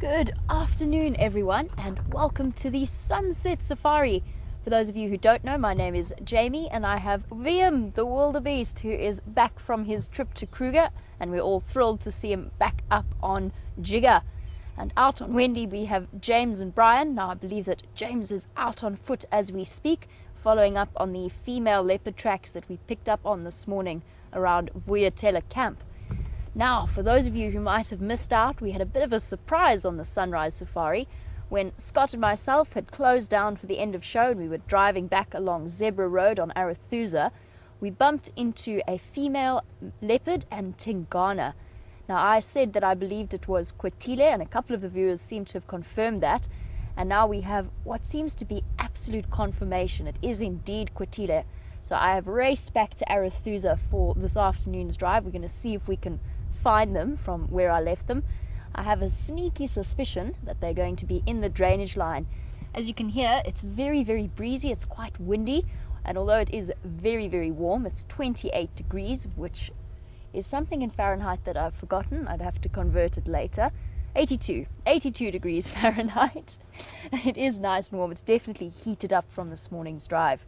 Good afternoon, everyone, and welcome to the Sunset Safari. For those of you who don't know, my name is Jamie, and I have Wium, the wildebeest, who is back from his trip to Kruger, and we're all thrilled to see him back up on Jigger. And out on Wendy, we have James and Brian. Now, I believe that James is out on foot as we speak, following up on the female leopard tracks that we picked up on this morning around Kwatile camp. Now, for those of you who might have missed out, we had a bit of a surprise on the sunrise safari. When Scott and myself had closed down for the end of show and we were driving back along Zebra Road on Arathusa, we bumped into a female leopard and Tingana. Now, I said that I believed it was Kwatile, and a couple of the viewers seem to have confirmed that. And now we have what seems to be absolute confirmation. It is indeed Kwatile. So I have raced back to Arathusa for this afternoon's drive. We're going to see if we can find them from where I left them. I have a sneaky suspicion that they're going to be in the drainage line. As you can hear, it's very, very breezy. It's quite windy, and although it is very, very warm, it's 28 degrees, which is something in Fahrenheit that I've forgotten. I'd have to convert it later. 82 degrees Fahrenheit. It is nice and warm. It's definitely heated up from this morning's drive.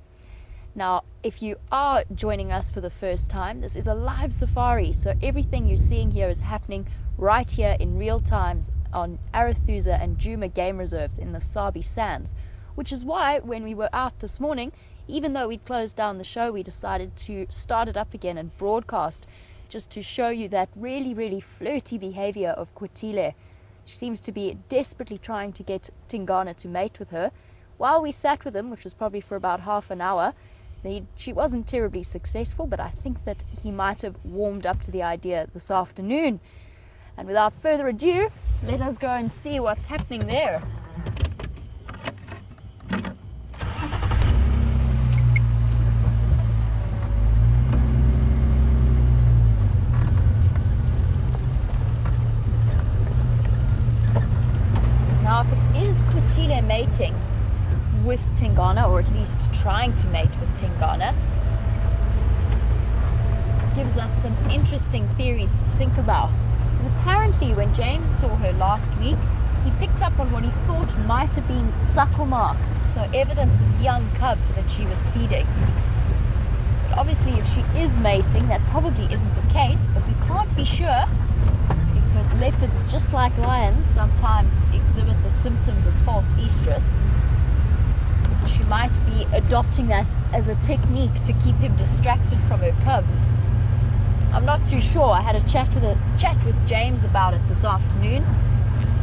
Now, if you are joining us for the first time, this is a live safari, so everything you're seeing here is happening right here in real time on Arathusa and Djuma game reserves in the Sabi Sands, which is why when we were out this morning, even though we'd closed down the show, we decided to start it up again and broadcast, just to show you that really, really flirty behavior of Kwatile. She seems to be desperately trying to get Tingana to mate with her. While we sat with him, which was probably for about half an hour, she wasn't terribly successful, but I think that he might have warmed up to the idea this afternoon. And without further ado, let us go and see what's happening there. Now, if it is Kwatile mating with Tingana, or at least trying to mate with Tingana, gives us some interesting theories to think about. Because apparently when James saw her last week, he picked up on what he thought might have been suckle marks, so evidence of young cubs that she was feeding. But obviously if she is mating, that probably isn't the case, but we can't be sure, because leopards, just like lions, sometimes exhibit the symptoms of false estrus. She might be adopting that as a technique to keep him distracted from her cubs. I'm not too sure. I had a chat with James about it this afternoon.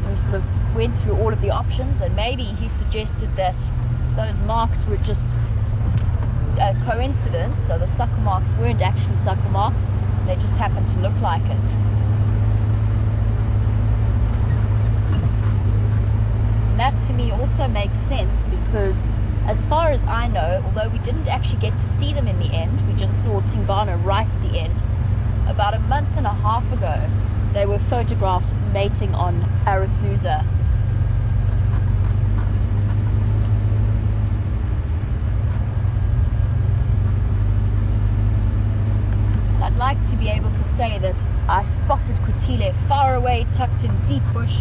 We sort of went through all of the options, and maybe he suggested that those marks were just a coincidence, so the suckle marks weren't actually suckle marks, they just happened to look like it. And that to me also makes sense, because as far as I know, although we didn't actually get to see them in the end, we just saw Tingana right at the end, about a month and a half ago, they were photographed mating on Arathusa. I'd like to be able to say that I spotted Kwatile far away, tucked in deep bush,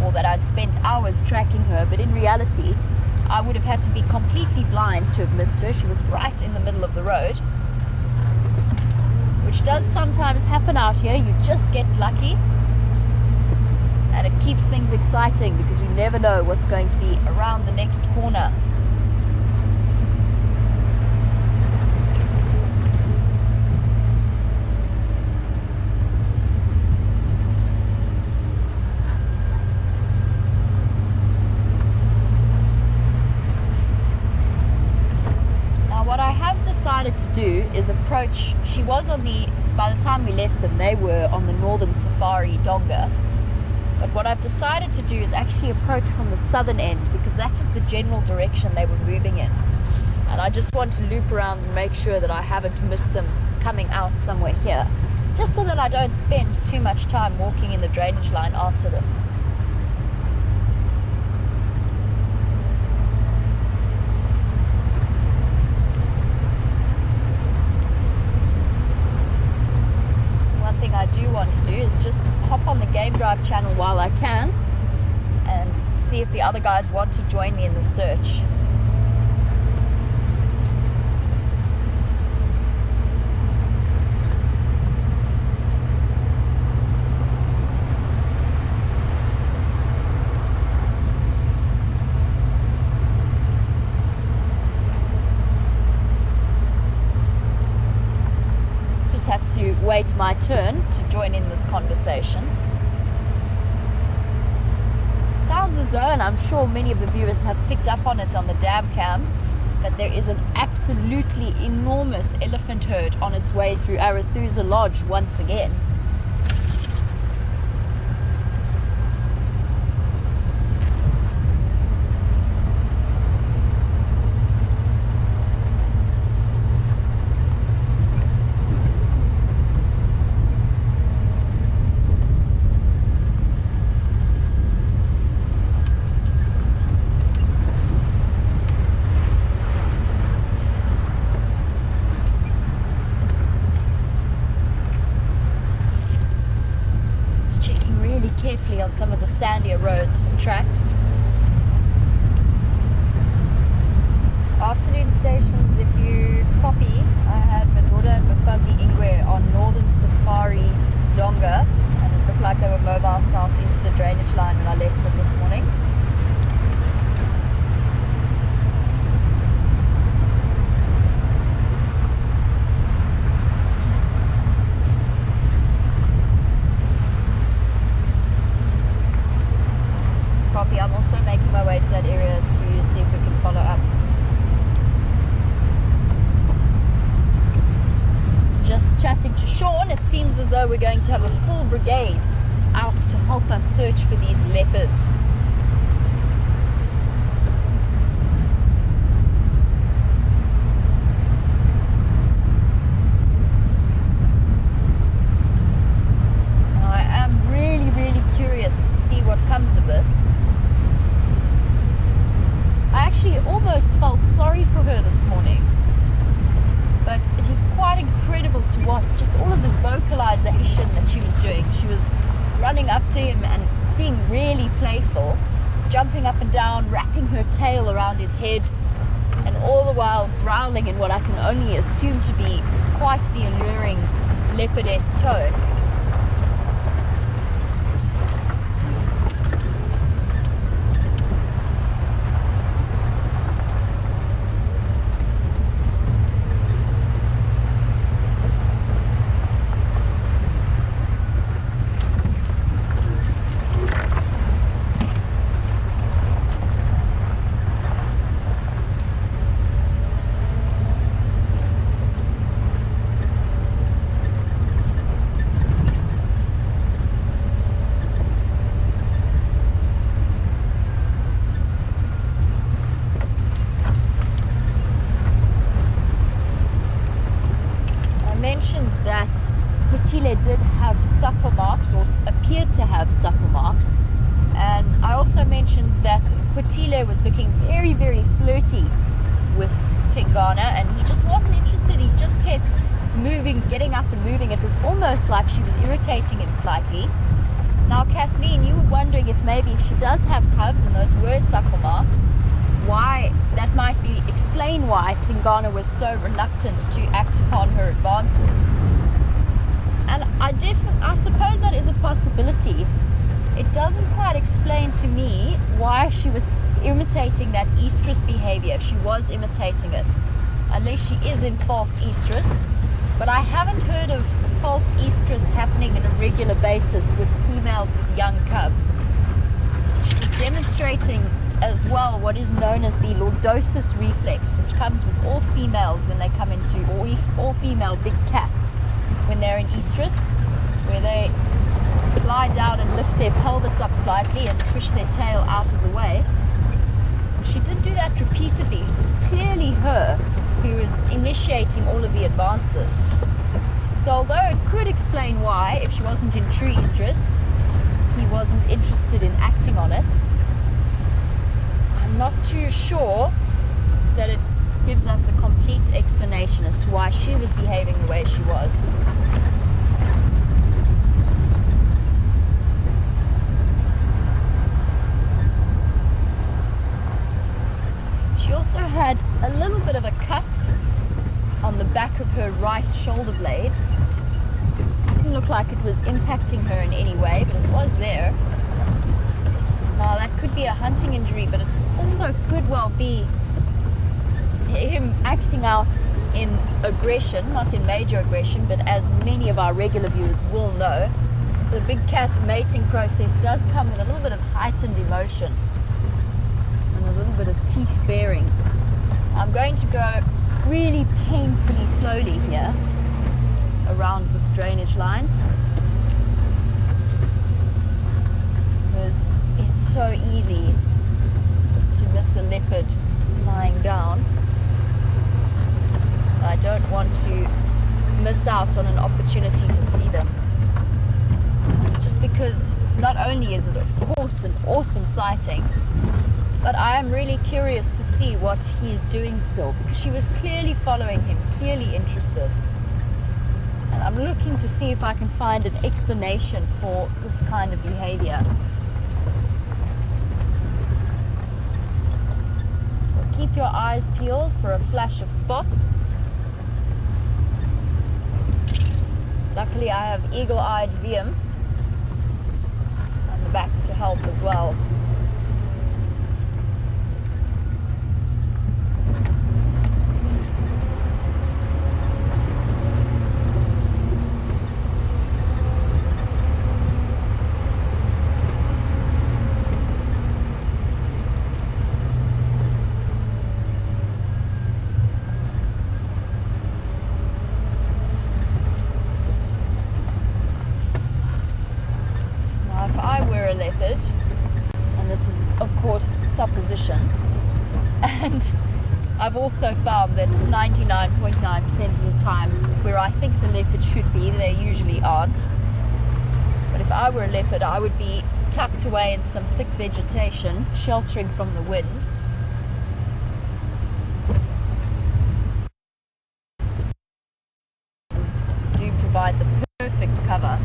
or that I'd spent hours tracking her, but in reality, I would have had to be completely blind to have missed her. She was right in the middle of the road, which does sometimes happen out here. You just get lucky, and it keeps things exciting because you never know what's going to be around the next corner. To do is approach, by the time we left them, they were on the northern safari Donga, but what I've decided to do is actually approach from the southern end, because that was the general direction they were moving in, and I just want to loop around and make sure that I haven't missed them coming out somewhere here, just so that I don't spend too much time walking in the drainage line after them. I do want to do is just hop on the Game Drive channel while I can see if the other guys want to join me in the search. Have to wait my turn to join in this conversation. Sounds as though, and I'm sure many of the viewers have picked up on it on the dam cam, that there is an absolutely enormous elephant herd on its way through Arathusa Lodge once again. Carefully on some of the sandier roads for tracks. Afternoon stations, if you copy, I had Madiba and Mfazi Ingwe on Northern Safari Donga, and it looked like they were mobile south into the drainage line when I left them this morning. I'm also making my way to that area to see if we can follow up. Just chatting to Sean, it seems as though we're going to have a full brigade out to help us search for these leopards. I am really, really curious to see what comes of this. I actually almost felt sorry for her this morning, but it was quite incredible to watch just all of the vocalization that she was doing. She was running up to him and being really playful, jumping up and down, wrapping her tail around his head, and all the while growling in what I can only assume to be quite the alluring leopardess tone. That Kwatile did have suckle marks, or appeared to have suckle marks, and I also mentioned that Kwatile was looking very, very flirty with Tingana, and he just wasn't interested. He just kept moving, getting up and moving. It was almost like she was irritating him slightly. Now, Kathleen, you were wondering if maybe if she does have cubs and those were suckle marks, why that might be explain why Tingana was so reluctant to act upon her advances. And I suppose that is a possibility. It doesn't quite explain to me why she was imitating that estrus behavior, if she was imitating it, unless she is in false estrus. But I haven't heard of false estrus happening on a regular basis with females with young cubs. She was demonstrating as well what is known as the lordosis reflex, which comes with all females when they come into, or all female big cats when they're in estrus, where they lie down and lift their pelvis up slightly and swish their tail out of the way. She did do that repeatedly. It was clearly her who was initiating all of the advances. So although it could explain why, if she wasn't in true estrus, he wasn't interested in acting on it, I'm not too sure that it gives us a complete explanation as to why she was behaving the way she was. cut on the back of her right shoulder blade. Didn't look like it was impacting her in any way, but it was there. Now that could be a hunting injury, but it also could well be him acting out in aggression, not in major aggression, but as many of our regular viewers will know, the big cat mating process does come with a little bit of heightened emotion and a little bit of teeth baring. I'm going to go really painfully slowly here around this drainage line, because it's so easy to miss a leopard lying down. I don't want to miss out on an opportunity to see them, just because not only is it of course an awesome sighting, but I am really curious to see what he's doing still, because she was clearly following him, clearly interested, and I'm looking to see if I can find an explanation for this kind of behavior. So keep your eyes peeled for a flash of spots. Luckily I have eagle-eyed Wium on the back to help as well. And this is of course supposition, and I've also found that 99.9% of the time where I think the leopard should be, they usually aren't. But if I were a leopard, I would be tucked away in some thick vegetation, sheltering from the wind. And do provide the perfect cover.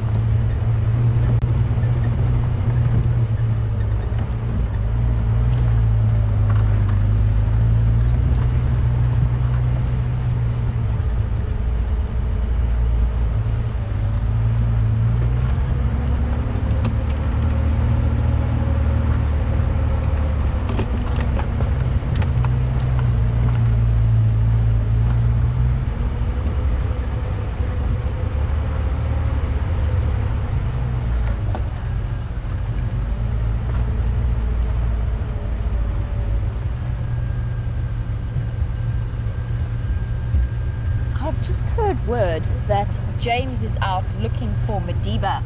Word that James is out looking for Madiba.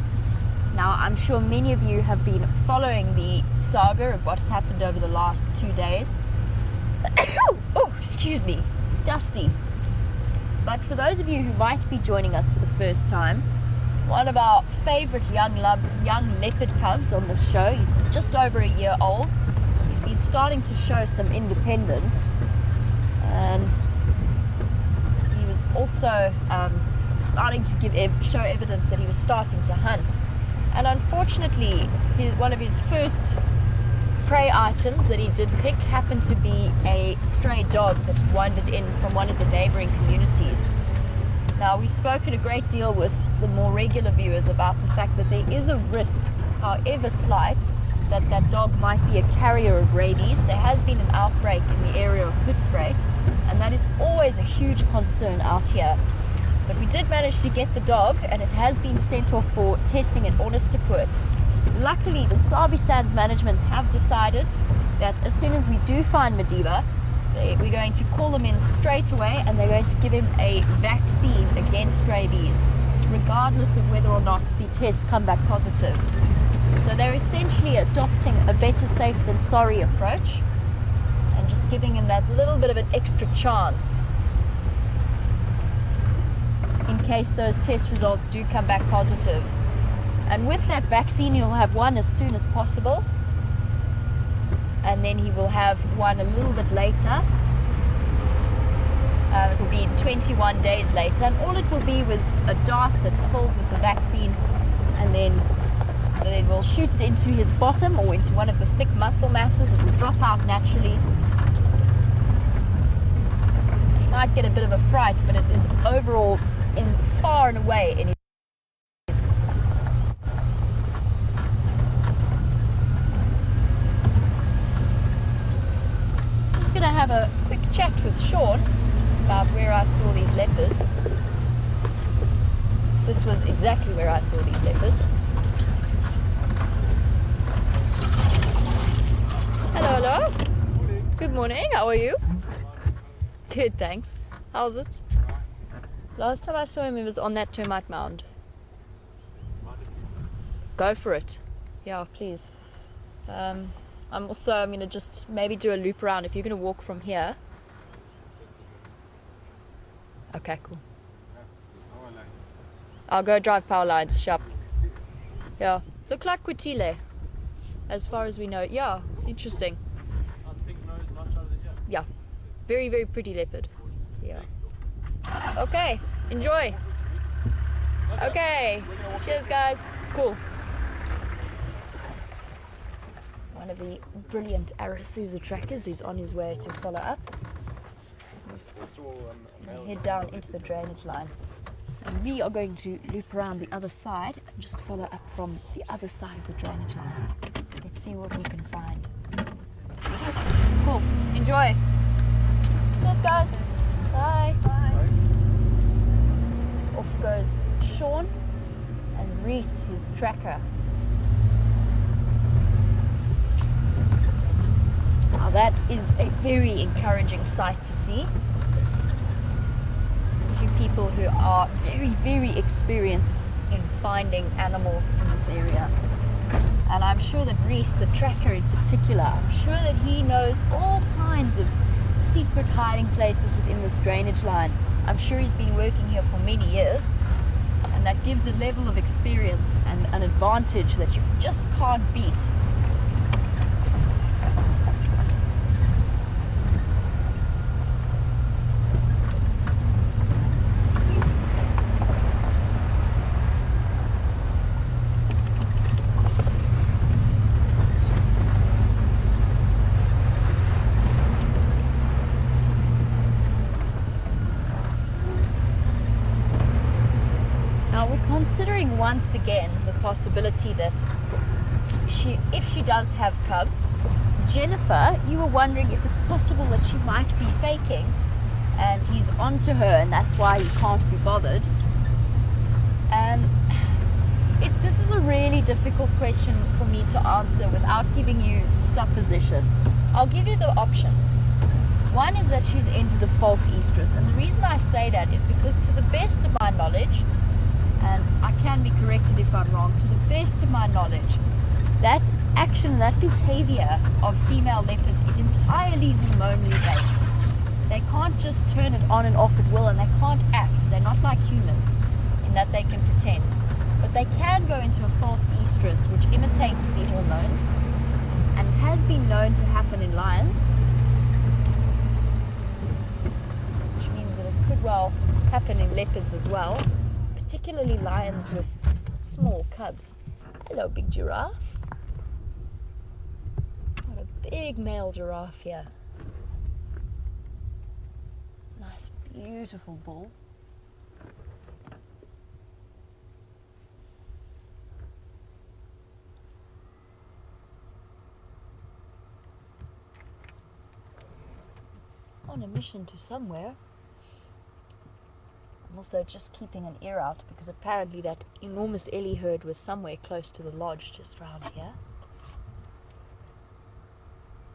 Now, I'm sure many of you have been following the saga of what's happened over the last 2 days. Oh, excuse me, dusty. But for those of you who might be joining us for the first time, one of our favorite young leopard cubs on the show, he's just over a year old. He's been starting to show some independence, and also starting to show evidence that he was starting to hunt. And unfortunately, one of his first prey items that he did pick happened to be a stray dog that wandered in from one of the neighboring communities. Now, we've spoken a great deal with the more regular viewers about the fact that there is a risk, however slight, that that dog might be a carrier of rabies. There has been an outbreak in the area of Hoedspruit, and that is always a huge concern out here. But we did manage to get the dog, and it has been sent off for testing at Onderstepoort. Luckily, the Sabi Sands management have decided that as soon as we do find Madiba, we're going to call them in straight away, and they're going to give him a vaccine against rabies, regardless of whether or not the tests come back positive. So they're essentially adopting a better safe than sorry approach, and just giving him that little bit of an extra chance in case those test results do come back positive. And with that vaccine, he'll have one as soon as possible, and then he will have one a little bit later. It'll be 21 days later, and all it will be was a dart that's filled with the vaccine, and then we'll shoot it into his bottom or into one of the thick muscle masses. It will drop out naturally, might get a bit of a fright, but it is overall in far and away in just gonna have a quick chat with Sean about where I saw these leopards. This was exactly where I saw these leopards. Hello, hello. Good morning, how are you? Good, thanks. How's it? Last time I saw him, he was on that termite mound. Go for it. Yeah, please. I'm going to just maybe do a loop around. If you're going to walk from here. Okay, cool. I'll go drive power lines, sharp. Yeah, look like Kwatile, as far as we know. Yeah, interesting. Yeah, very, very pretty leopard. Yeah. Okay, enjoy. Okay, cheers guys. Cool. One of the brilliant Arathusa trackers is on his way to follow up. And head down into the drainage line. And we are going to loop around the other side and just follow up from the other side of the drainage line. Let's see what we can find. Cool. Enjoy. Cheers, guys. Bye. Bye. Off goes Sean and Reese, his tracker. Now that is a very encouraging sight to see. Two people who are very, very experienced in finding animals in this area. And I'm sure that Reese, the tracker in particular, I'm sure that he knows all kinds of secret hiding places within this drainage line. I'm sure he's been working here for many years, and that gives a level of experience and an advantage that you just can't beat. Considering once again the possibility that if she does have cubs, Jennifer, you were wondering if it's possible that she might be faking and he's onto her and that's why he can't be bothered. And this is a really difficult question for me to answer without giving you supposition. I'll give you the options. One is that she's entered a false estrus, and the reason I say that is because to the best of my knowledge, and I can be corrected if I'm wrong, to the best of my knowledge, that action, that behavior of female leopards is entirely hormonally based. They can't just turn it on and off at will, and they can't act. They're not like humans in that they can pretend. But they can go into a false estrus, which imitates the hormones, and has been known to happen in lions, which means that it could well happen in leopards as well, particularly lions with small cubs. Hello, big giraffe. What a big male giraffe here. Nice, beautiful bull. On a mission to somewhere. I'm also just keeping an ear out because apparently that enormous ellie herd was somewhere close to the lodge just around here.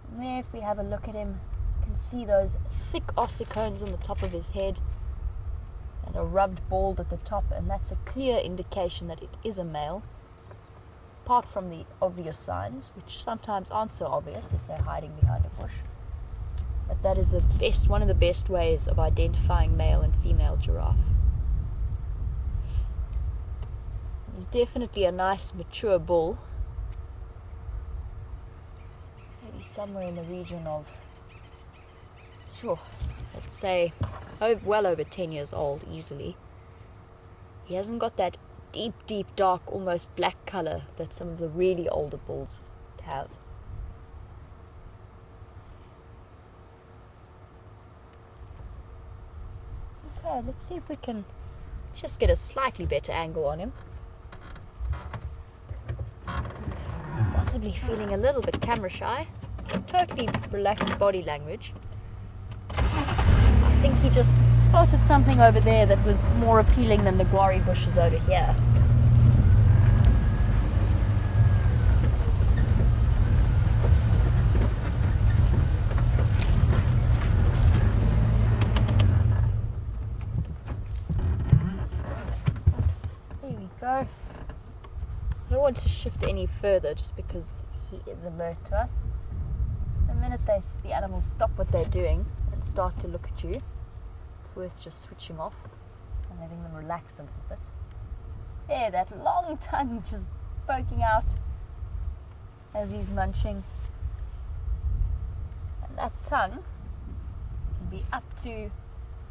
And there, if we have a look at him, you can see those thick ossicones on the top of his head and a rubbed bald at the top, and that's a clear indication that it is a male, apart from the obvious signs, which sometimes aren't so obvious if they're hiding behind a bush. But that is one of the best ways of identifying male and female giraffe. He's definitely a nice mature bull. Maybe somewhere in the region of, let's say, well over 10 years old easily. He hasn't got that deep, deep, dark, almost black color that some of the really older bulls have. Okay, let's see if we can just get a slightly better angle on him. He's possibly feeling a little bit camera shy. Totally relaxed body language. I think he just spotted something over there that was more appealing than the guari bushes over here. There we go. I don't want to shift any further just because he is alert to us. The minute the animals stop what they're doing and start to look at you, it's worth just switching off and letting them relax a little bit. There, that long tongue just poking out as he's munching. And that tongue can be up to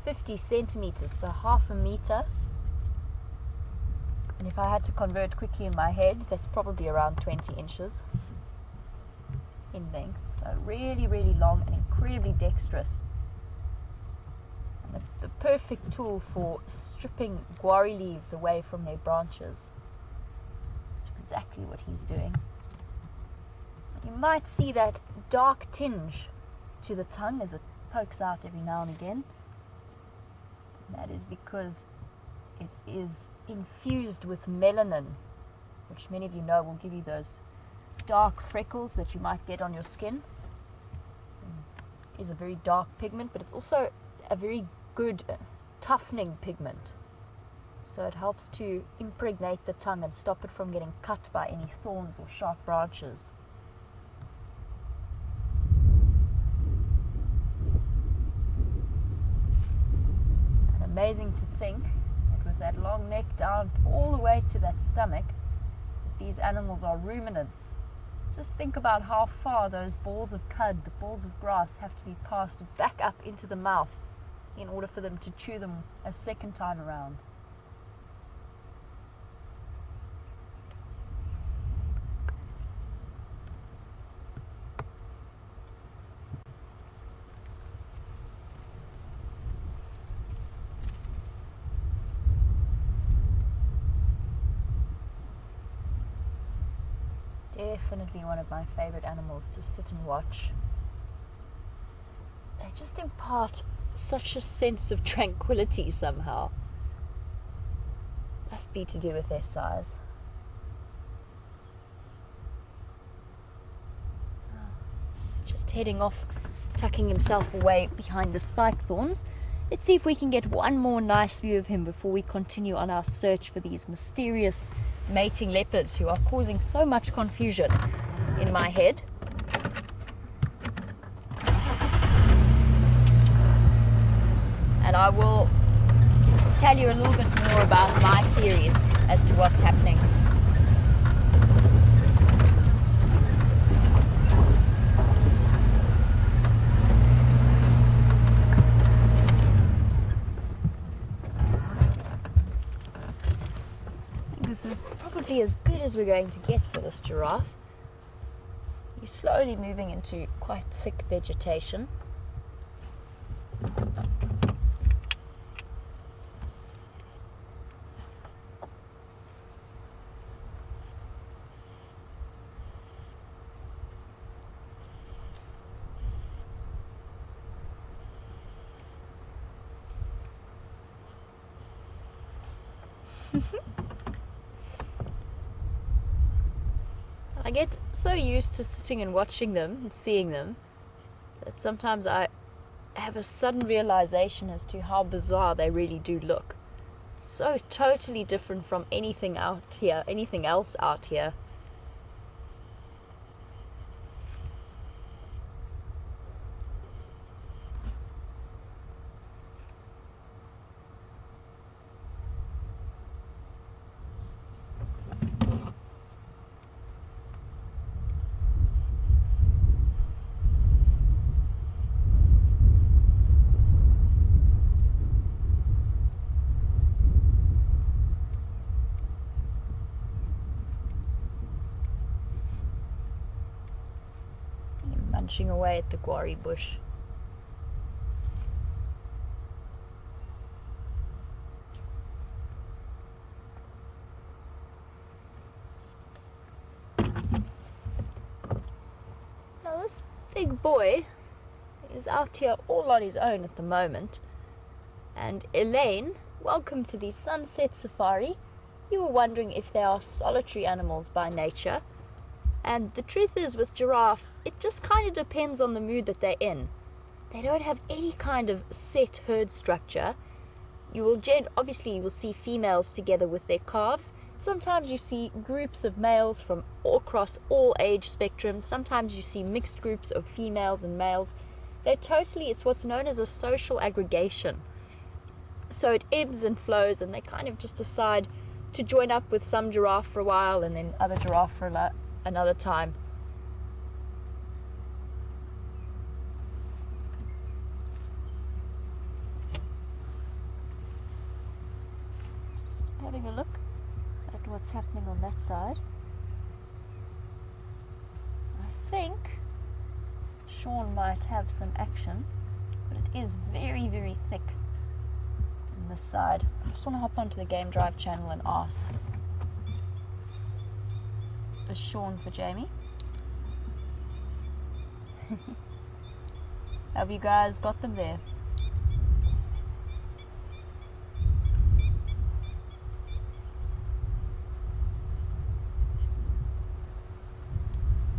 50 centimeters, so half a meter. And if I had to convert quickly in my head, that's probably around 20 inches in length. So really, really long and incredibly dexterous. And the perfect tool for stripping guari leaves away from their branches. Which is exactly what he's doing. You might see that dark tinge to the tongue as it pokes out every now and again. And that is because it is infused with melanin, which many of you know will give you those dark freckles that you might get on your skin. It is a very dark pigment, but it's also a very good toughening pigment. So it helps to impregnate the tongue and stop it from getting cut by any thorns or sharp branches. And amazing to think that with that long neck down all the way to that stomach, these animals are ruminants. Just think about how far those balls of cud, the balls of grass, have to be passed back up into the mouth in order for them to chew them a second time around. Definitely one of my favorite animals to sit and watch. They just impart such a sense of tranquility somehow. Must be to do with their size. He's just heading off, tucking himself away behind the spike thorns. Let's see if we can get one more nice view of him before we continue on our search for these mysterious mating leopards who are causing so much confusion in my head. And I will tell you a little bit more about my theories as to what's happening. This is probably as good as we're going to get for this giraffe. He's slowly moving into quite thick vegetation. I get so used to sitting and watching them and seeing them that sometimes I have a sudden realization as to how bizarre they really do look. So totally different from anything out here, anything else out here. Munching away at the guari bush. Now this big boy is out here all on his own at the moment. And Elaine, welcome to the Sunset Safari. You were wondering if they are solitary animals by nature. And the truth is, with giraffe, it just kind of depends on the mood that they're in. They don't have any kind of set herd structure. You will obviously you will see females together with their calves. Sometimes you see groups of males from across all age spectrums. Sometimes you see mixed groups of females and males. It's what's known as a social aggregation. So it ebbs and flows, and they kind of just decide to join up with some giraffe for a while and then other giraffe for another time. Just having a look at what's happening on that side. I think Sean might have some action, but it is very, very thick on this side. I just want to hop onto the Game Drive channel and ask. A Sean for Jamie. Have you guys got them there?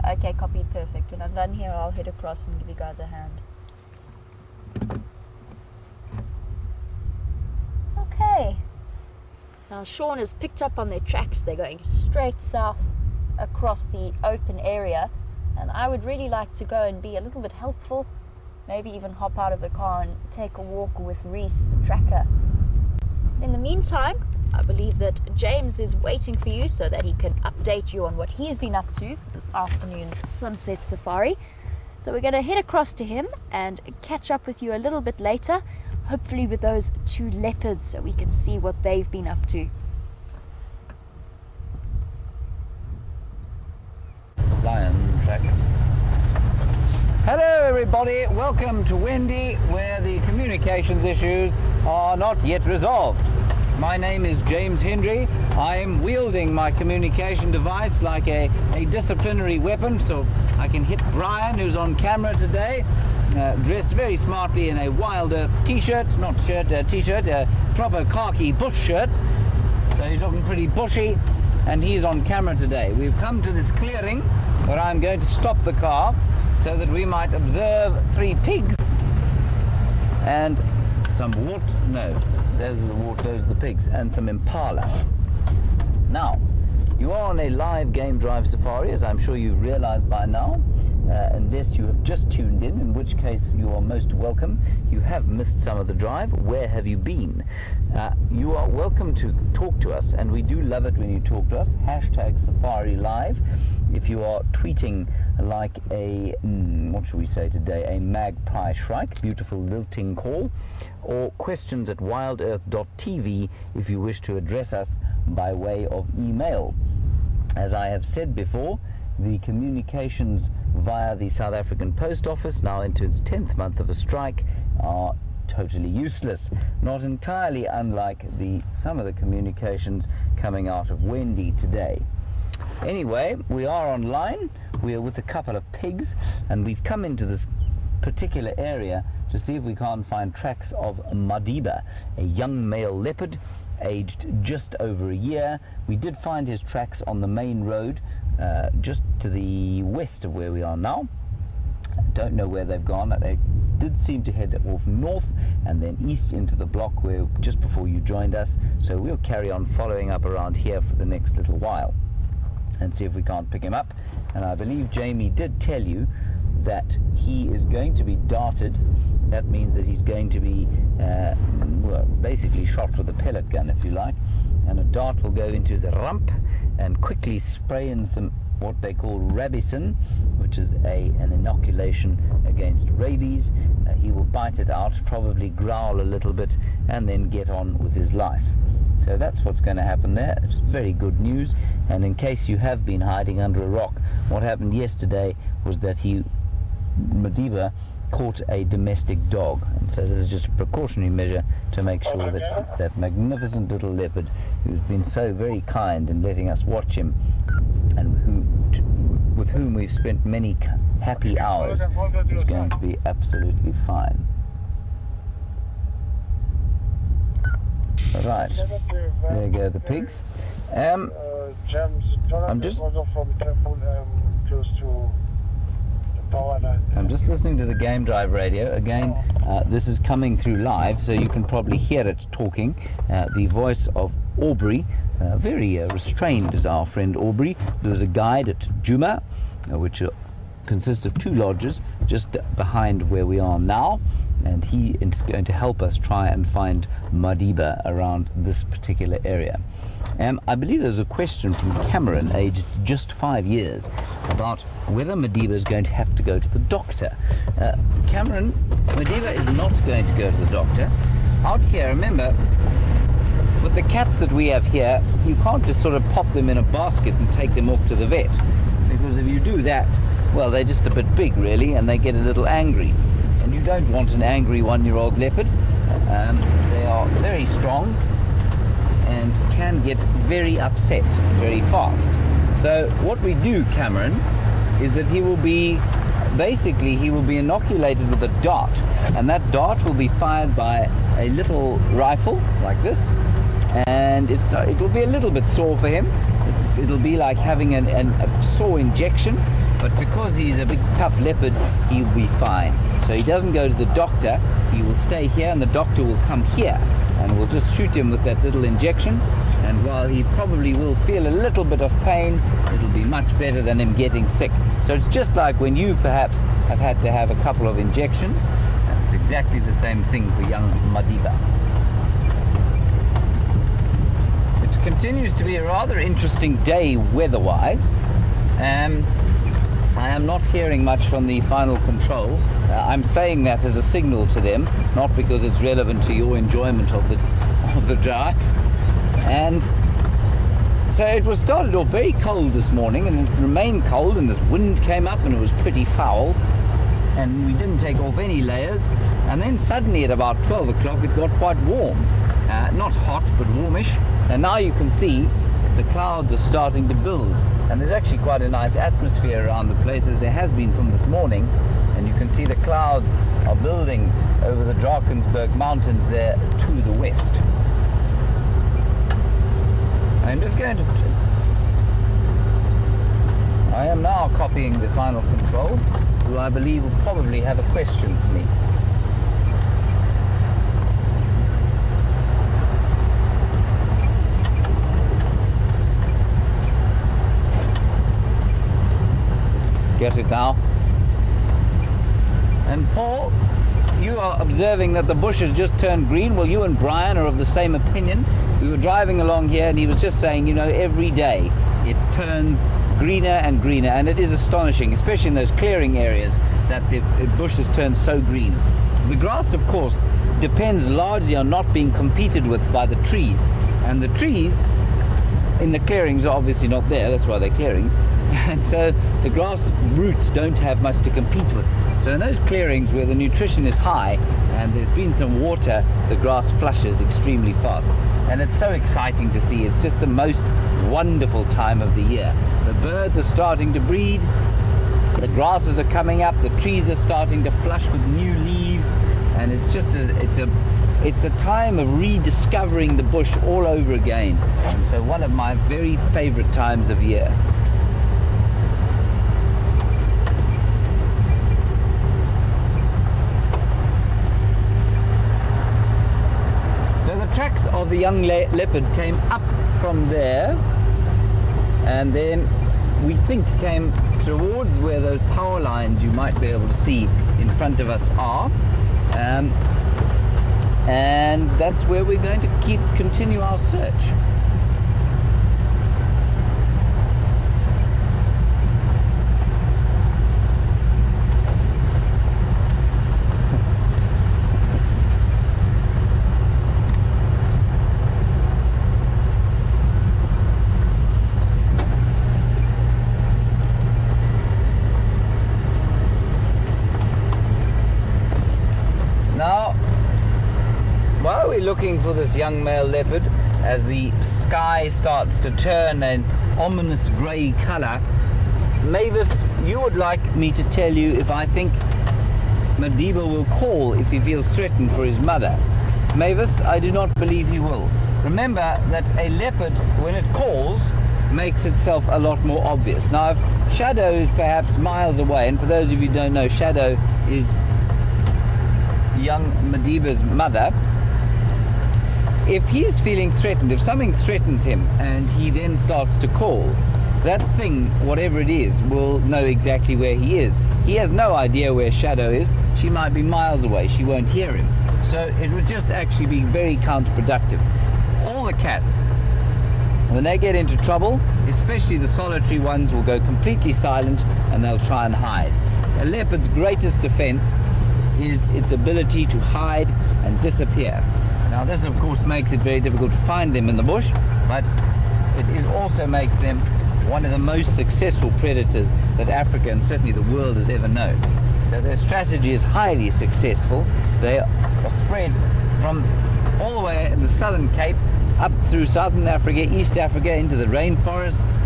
Okay, copy, perfect. When I'm done here, I'll head across and give you guys a hand. Okay. Now Sean has picked up on their tracks. They're going straight south across the open area, and I would really like to go and be a little bit helpful, maybe even hop out of the car and take a walk with Reese, the tracker. In the meantime, I believe that James is waiting for you so that he can update you on what he's been up to for this afternoon's sunset safari. So we're going to head across to him and catch up with you a little bit later, hopefully with those two leopards, so we can see what they've been up to. Lion tracks. Hello everybody, welcome to Wendy, where the communications issues are not yet resolved. My name is James Hendry. I'm wielding my communication device like a disciplinary weapon, so I can hit Brian, who's on camera today, dressed very smartly in a WildEarth t-shirt, not shirt, t-shirt, a proper khaki bush shirt. So he's looking pretty bushy, and he's on camera today. We've come to this clearing where I'm going to stop the car so that we might observe 3 pigs and some those are the pigs, and some impala. Now, you are on a live game drive safari, as I'm sure you've realized by now, unless you have just tuned in which case you are most welcome. You have missed some of the drive. Where have you been? You are welcome to talk to us, and we do love it when you talk to us. #SafariLive. If you are tweeting like a, what should we say today, a magpie shrike, beautiful lilting call, or questions at wildearth.tv if you wish to address us by way of email. As I have said before, the communications via the South African Post Office, now into its 10th month of a strike, are totally useless, not entirely unlike some of the communications coming out of Wendy today. Anyway, we are online, we are with a couple of pigs, and we've come into this particular area to see if we can't find tracks of Madiba, a young male leopard aged just over a year. We did find his tracks on the main road just to the west of where we are now. Don't know where they've gone. They did seem to head off north and then east into the block where just before you joined us, so we'll carry on following up around here for the next little while and see if we can't pick him up. And I believe Jamie did tell you that he is going to be darted. That means that he's going to be basically shot with a pellet gun, if you like, and a dart will go into his rump and quickly spray in some what they call rabicin, which is an inoculation against rabies. He will bite it out, probably growl a little bit, and then get on with his life. So that's what's going to happen there. It's very good news. And in case you have been hiding under a rock, what happened yesterday was that Madiba caught a domestic dog, and so this is just a precautionary measure to make sure that that magnificent little leopard, who's been so very kind in letting us watch him, and who with whom we've spent many happy hours, is going to be absolutely fine. Right, there go the pigs. I'm just listening to the game drive radio. Again, this is coming through live, so you can probably hear it talking. The voice of Aubrey, very restrained is our friend Aubrey. There was a guide at Juma, which consists of 2 lodges just behind where we are now, and he is going to help us try and find Madiba around this particular area. I believe there's a question from Cameron, aged just 5 years, about whether Madiba is going to have to go to the doctor. Cameron, Madiba is not going to go to the doctor. Out here, remember, with the cats that we have here, you can't just sort of pop them in a basket and take them off to the vet, because if you do that, well, they're just a bit big, really, and they get a little angry. And you don't want an angry 1-year-old leopard. They are very strong and can get very upset very fast. So what we do, Cameron, is that he will be inoculated with a dart, and that dart will be fired by a little rifle like this, and it will be a little bit sore for him. It'll be like having a sore injection, but because he's a big tough leopard, he'll be fine. So he doesn't go to the doctor, he will stay here, and the doctor will come here and we'll just shoot him with that little injection, and while he probably will feel a little bit of pain, it'll be much better than him getting sick. So it's just like when you perhaps have had to have a couple of injections. It's exactly the same thing for young Madiba. It continues to be a rather interesting day weather-wise. I am not hearing much from the final control. I'm saying that as a signal to them, not because it's relevant to your enjoyment of the drive. And so it was started off very cold this morning, and it remained cold, and this wind came up and it was pretty foul, and we didn't take off any layers. And then suddenly at about 12 o'clock it got quite warm. Not hot, but warmish. And now you can see the clouds are starting to build, and there's actually quite a nice atmosphere around the place, as there has been from this morning. And you can see the clouds are building over the Drakensberg mountains there to the west. I'm just going to... I am now copying the final control, who I believe will probably have a question for me. Get it now. And Paul, you are observing that the bush has just turned green. Well, you and Brian are of the same opinion. We were driving along here and he was just saying, you know, every day it turns greener and greener, and it is astonishing, especially in those clearing areas, that the bush has turned so green. The grass, of course, depends largely on not being competed with by the trees, and the trees in the clearings are obviously not there. That's why they're clearing. And so the grass roots don't have much to compete with. So in those clearings where the nutrition is high and there's been some water, the grass flushes extremely fast. And it's so exciting to see. It's just the most wonderful time of the year. The birds are starting to breed, the grasses are coming up, the trees are starting to flush with new leaves, and it's just it's a time of rediscovering the bush all over again. And so one of my very favorite times of year. The tracks of the young leopard came up from there, and then we think came towards where those power lines you might be able to see in front of us are, and that's where we're going to continue our search. Looking for this young male leopard, as the sky starts to turn an ominous grey colour, Mavis, you would like me to tell you if I think Madiba will call if he feels threatened for his mother. Mavis, I do not believe he will. Remember that a leopard, when it calls, makes itself a lot more obvious. Now, if Shadow is perhaps miles away, and for those of you who don't know, Shadow is young Madiba's mother. If he's feeling threatened, if something threatens him and he then starts to call, that thing, whatever it is, will know exactly where he is. He has no idea where Shadow is. She might be miles away. She won't hear him. So it would just actually be very counterproductive. All the cats, when they get into trouble, especially the solitary ones, will go completely silent and they'll try and hide. A leopard's greatest defense is its ability to hide and disappear. Now this of course makes it very difficult to find them in the bush, but it also makes them one of the most successful predators that Africa and certainly the world has ever known. So their strategy is highly successful. They are spread from all the way in the southern Cape up through southern Africa, East Africa, into the rainforests.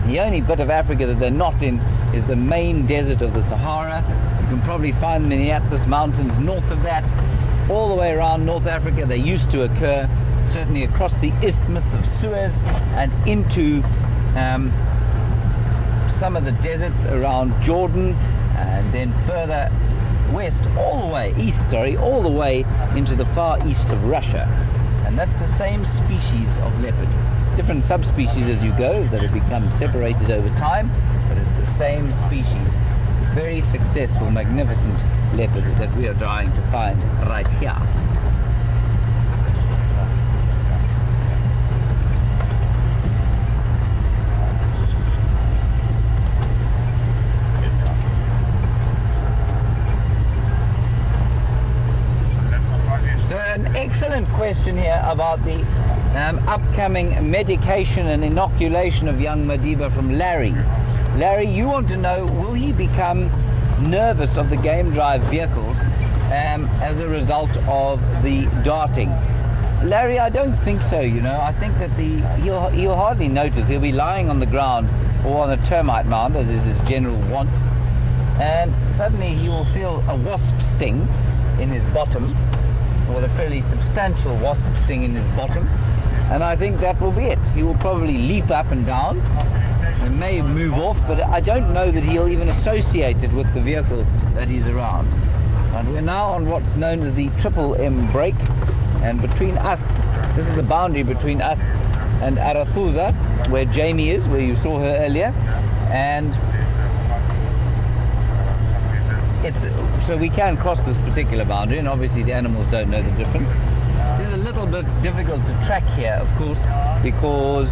The only bit of Africa that they're not in is the main desert of the Sahara. You can probably find them in the Atlas Mountains north of that. All the way around North Africa they used to occur, certainly across the Isthmus of Suez and into some of the deserts around Jordan, and then further west, all the way into the far east of Russia. And that's the same species of leopard. Different subspecies as you go that have become separated over time, but it's the same species. Very successful, magnificent leopard that we are trying to find right here. So an excellent question here about the upcoming medication and inoculation of young Madiba from Larry. Larry, you want to know, will he become nervous of the game drive vehicles as a result of the darting? Larry, I don't think so, you know. I think that he'll hardly notice. He'll be lying on the ground or on a termite mound, as is his general wont, and suddenly he will feel a wasp sting in his bottom, or a fairly substantial wasp sting in his bottom, and I think that will be it. He will probably leap up and down and may move off, but I don't know that he'll even associate it with the vehicle that he's around. And we're now on what's known as the Triple M break, and between us, this is the boundary between us and Arathusa, where Jamie is, where you saw her earlier, and so we can cross this particular boundary, and obviously the animals don't know the difference. It is a little bit difficult to track here, of course, because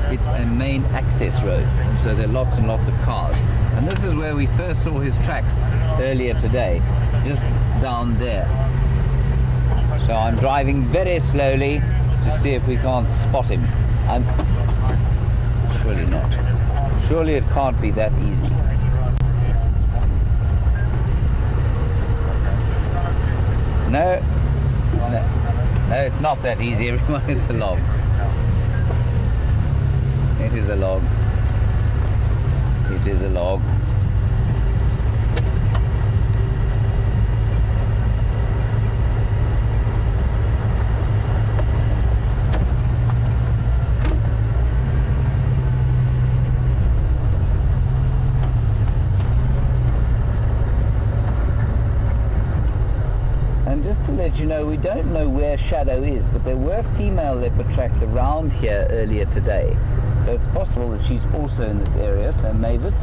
it's a main access road, and so there are lots and lots of cars. And this is where we first saw his tracks earlier today, just down there. So I'm driving very slowly to see if we can't spot him. Surely not. Surely it can't be that easy. No, it's not that easy, everyone. It's a log. It is a log. It is a log. Let you know, we don't know where Shadow is, but there were female leopard tracks around here earlier today, so it's possible that she's also in this area. So Mavis,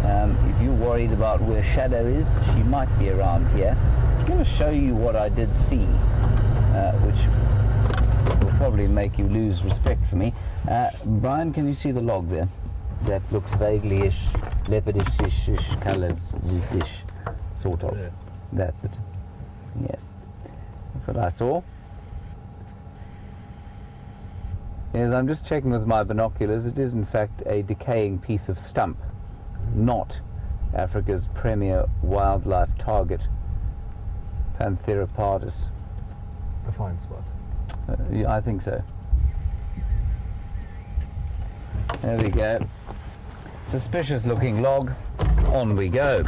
if you're worried about where Shadow is, she might be around here. I'm going to show you what I did see, which will probably make you lose respect for me. Brian, can you see the log there? That looks vaguely-ish, leopardish-ish colours-ish, sort of. Yeah. That's it. Yes. That's what I saw. Yes, I'm just checking with my binoculars. It is in fact a decaying piece of stump, not Africa's premier wildlife target, Panthera pardus. A fine spot. Yeah, I think so. There we go. suspicious looking log. On we go.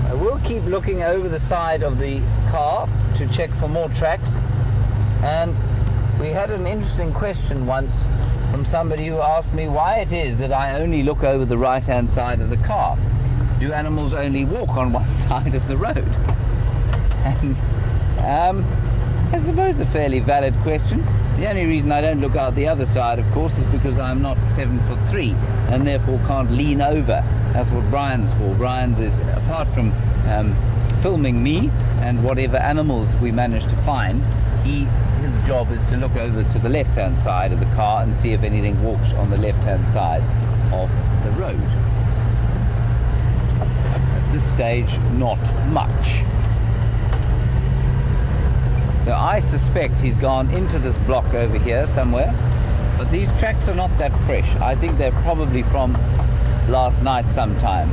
I will keep looking over the side of the car to check for more tracks. And we had an interesting question once from somebody who asked me why it is that I only look over the right-hand side of the car. Do animals only walk on one side of the road? And I suppose a fairly valid question. The only reason I don't look out the other side, of course, is because I'm not 7'3" and therefore can't lean over. That's what Brian's for. Brian's is, apart from filming me and whatever animals we manage to find, his job is to look over to the left-hand side of the car and see if anything walks on the left-hand side of the road. At this stage, not much. So I suspect he's gone into this block over here somewhere, but these tracks are not that fresh. I think they're probably from last night sometime.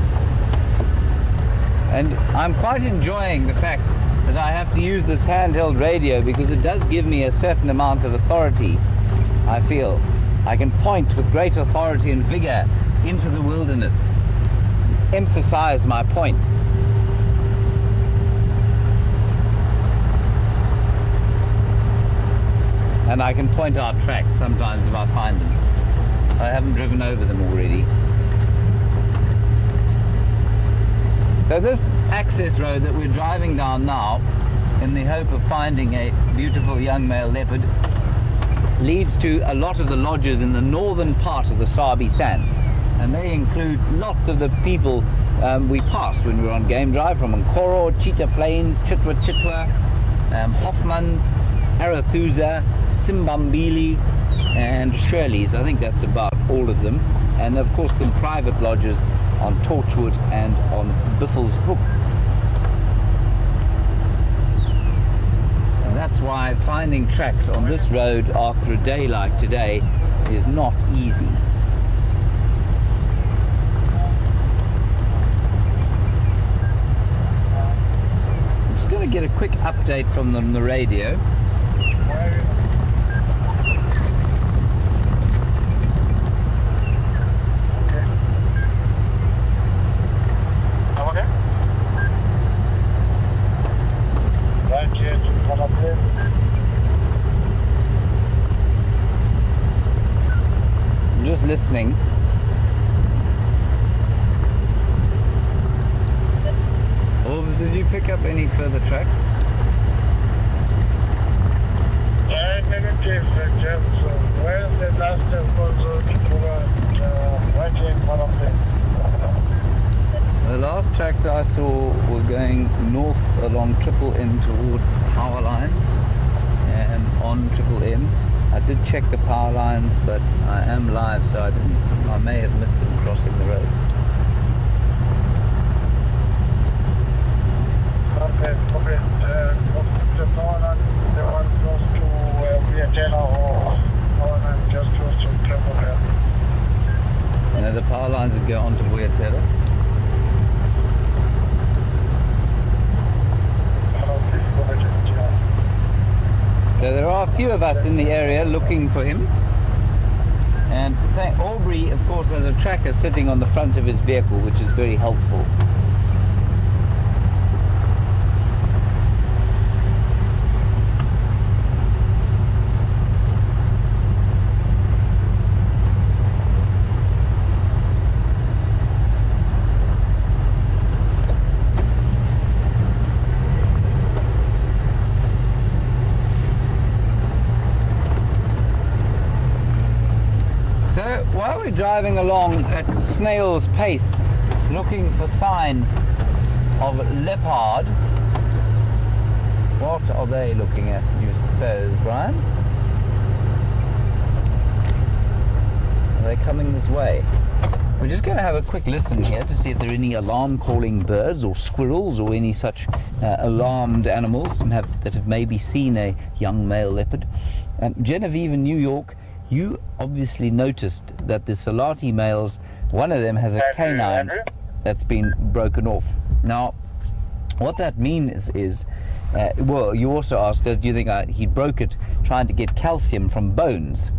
And I'm quite enjoying the fact that I have to use this handheld radio because it does give me a certain amount of authority, I feel. I can point with great authority and vigor into the wilderness, emphasize my point. And I can point out tracks sometimes if I find them. I haven't driven over them already. So this access road that we're driving down now, in the hope of finding a beautiful young male leopard, leads to a lot of the lodges in the northern part of the Sabi Sands. And they include lots of the people we passed when we were on game drive, from Nkoro, Cheetah Plains, Chitwa, Hoffman's, Arathusa, Simbambili and Shirley's. I think that's about all of them. And of course some private lodges on Torchwood and on Biffle's Hook. And that's why finding tracks on this road after a day like today is not easy. I'm just going to get a quick update from them on the radio. I'm just listening. Oh, did you pick up any further tracks? Negative, just where the last The last tracks I saw were going north along Triple M towards the power lines and on Triple M. I did check the power lines, but I am live, so I may have missed them crossing the road. Okay. The power line, the one close to WildEarth or power line just close to Triple M. No, the power lines that go on to WildEarth. So there are a few of us in the area looking for him. And Aubrey, of course, has a tracker sitting on the front of his vehicle, which is very helpful. While we're driving along at snail's pace, looking for sign of leopard, what are they looking at, do you suppose, Brian? Are they coming this way? We're just going to have a quick listen here to see if there are any alarm-calling birds or squirrels or any such alarmed animals that have maybe seen a young male leopard. Genevieve in New York, you obviously noticed that the Salati males, one of them has a canine that's been broken off. Now, what that means is, well, you also asked us, do you think he broke it trying to get calcium from bones?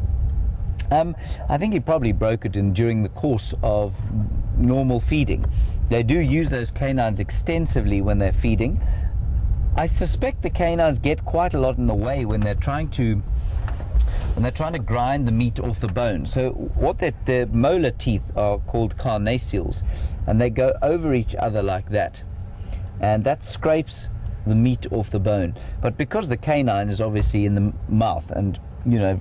I think he probably broke it during the course of normal feeding. They do use those canines extensively when they're feeding. I suspect the canines get quite a lot in the way when they're trying to grind the meat off the bone. So what their molar teeth are called carnassials, and they go over each other like that, and that scrapes the meat off the bone. But because the canine is obviously in the mouth, and you know,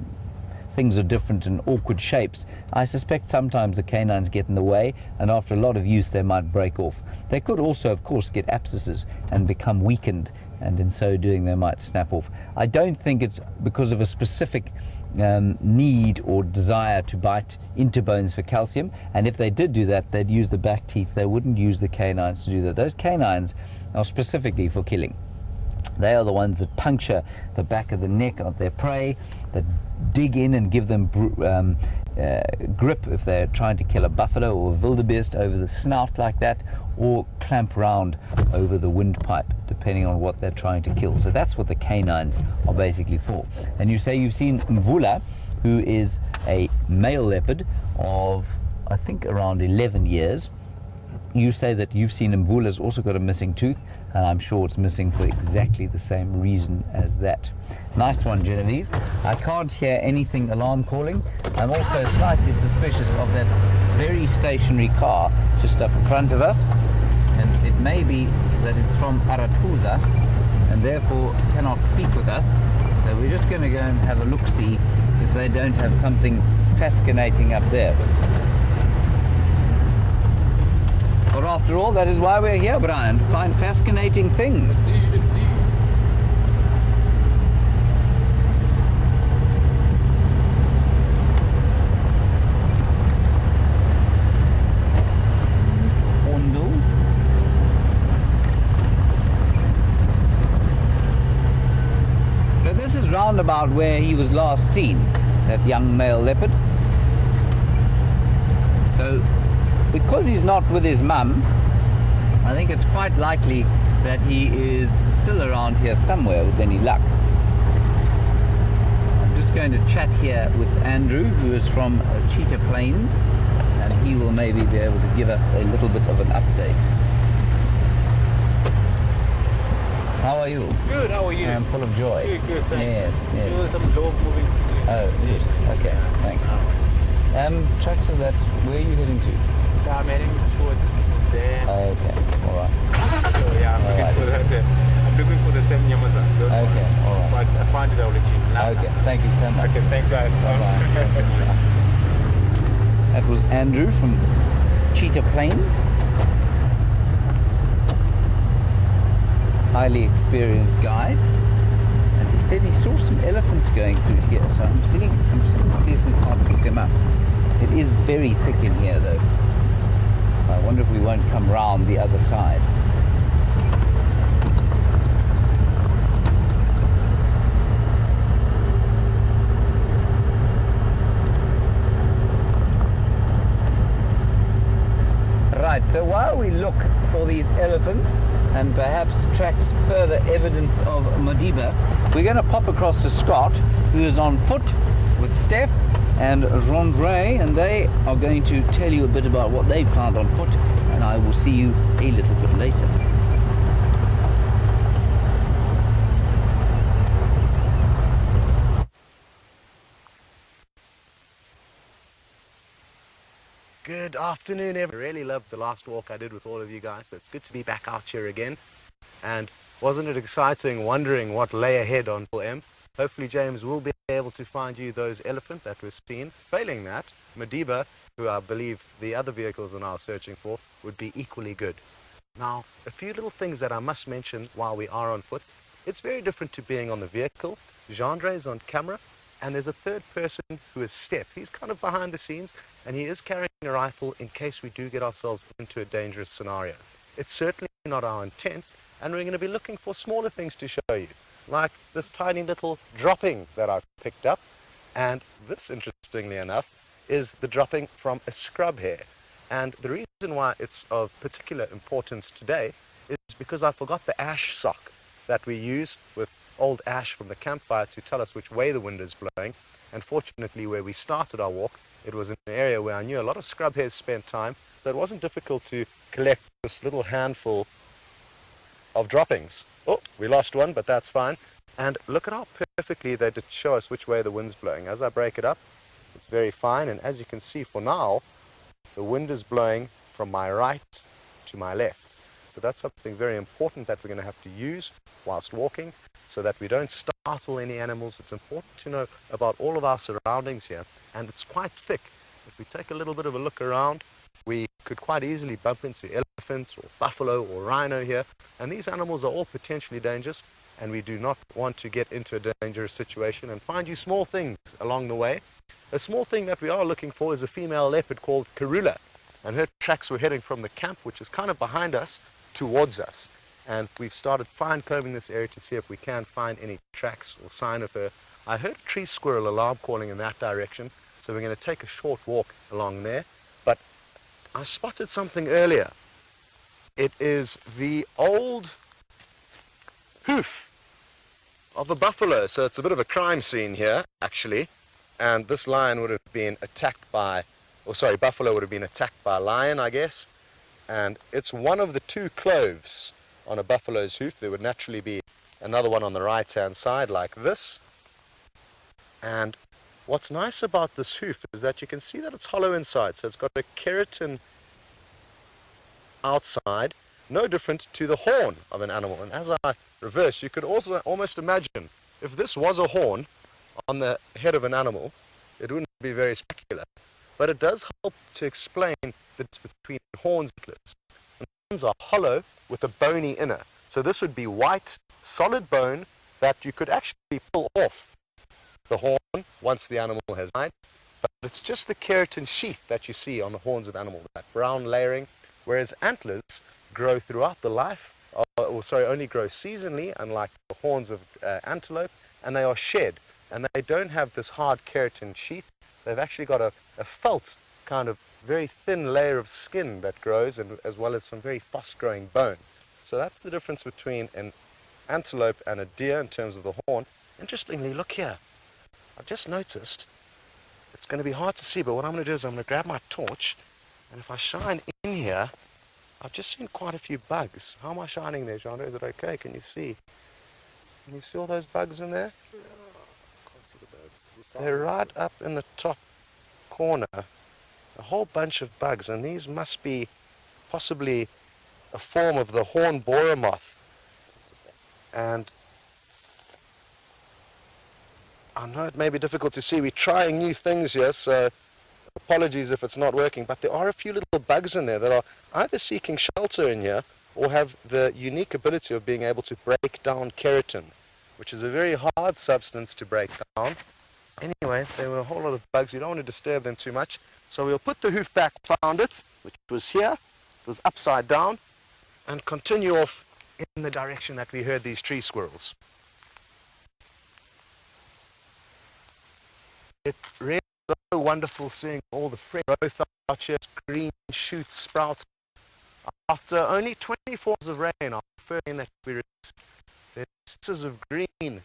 things are different in awkward shapes, I suspect sometimes the canines get in the way, and after a lot of use they might break off. They could also, of course, get abscesses and become weakened, and in so doing they might snap off. I don't think it's because of a specific need or desire to bite into bones for calcium, and if they did do that, they'd use the back teeth. They wouldn't use the canines to do that. Those canines are specifically for killing. They are the ones that puncture the back of the neck of their prey, that dig in and give them grip if they're trying to kill a buffalo or a wildebeest over the snout like that, or clamp round over the windpipe, depending on what they're trying to kill. So that's what the canines are basically for. And you say you've seen Mvula, who is a male leopard of, I think, around 11 years. You say that you've seen Mvula's also got a missing tooth, and I'm sure it's missing for exactly the same reason as that. Nice one, Genevieve. I can't hear anything alarm calling. I'm also slightly suspicious of that very stationary car just up in front of us, and it may be that it's from Arathusa and therefore cannot speak with us. So we're just going to go and have a look-see if they don't have something fascinating up there. But after all, that is why we're here, Brian, to find fascinating things. So this is round about where he was last seen, that young male leopard. So because he's not with his mum, I think it's quite likely that he is still around here somewhere with any luck. I'm just going to chat here with Andrew, who is from Cheetah Plains, and he will maybe be able to give us a little bit of an update. How are you? Good, how are you? I'm full of joy. Good, thanks. Yeah. Doing some low moving. Oh, good. Okay, thanks. Tractor, that, where are you heading to? I'm heading towards the signals there. Okay, all right. So yeah, I'm looking for the same Yamaza. Okay, all right. But I found it, I'll let you know. Okay, thank you so much. Okay, thanks guys. Bye-bye. That was Andrew from Cheetah Plains. Highly experienced guide. And he said he saw some elephants going through here, so I'm seeing to see if we can't pick them up. It is very thick in here though. So I wonder if we won't come round the other side. Right, so while we look for these elephants and perhaps tracks further evidence of Madiba, we're going to pop across to Scott, who is on foot with Steph and Jean-Dre, and they are going to tell you a bit about what they've found on foot, and I will see you a little bit later. Good afternoon, everyone. I really loved the last walk I did with all of you guys, so it's good to be back out here again. And wasn't it exciting wondering what lay ahead on M? Hopefully James will be able to find you those elephants that were seen. Failing that, Madiba, who I believe the other vehicles are now searching for, would be equally good. Now, a few little things that I must mention while we are on foot. It's very different to being on the vehicle. Jean-Dre is on camera, and there's a third person who is Steph. He's kind of behind the scenes, and he is carrying a rifle in case we do get ourselves into a dangerous scenario. It's certainly not our intent, and we're going to be looking for smaller things to show you, like this tiny little dropping that I've picked up. And this, interestingly enough, is the dropping from a scrub hare. And the reason why it's of particular importance today is because I forgot the ash sock that we use with old ash from the campfire to tell us which way the wind is blowing. And fortunately, where we started our walk, it was in an area where I knew a lot of scrub hares spent time, so it wasn't difficult to collect this little handful of droppings. Oh, we lost one, but that's fine. And look at how perfectly they did show us which way the wind's blowing. As I break it up, it's very fine, and as you can see for now, the wind is blowing from my right to my left. So that's something very important that we're going to have to use whilst walking so that we don't startle any animals. It's important to know about all of our surroundings here, and it's quite thick. If we take a little bit of a look around, we could quite easily bump into elephants or buffalo or rhino here, and these animals are all potentially dangerous, and we do not want to get into a dangerous situation and find you small things along the way. A small thing that we are looking for is a female leopard called Karula, and her tracks were heading from the camp, which is kind of behind us, towards us. And we've started fine combing this area to see if we can find any tracks or sign of her. I heard a tree squirrel alarm calling in that direction, so we're going to take a short walk along there. But I spotted something earlier. It is the old hoof of a buffalo. So it's a bit of a crime scene here, actually. And this lion would have been attacked by, buffalo would have been attacked by a lion, I guess. And it's one of the two cloves on a buffalo's hoof. There would naturally be another one on the right-hand side like this. And what's nice about this hoof is that you can see that it's hollow inside. So it's got a keratin outside, no different to the horn of an animal. And as I reverse, you could also almost imagine if this was a horn on the head of an animal, it wouldn't be very spectacular. But it does help to explain the difference between horns and antlers. And horns are hollow with a bony inner. So this would be white, solid bone that you could actually pull off the horn once the animal has died. But it's just the keratin sheath that you see on the horns of animals, that brown layering, whereas antlers grow throughout the life, only grow seasonally, unlike the horns of antelope, and they are shed. And they don't have this hard keratin sheath. They've actually got a felt kind of very thin layer of skin that grows, and as well as some very fast-growing bone. So that's the difference between an antelope and a deer in terms of the horn. Interestingly, look here. I've just noticed, it's going to be hard to see, but what I'm going to do is I'm going to grab my torch, and if I shine in here, I've just seen quite a few bugs. How am I shining there, Jean? Is it okay? Can you see? Can you see all those bugs in there? They're right up in the top corner. A whole bunch of bugs, and these must be possibly a form of the horned borer moth. And I know it may be difficult to see. We're trying new things here, so apologies if it's not working, but there are a few little bugs in there that are either seeking shelter in here or have the unique ability of being able to break down keratin, which is a very hard substance to break down. Anyway, there were a whole lot of bugs. You don't want to disturb them too much. So we'll put the hoof back, found it, which was here. It was upside down, and continue off in the direction that we heard these tree squirrels. It really is so wonderful seeing all the fresh growth out here, green shoots, sprouts. After only 24 hours of rain, I prefer that we received, there's pieces of green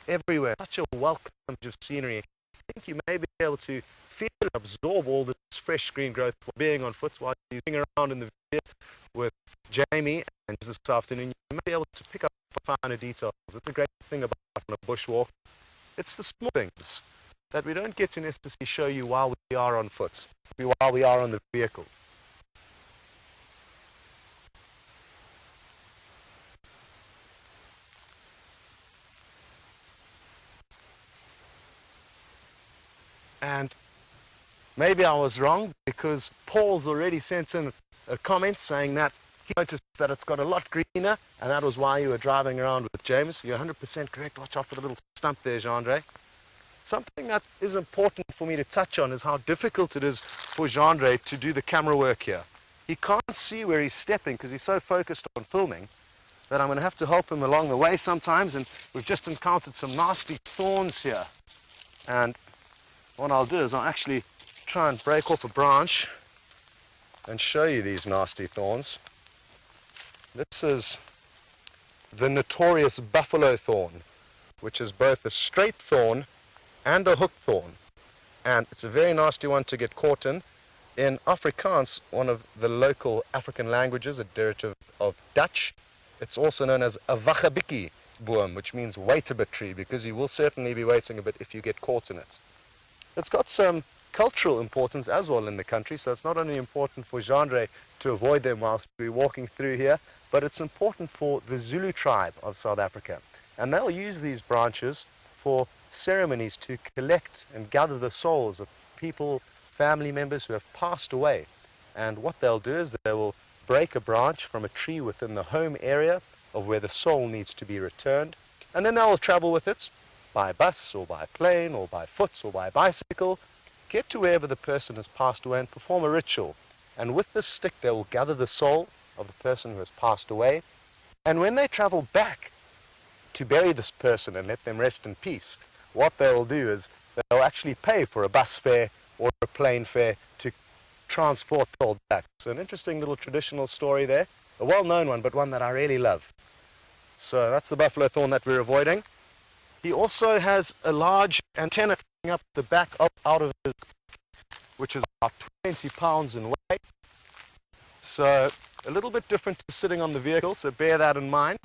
everywhere. Such a welcome of scenery. I think you may be able to feel and absorb all this fresh green growth while being on foot, while you're sitting around in the vehicle with Jamie, and this afternoon you may be able to pick up finer details. It's a great thing about on a bushwalk. It's the small things that we don't get to necessarily show you while we are on foot, while we are on the vehicle. And maybe I was wrong, because Paul's already sent in a comment saying that he noticed that it's got a lot greener, and that was why you were driving around with James. You're 100% correct. Watch out for the little stump there, Jean-Andre. Something that is important for me to touch on is how difficult it is for Jean-Andre to do the camera work here. He can't see where he's stepping because he's so focused on filming that I'm going to have to help him along the way sometimes, and we've just encountered some nasty thorns here. And what I'll do is I'll actually try and break off a branch and show you these nasty thorns. This is the notorious buffalo thorn, which is both a straight thorn and a hooked thorn. And it's a very nasty one to get caught in. In Afrikaans, one of the local African languages, a derivative of Dutch, it's also known as a wagabiki boom, which means wait a bit tree, because you will certainly be waiting a bit if you get caught in it. It's got some cultural importance as well in the country, so it's not only important for genre to avoid them whilst we're walking through here, but it's important for the Zulu tribe of South Africa. And they'll use these branches for ceremonies to collect and gather the souls of people, family members who have passed away. And what they'll do is they will break a branch from a tree within the home area of where the soul needs to be returned, and then they'll travel with it by bus or by plane or by foot or by bicycle, get to wherever the person has passed away and perform a ritual. And with this stick they will gather the soul of the person who has passed away, and when they travel back to bury this person and let them rest in peace, what they will do is they'll actually pay for a bus fare or a plane fare to transport the soul back. So an interesting little traditional story there, a well-known one, but one that I really love. So that's the buffalo thorn that we're avoiding. He also has a large antenna coming up the back out of his, which is about 20 pounds in weight. So a little bit different to sitting on the vehicle, so bear that in mind.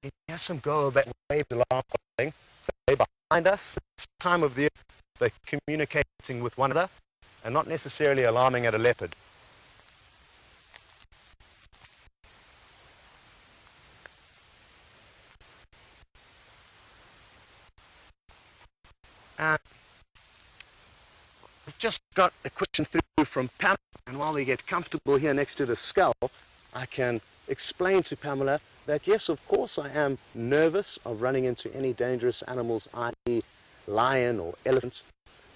He has some go back wave alarm thing. They're behind us. This time of the year, they're communicating with one another and not necessarily alarming at a leopard. We've just got a question through from Pamela, and while we get comfortable here next to the skull, I can explain to Pamela that yes, of course I am nervous of running into any dangerous animals, i.e. lion or elephants,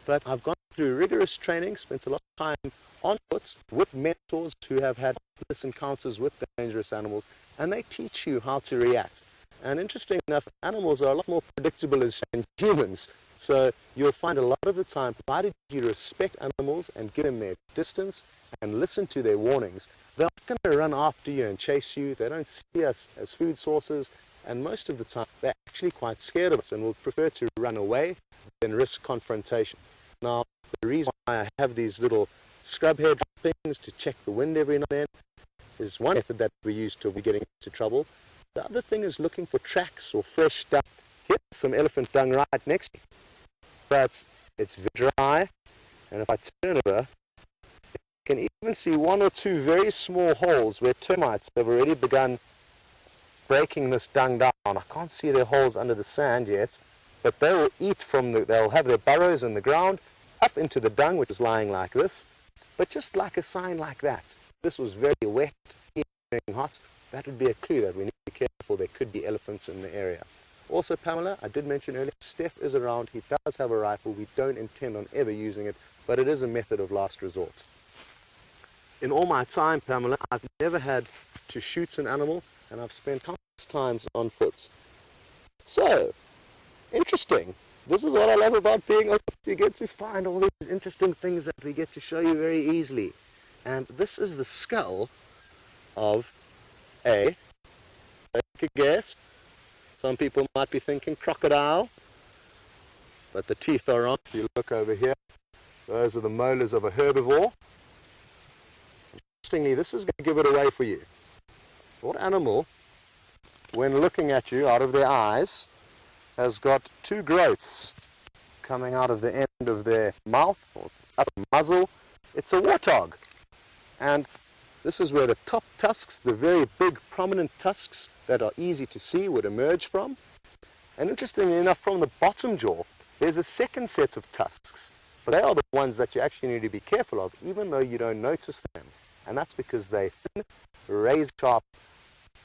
but I've gone through rigorous training, spent a lot of time on foot with mentors who have had countless encounters with dangerous animals, and they teach you how to react. And interesting enough, animals are a lot more predictable than humans. So you'll find a lot of the time, provided you respect animals and give them their distance and listen to their warnings, they're not going to run after you and chase you. They don't see us as food sources, and most of the time they're actually quite scared of us and will prefer to run away than risk confrontation. Now, the reason why I have these little scrub hair droppings to check the wind every now and then is one method that we use to avoid getting into trouble. The other thing is looking for tracks or fresh dung. Here's some elephant dung right next to me, but it's very dry, and if I turn over, you can even see one or two very small holes where termites have already begun breaking this dung down. I can't see their holes under the sand yet, but they will eat from they'll have their burrows in the ground up into the dung, which is lying like this. But just like a sign like that, this was very wet, very hot, that would be a clue that we need to be careful. There could be elephants in the area. Also, Pamela, I did mention earlier, Steph is around. He does have a rifle. We don't intend on ever using it, but it is a method of last resort. In all my time, Pamela, I've never had to shoot an animal, and I've spent countless times on foot. So, interesting. This is what I love about being on foot. You get to find all these interesting things that we get to show you very easily. And this is the skull of take a guess. Some people might be thinking crocodile, but the teeth are on. If you look over here, those are the molars of a herbivore. Interestingly, this is going to give it away for you. What animal, when looking at you out of their eyes, has got two growths coming out of the end of their mouth or upper muzzle? It's a warthog. And this is where the top tusks, the very big prominent tusks that are easy to see, would emerge from. And interestingly enough, from the bottom jaw, there's a second set of tusks. But they are the ones that you actually need to be careful of, even though you don't notice them. And that's because they're thin, razor-sharp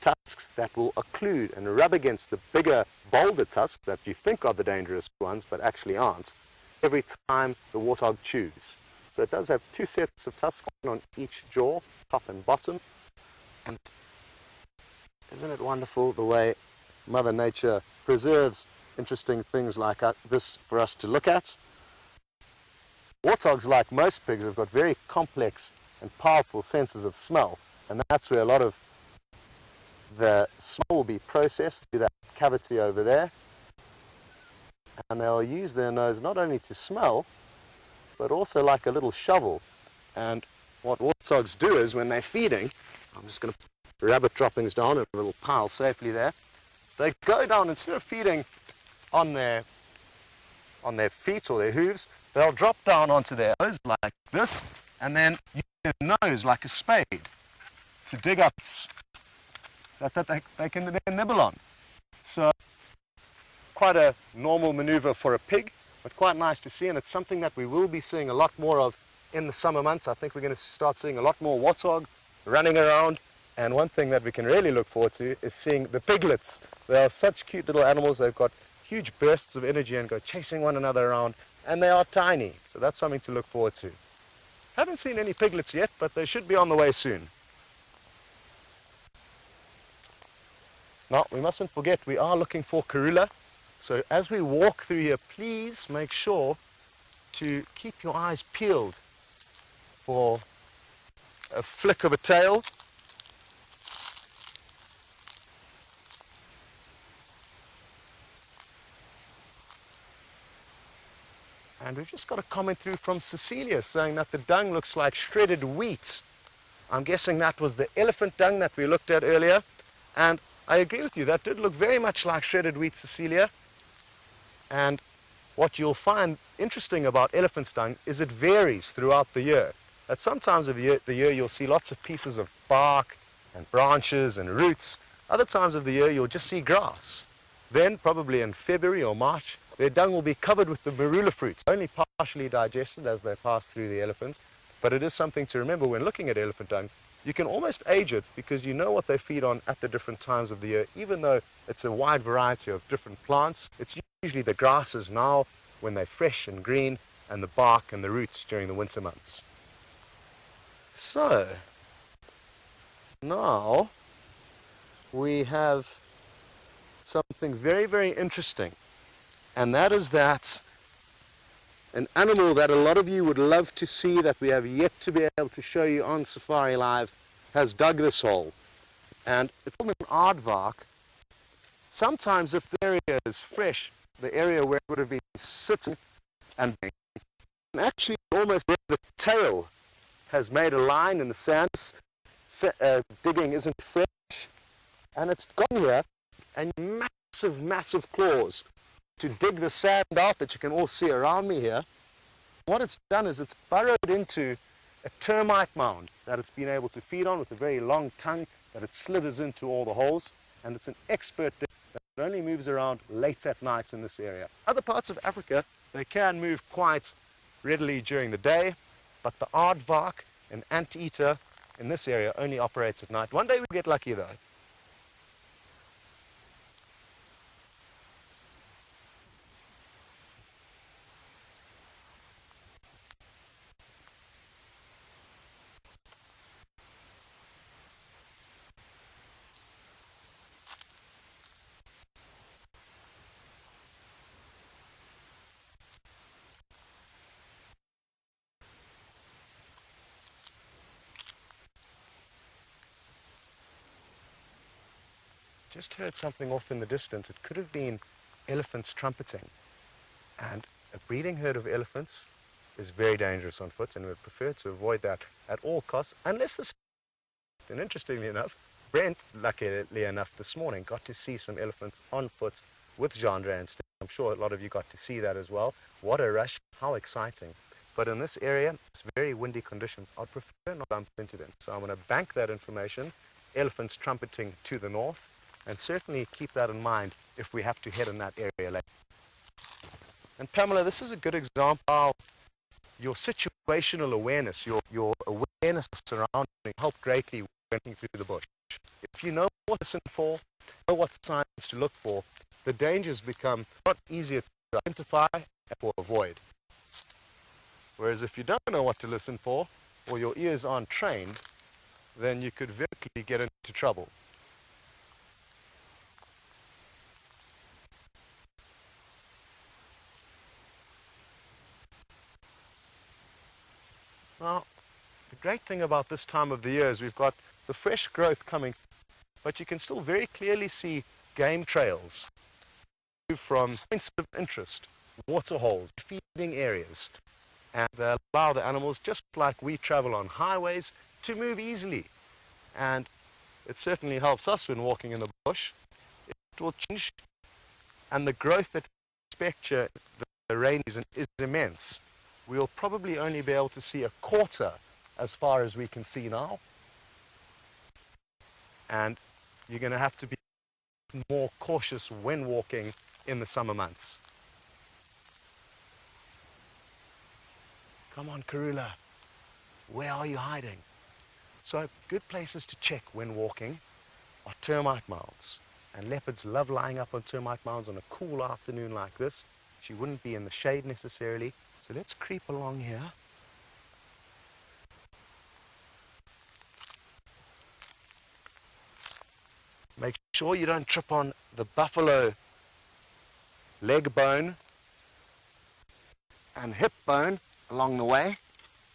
tusks that will occlude and rub against the bigger, bolder tusks that you think are the dangerous ones, but actually aren't, every time the warthog chews. So it does have two sets of tusks on each jaw, top and bottom. And isn't it wonderful the way Mother Nature preserves interesting things like this for us to look at? Warthogs, like most pigs, have got very complex and powerful senses of smell. And that's where a lot of the smell will be processed through that cavity over there. And they'll use their nose not only to smell, but also like a little shovel. And what warthogs do is when they're feeding, I'm just going to put rabbit droppings down in a little pile safely there. They go down, instead of feeding on their feet or their hooves, they'll drop down onto their nose like this, and then use their nose like a spade to dig up that they can then nibble on. So quite a normal maneuver for a pig, but quite nice to see, and it's something that we will be seeing a lot more of in the summer months. I think we're going to start seeing a lot more warthog running around, and one thing that we can really look forward to is seeing the piglets. They are such cute little animals. They've got huge bursts of energy and go chasing one another around, and they are tiny, so that's something to look forward to. Haven't seen any piglets yet, but they should be on the way soon. Now, we mustn't forget we are looking for Karula, so as we walk through here, please make sure to keep your eyes peeled for a flick of a tail. And we've just got a comment through from Cecilia saying that the dung looks like shredded wheat. I'm guessing that was the elephant dung that we looked at earlier. And I agree with you, that did look very much like shredded wheat, Cecilia. And what you'll find interesting about elephant's dung is it varies throughout the year. At some times of the year you'll see lots of pieces of bark and branches and roots. Other times of the year you'll just see grass. Then, probably in February or March, their dung will be covered with the marula fruits, only partially digested as they pass through the elephants. But it is something to remember when looking at elephant dung. You can almost age it because you know what they feed on at the different times of the year. Even though it's a wide variety of different plants, it's usually the grasses now when they're fresh and green, and the bark and the roots during the winter months. So, now we have something very, very interesting. And that is that an animal that a lot of you would love to see that we have yet to be able to show you on Safari Live has dug this hole. And it's called an aardvark. Sometimes if the area is fresh, the area where it would have been sitting and actually almost where the tail has made a line in the sand, digging isn't fresh, and it's gone here, and massive, massive claws to dig the sand out that you can all see around me here. What it's done is it's burrowed into a termite mound that it's been able to feed on with a very long tongue that it slithers into all the holes, and it's an expert digger that only moves around late at night in this area. Other parts of Africa, they can move quite readily during the day, but the aardvark, an anteater in this area, only operates at night. One day we'll get lucky though. Just heard something off in the distance. It could have been elephants trumpeting. And a breeding herd of elephants is very dangerous on foot, and we would prefer to avoid that at all costs, unless this... And interestingly enough, Brent, luckily enough this morning, got to see some elephants on foot with Gendre and Steve. I'm sure a lot of you got to see that as well. What a rush, how exciting. But in this area, it's very windy conditions. I'd prefer not to bump into them. So I'm going to bank that information, elephants trumpeting to the north, and certainly keep that in mind if we have to head in that area later. And Pamela, this is a good example of your situational awareness, your awareness of surrounding help greatly when walking through the bush. If you know what to listen for, know what signs to look for, the dangers become a lot easier to identify and to avoid. Whereas if you don't know what to listen for, or your ears aren't trained, then you could very quickly get into trouble. Now, the great thing about this time of the year is we've got the fresh growth coming, but you can still very clearly see game trails from points of interest, water holes, feeding areas, and allow the animals, just like we travel on highways, to move easily. And it certainly helps us when walking in the bush. It will change, and the growth that we expect here, the rain season, is immense. We'll probably only be able to see a quarter as far as we can see now, and you're going to have to be more cautious when walking in the summer months. Come on, Karula, where are you hiding? So good places to check when walking are termite mounds, and leopards love lying up on termite mounds on a cool afternoon like this. She wouldn't be in the shade necessarily, so let's creep along here. Make sure you don't trip on the buffalo leg bone and hip bone along the way.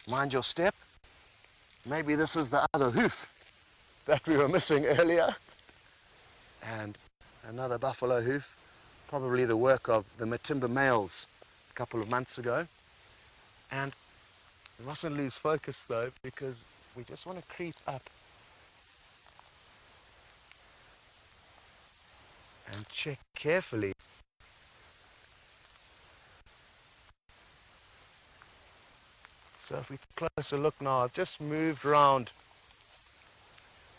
Mind your step. Maybe this is the other hoof that we were missing earlier. And another buffalo hoof, probably the work of the Madiba males a couple of months ago. And we mustn't lose focus though, because we just want to creep up and check carefully. So if we take a closer look now, I've just moved around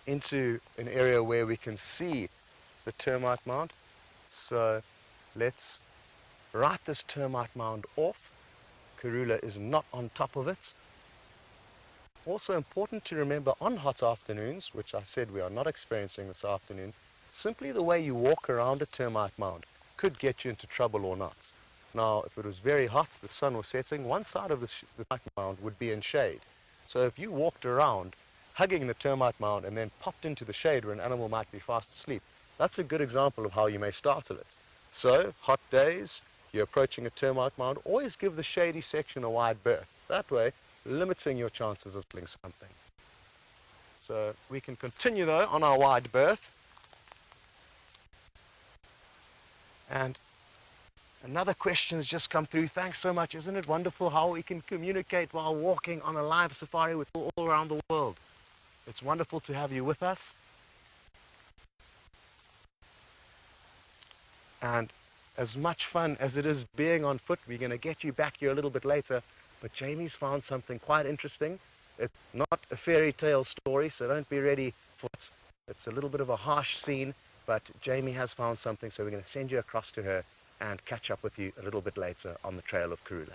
into an area where we can see the termite mound. So let's write this termite mound off. Karula is not on top of it. Also important to remember on hot afternoons, which I said we are not experiencing this afternoon, simply the way you walk around a termite mound could get you into trouble or not. Now, if it was very hot, the sun was setting, one side of the termite mound would be in shade. So if you walked around hugging the termite mound and then popped into the shade where an animal might be fast asleep, that's a good example of how you may startle it. So, hot days, you're approaching a termite mound, always give the shady section a wide berth. That way, limiting your chances of killing something. So we can continue though on our wide berth. And another question has just come through. Thanks so much. Isn't it wonderful how we can communicate while walking on a live safari with all around the world? It's wonderful to have you with us. And as much fun as it is being on foot, we're going to get you back here a little bit later. But Jamie's found something quite interesting. It's not a fairy tale story, so don't be ready for it. It's a little bit of a harsh scene, but Jamie has found something, so we're going to send you across to her and catch up with you a little bit later on the trail of Karula.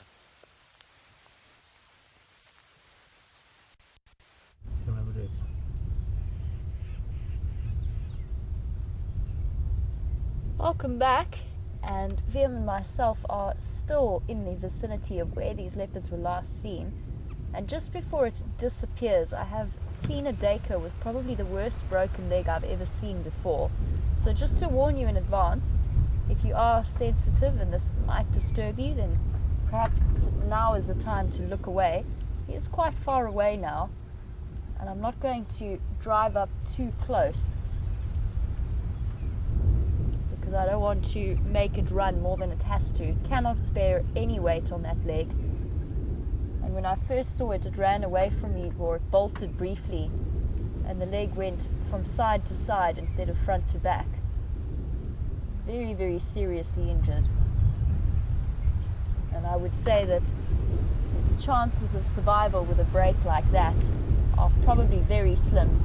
Welcome back, and Wium and myself are still in the vicinity of where these leopards were last seen. And just before it disappears, I have seen a duiker with probably the worst broken leg I've ever seen before. So just to warn you in advance, if you are sensitive and this might disturb you, then perhaps now is the time to look away. He is quite far away now, and I'm not going to drive up too close because I don't want to make it run more than it has to. It cannot bear any weight on that leg. And when I first saw it, it ran away from me, or it bolted briefly, and the leg went from side to side instead of front to back. Very, very seriously injured. And I would say that its chances of survival with a break like that are probably very slim.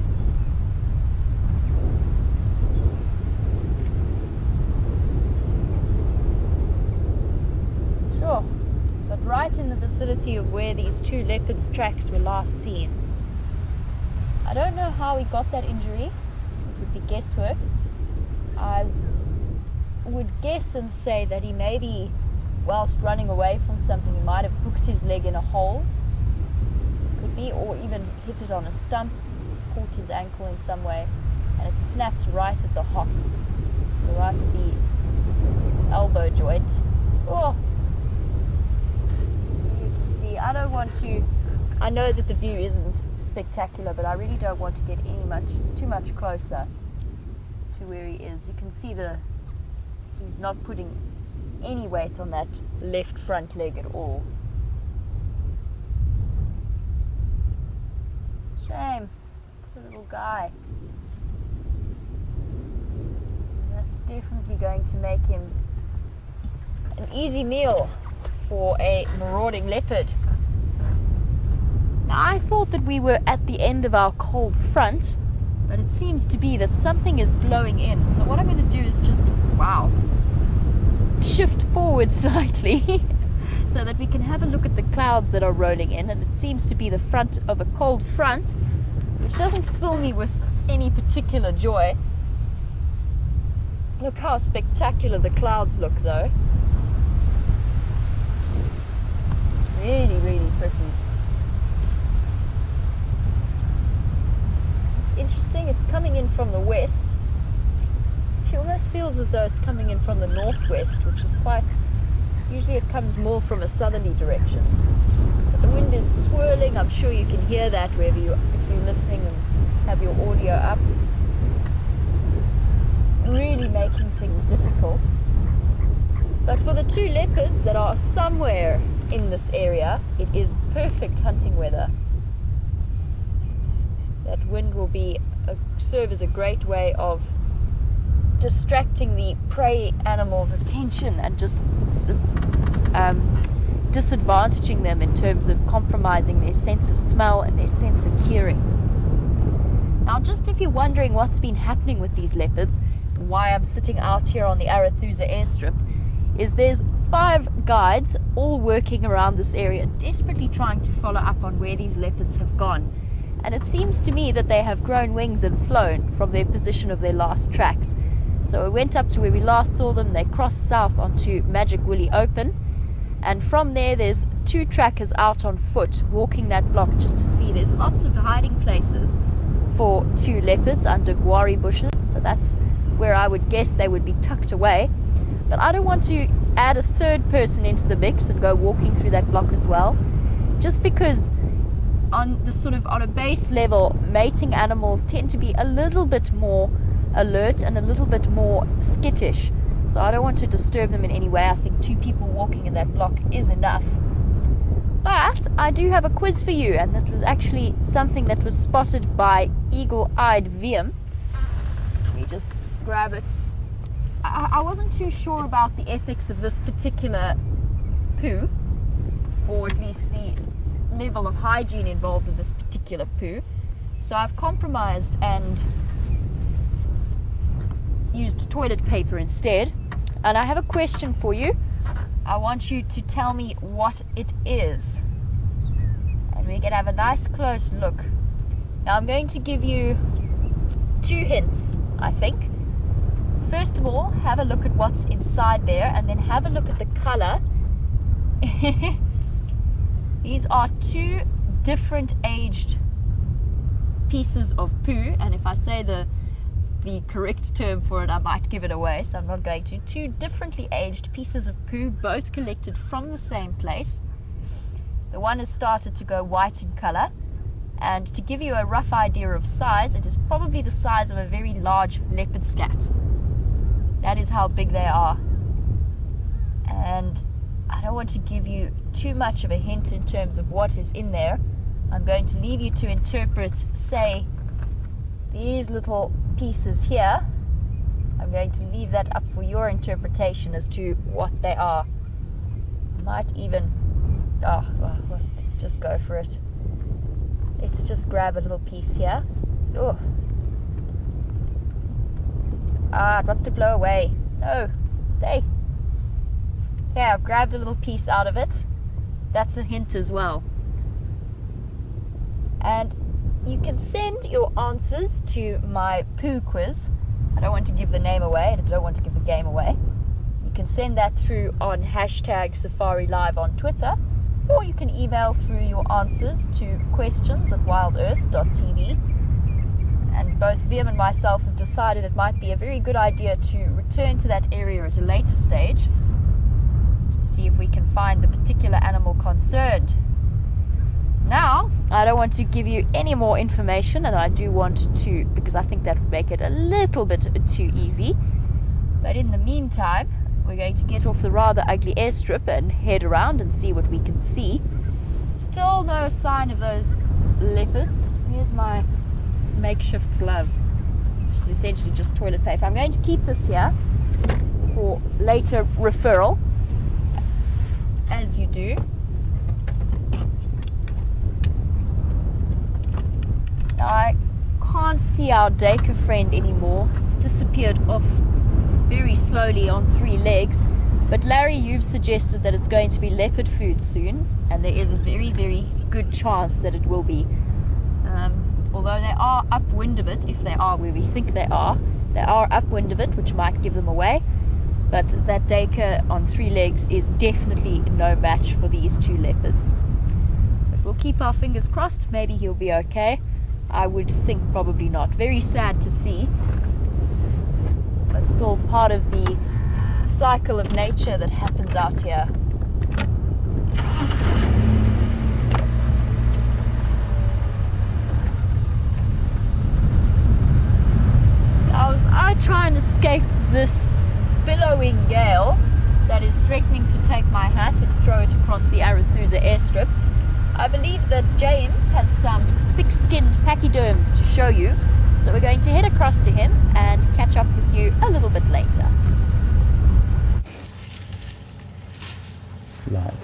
Sure, but right in the vicinity of where these two leopards' tracks were last seen. I don't know how he got that injury. It would be guesswork. I would guess and say that he maybe, whilst running away from something, he might have hooked his leg in a hole. Could be, or even hit it on a stump, caught his ankle in some way, and it snapped right at the hock. So right at the elbow joint. Oh! You can see, I don't want to I know that the view isn't spectacular, but I really don't want to get too much closer to where he is. You can see he's not putting any weight on that left front leg at all. Shame, poor little guy. That's definitely going to make him an easy meal for a marauding leopard. Now, I thought that we were at the end of our cold front, but it seems to be that something is blowing in. So what I'm going to do is just, shift forward slightly so that we can have a look at the clouds that are rolling in, and it seems to be the front of a cold front, which doesn't fill me with any particular joy. Look how spectacular the clouds look, though. Really, really pretty. It's interesting, it's coming in from the west. It almost feels as though it's coming in from the northwest, which is usually it comes more from a southerly direction. But the wind is swirling. I'm sure you can hear that if you're listening and have your audio up. It's really making things difficult. But for the two leopards that are somewhere in this area, it is perfect hunting weather. That wind will serve as a great way of distracting the prey animals' attention and just sort of disadvantaging them in terms of compromising their sense of smell and their sense of hearing. Now, just if you're wondering what's been happening with these leopards, why I'm sitting out here on the Arathusa Airstrip, is there's 5 guides all working around this area, desperately trying to follow up on where these leopards have gone. And it seems to me that they have grown wings and flown from their position of their last tracks. So we went up to where we last saw them, they crossed south onto Magic Willie Open, and from there's 2 trackers out on foot walking that block just to see. There's lots of hiding places for 2 leopards under guari bushes, so that's where I would guess they would be tucked away. But I don't want to add a third person into the mix and go walking through that block as well, just because on a base level, mating animals tend to be a little bit more alert and a little bit more skittish, so I don't want to disturb them in any way. I think 2 people walking in that block is enough. But I do have a quiz for you, and that was actually something that was spotted by eagle-eyed Wium. Let me just grab it. I wasn't too sure about the ethics of this particular poo, or at least the level of hygiene involved in this particular poo, so I've compromised and used toilet paper instead. And I have a question for you. I want you to tell me what it is, and we're going to have a nice close look. Now I'm going to give you 2 hints, I think. First of all, have a look at what's inside there, and then have a look at the color. These are 2 different aged pieces of poo, and if I say the correct term for it, I might give it away, so I'm not going to. 2 differently aged pieces of poo, both collected from the same place. The one has started to go white in color, and to give you a rough idea of size, it is probably the size of a very large leopard scat. That is how big they are. And I don't want to give you too much of a hint in terms of what is in there. I'm going to leave you to interpret, say, these little pieces here. I'm going to leave that up for your interpretation as to what they are. Might even, just go for it. Let's just grab a little piece here. Oh. It wants to blow away. No, stay. Okay, I've grabbed a little piece out of it. That's a hint as well. And you can send your answers to my poo quiz. I don't want to give the name away, and I don't want to give the game away. You can send that through on #SafariLive on Twitter, or you can email through your answers to questions@wildearth.tv. And both Wium and myself have decided it might be a very good idea to return to that area at a later stage to see if we can find the particular animal concerned. Now, I don't want to give you any more information, and I do want to, because I think that would make it a little bit too easy. But in the meantime, we're going to get off the rather ugly airstrip and head around and see what we can see. Still no sign of those leopards. Here's my makeshift glove, which is essentially just toilet paper. I'm going to keep this here for later referral, as you do. I can't see our duiker friend anymore. It's disappeared off very slowly on 3 legs. But Larry, you've suggested that it's going to be leopard food soon, and there is a very, very good chance that it will be. Although they are upwind of it, if they are where we think they are upwind of it, which might give them away. But that duiker on 3 legs is definitely no match for these 2 leopards. But we'll keep our fingers crossed. Maybe he'll be okay. I would think probably not. Very sad to see, but still part of the cycle of nature that happens out here. Now, as I try and escape this billowing gale that is threatening to take my hat and throw it across the Arathusa Airstrip, I believe that James has some thick-skinned pachyderms to show you, so we're going to head across to him and catch up with you a little bit later. Live.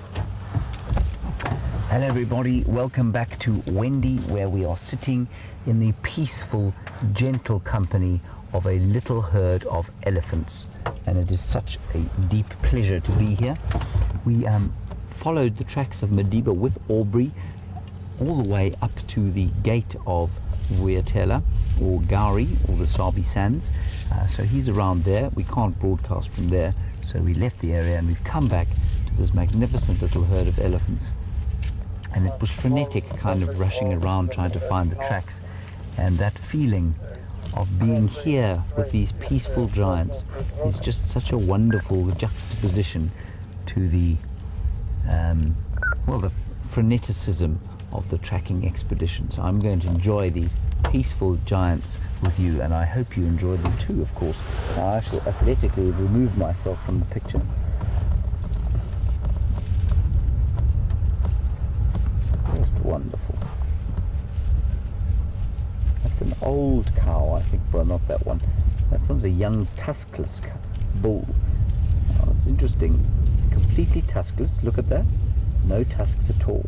Hello everybody, welcome back to Wendy, where we are sitting in the peaceful, gentle company of a little herd of elephants, and it is such a deep pleasure to be here. We followed the tracks of Madiba with Aubrey all the way up to the gate of Kwatile or Gowrie or the Sabi Sands. So he's around there. We can't broadcast from there, so we left the area and we've come back to this magnificent little herd of elephants. And it was frenetic, kind of rushing around trying to find the tracks, and that feeling of being here with these peaceful giants is just such a wonderful juxtaposition to the the freneticism of the tracking expedition. So I'm going to enjoy these peaceful giants with you, and I hope you enjoy them too, of course. Now, I shall athletically remove myself from the picture. Just wonderful. That's an old cow, I think. Well, not that one. That one's a young tuskless bull. Oh, it's interesting. Completely tuskless. Look at that. No tusks at all.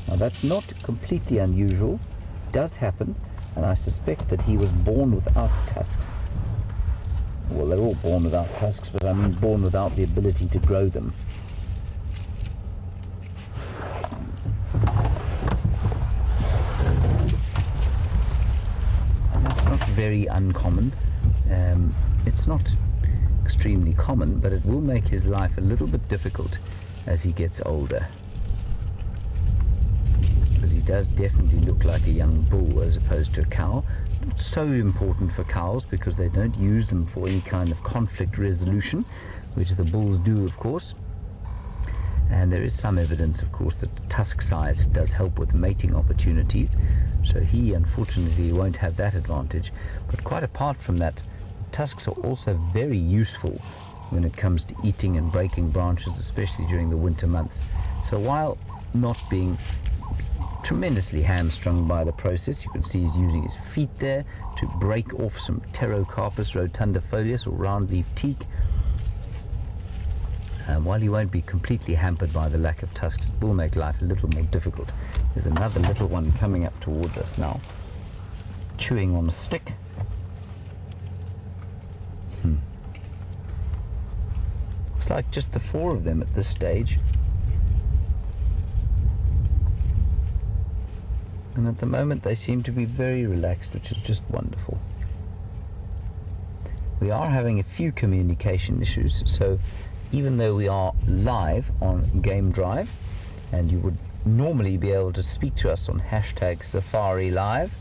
Now that's not completely unusual. It does happen, and I suspect that he was born without tusks. Well, they're all born without tusks, but I mean born without the ability to grow them. And that's not very uncommon. It's not extremely common, but it will make his life a little bit difficult as he gets older, because he does definitely look like a young bull as opposed to a cow. Not so important for cows because they don't use them for any kind of conflict resolution, which the bulls do, of course. And there is some evidence, of course, that tusk size does help with mating opportunities, so he unfortunately won't have that advantage. But quite apart from that, tusks are also very useful when it comes to eating and breaking branches, especially during the winter months. So while not being tremendously hamstrung by the process, you can see he's using his feet there to break off some Pterocarpus rotundifolius or roundleaf teak. While he won't be completely hampered by the lack of tusks, it will make life a little more difficult. There's another little one coming up towards us now, chewing on a stick. Looks like just the 4 of them at this stage. And at the moment they seem to be very relaxed, which is just wonderful. We are having a few communication issues, so even though we are live on Game Drive, and you would normally be able to speak to us on #SafariLive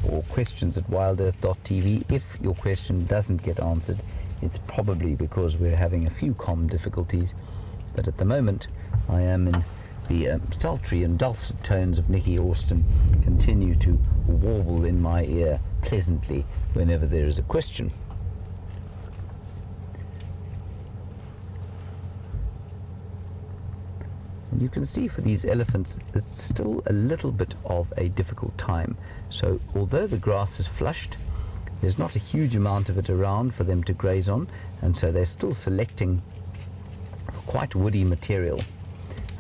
or questions@wildearth.tv, if your question doesn't get answered, it's probably because we're having a few comm difficulties. But at the moment I am in The sultry and dulcet tones of Nicky Austin continue to warble in my ear pleasantly whenever there is a question. And you can see for these elephants it's still a little bit of a difficult time. So although the grass is flushed, there's not a huge amount of it around for them to graze on, and so they're still selecting for quite woody material.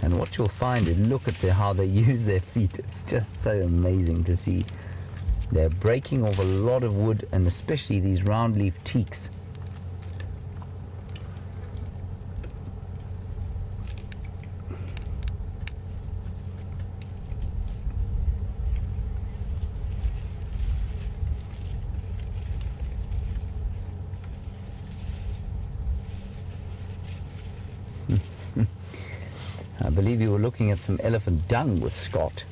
And what you'll find is, look at how they use their feet. It's just so amazing to see. They're breaking off a lot of wood, and especially these round leaf teaks. I believe you were looking at some elephant dung with Scott,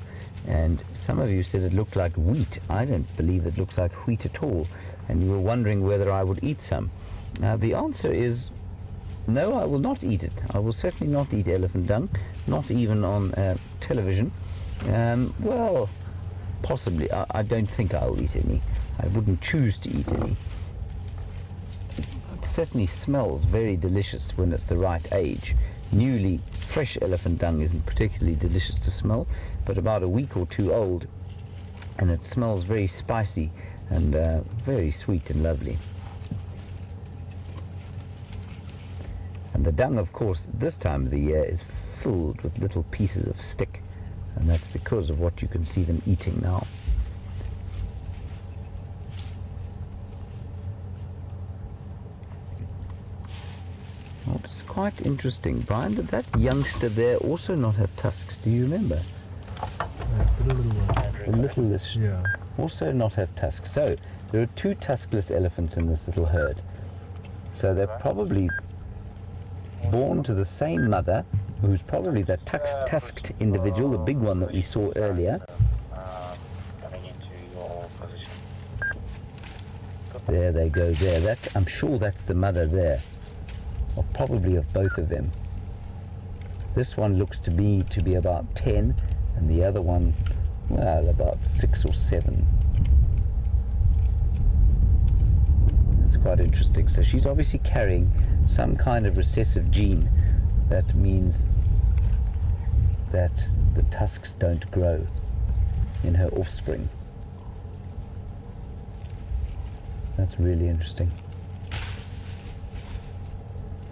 and some of you said it looked like wheat. I don't believe it looks like wheat at all, and you were wondering whether I would eat some. The answer is no, I will not eat it. I will certainly not eat elephant dung, not even on television. Well, possibly. I don't think I'll eat any. I wouldn't choose to eat any. It certainly smells very delicious when it's the right age. Newly fresh elephant dung isn't particularly delicious to smell, but about a week or two old, and it smells very spicy and very sweet and lovely. And the dung, of course, this time of the year is filled with little pieces of stick, and that's because of what you can see them eating now. It's quite interesting, Brian. Did that youngster there also not have tusks? Do you remember? The little one. The littlest, Yeah. also not have tusks. So there are two tuskless elephants in this little herd. So they're probably born to the same mother, who's probably that tusked individual, the big one that we saw earlier. There they go there. I'm sure that's the mother there. Or probably of both of them. This one looks to me to be about 10, and the other one, well, about 6 or 7. It's quite interesting. So she's obviously carrying some kind of recessive gene that means that the tusks don't grow in her offspring. That's really interesting.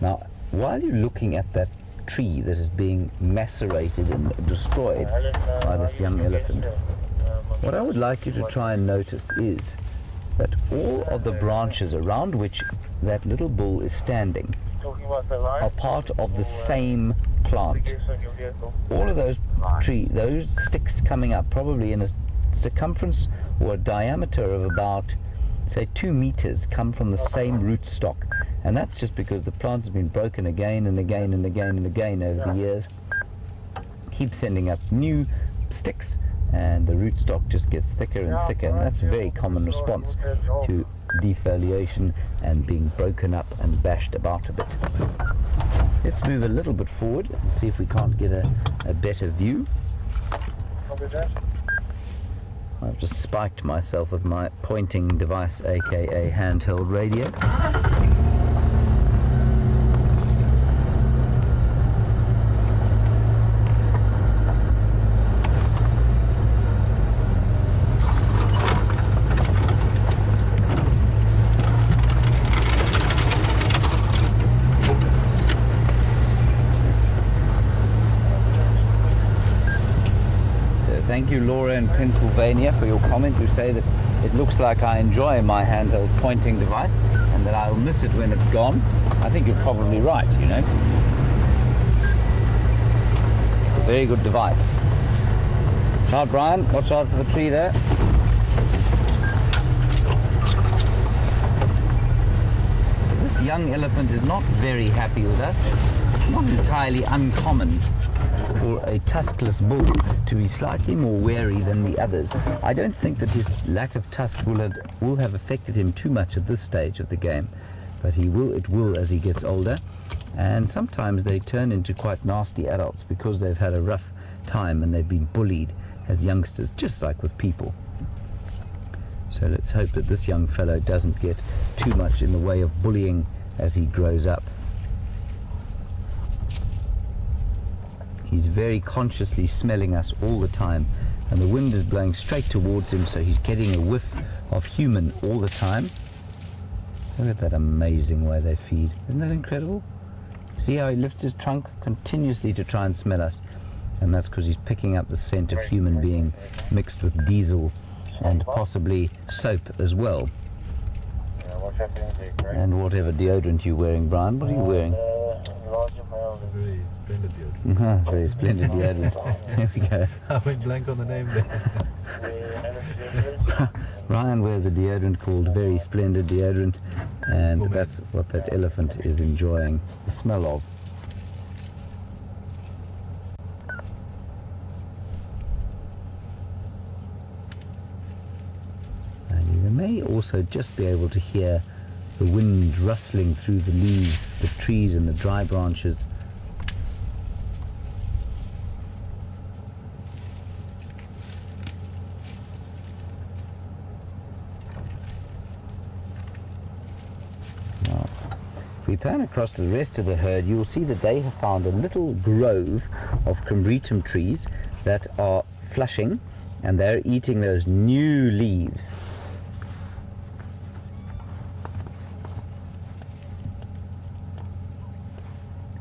Now, while you're looking at that tree that is being macerated and destroyed by this young elephant, what I would like you to try and notice is that all of the branches around which that little bull is standing are part of the same plant. All of those those sticks coming up, probably in a circumference or a diameter of about, say, 2 meters, come from the same rootstock. And that's just because the plant has been broken again and again and again and again over the years. Keep sending up new sticks, and the rootstock just gets thicker and thicker, and that's a very common response to defoliation and being broken up and bashed about a bit. Let's move a little bit forward and see if we can't get a better view. I've just spiked myself with my pointing device, aka handheld radio. Thank you, Laura in Pennsylvania, for your comment. You say that it looks like I enjoy my handheld pointing device and that I'll miss it when it's gone. I think you're probably right, you know. It's a very good device. Watch out, Brian. Watch out for the tree there. So this young elephant is not very happy with us. It's not entirely uncommon for a tuskless bull to be slightly more wary than the others. I don't think that his lack of tusk will have affected him too much at this stage of the game, but it will as he gets older, And sometimes they turn into quite nasty adults because they've had a rough time and they've been bullied as youngsters, just like with people. So let's hope that this young fellow doesn't get too much in the way of bullying as he grows up. He's very consciously smelling us all the time, and the wind is blowing straight towards him, so he's getting a whiff of human all the time. Look at that amazing way they feed. Isn't that incredible? See how he lifts his trunk continuously to try and smell us? And that's because he's picking up the scent of human being mixed with diesel and possibly soap as well. And whatever deodorant you're wearing, Brian. What are you wearing? Very splendid deodorant. Very splendid deodorant. There we go. I went blank on the name there. Ryan wears a deodorant called Very Splendid Deodorant, and that's what that elephant is enjoying the smell of. And you may also just be able to hear the wind rustling through the leaves, the trees and the dry branches. If we pan across to the rest of the herd, you'll see that they have found a little grove of combretum trees that are flushing, and they're eating those new leaves.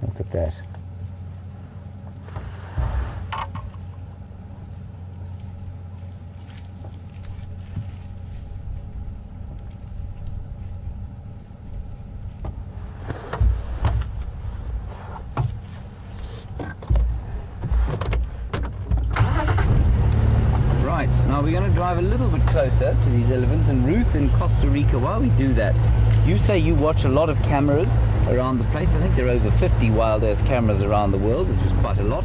Look at that. Right, now we're going to drive a little bit closer to these elephants, and Ruth in Costa Rica, while we do that, you say you watch a lot of cameras around the place. I think there are over 50 WildEarth cameras around the world, which is quite a lot,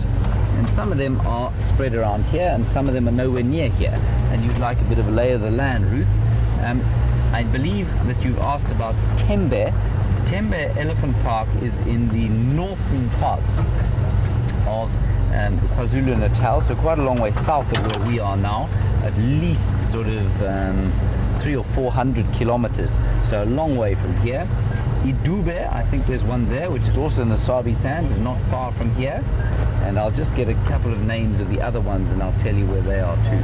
and some of them are spread around here and some of them are nowhere near here, and you'd like a bit of a lay of the land, Ruth. I believe that you've asked about Tembe. Tembe Elephant Park is in the northern parts of KwaZulu-Natal, so quite a long way south of where we are now, at least sort of 300 or 400 kilometers, so a long way from here. Idube, I think there's one there, which is also in the Sabi Sands, is not far from here, and I'll just get a couple of names of the other ones and I'll tell you where they are too.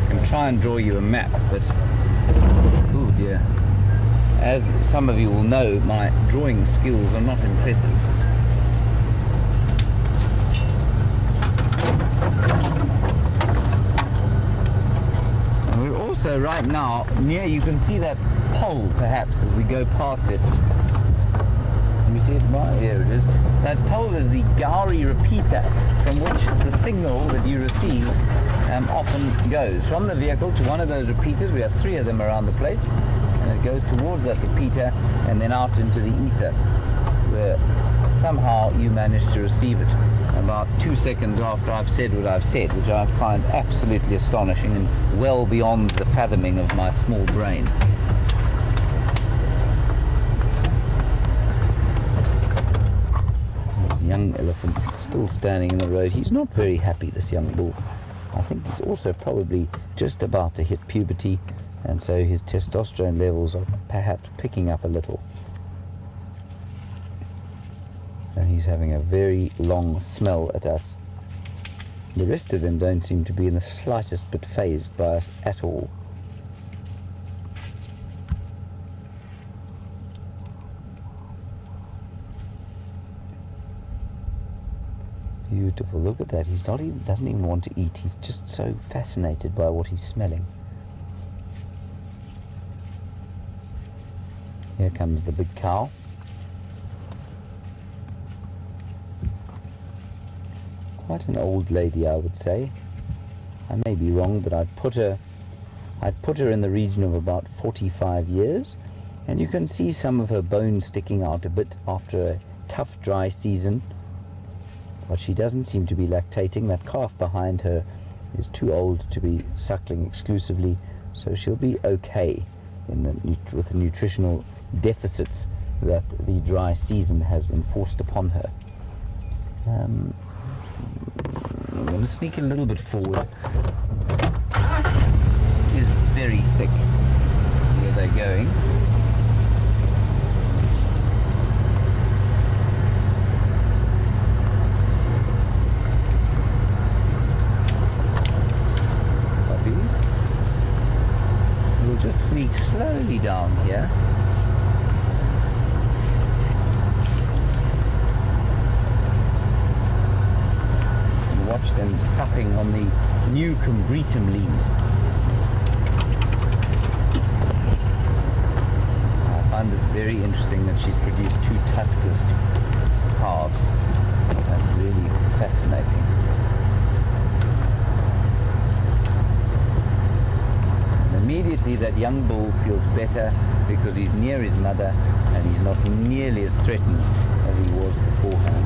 I can try and draw you a map, but oh dear. As some of you will know, my drawing skills are not impressive. And we're also right now near, you can see that pole perhaps as we go past it. Can you see it? There it is. That pole is the Gowrie repeater from which the signal that you receive often goes. From the vehicle to one of those repeaters, we have 3 of them around the place. And it goes towards that repeater and then out into the ether, where somehow you manage to receive it about 2 seconds after I've said what I've said, which I find absolutely astonishing and well beyond the fathoming of my small brain. This young elephant still standing in the road. He's not very happy, this young bull. I think he's also probably just about to hit puberty, and so his testosterone levels are perhaps picking up a little. And he's having a very long smell at us. The rest of them don't seem to be in the slightest bit fazed by us at all. Beautiful, look at that. He's not even, doesn't even want to eat. He's just so fascinated by what he's smelling. Here comes the big cow. Quite an old lady, I would say. I may be wrong, but I'd put her in the region of about 45 years, and you can see some of her bones sticking out a bit after a tough dry season. But she doesn't seem to be lactating. That calf behind her is too old to be suckling exclusively, so she'll be okay. with the nutritional deficits that the dry season has enforced upon her. I'm going to sneak a little bit forward. It is very thick where they're going. We'll just sneak slowly down here. And watch them supping on the new combretum leaves. I find this very interesting that she's produced 2 tuskless calves. That's really fascinating. Immediately that young bull feels better because he's near his mother and he's not nearly as threatened as he was beforehand.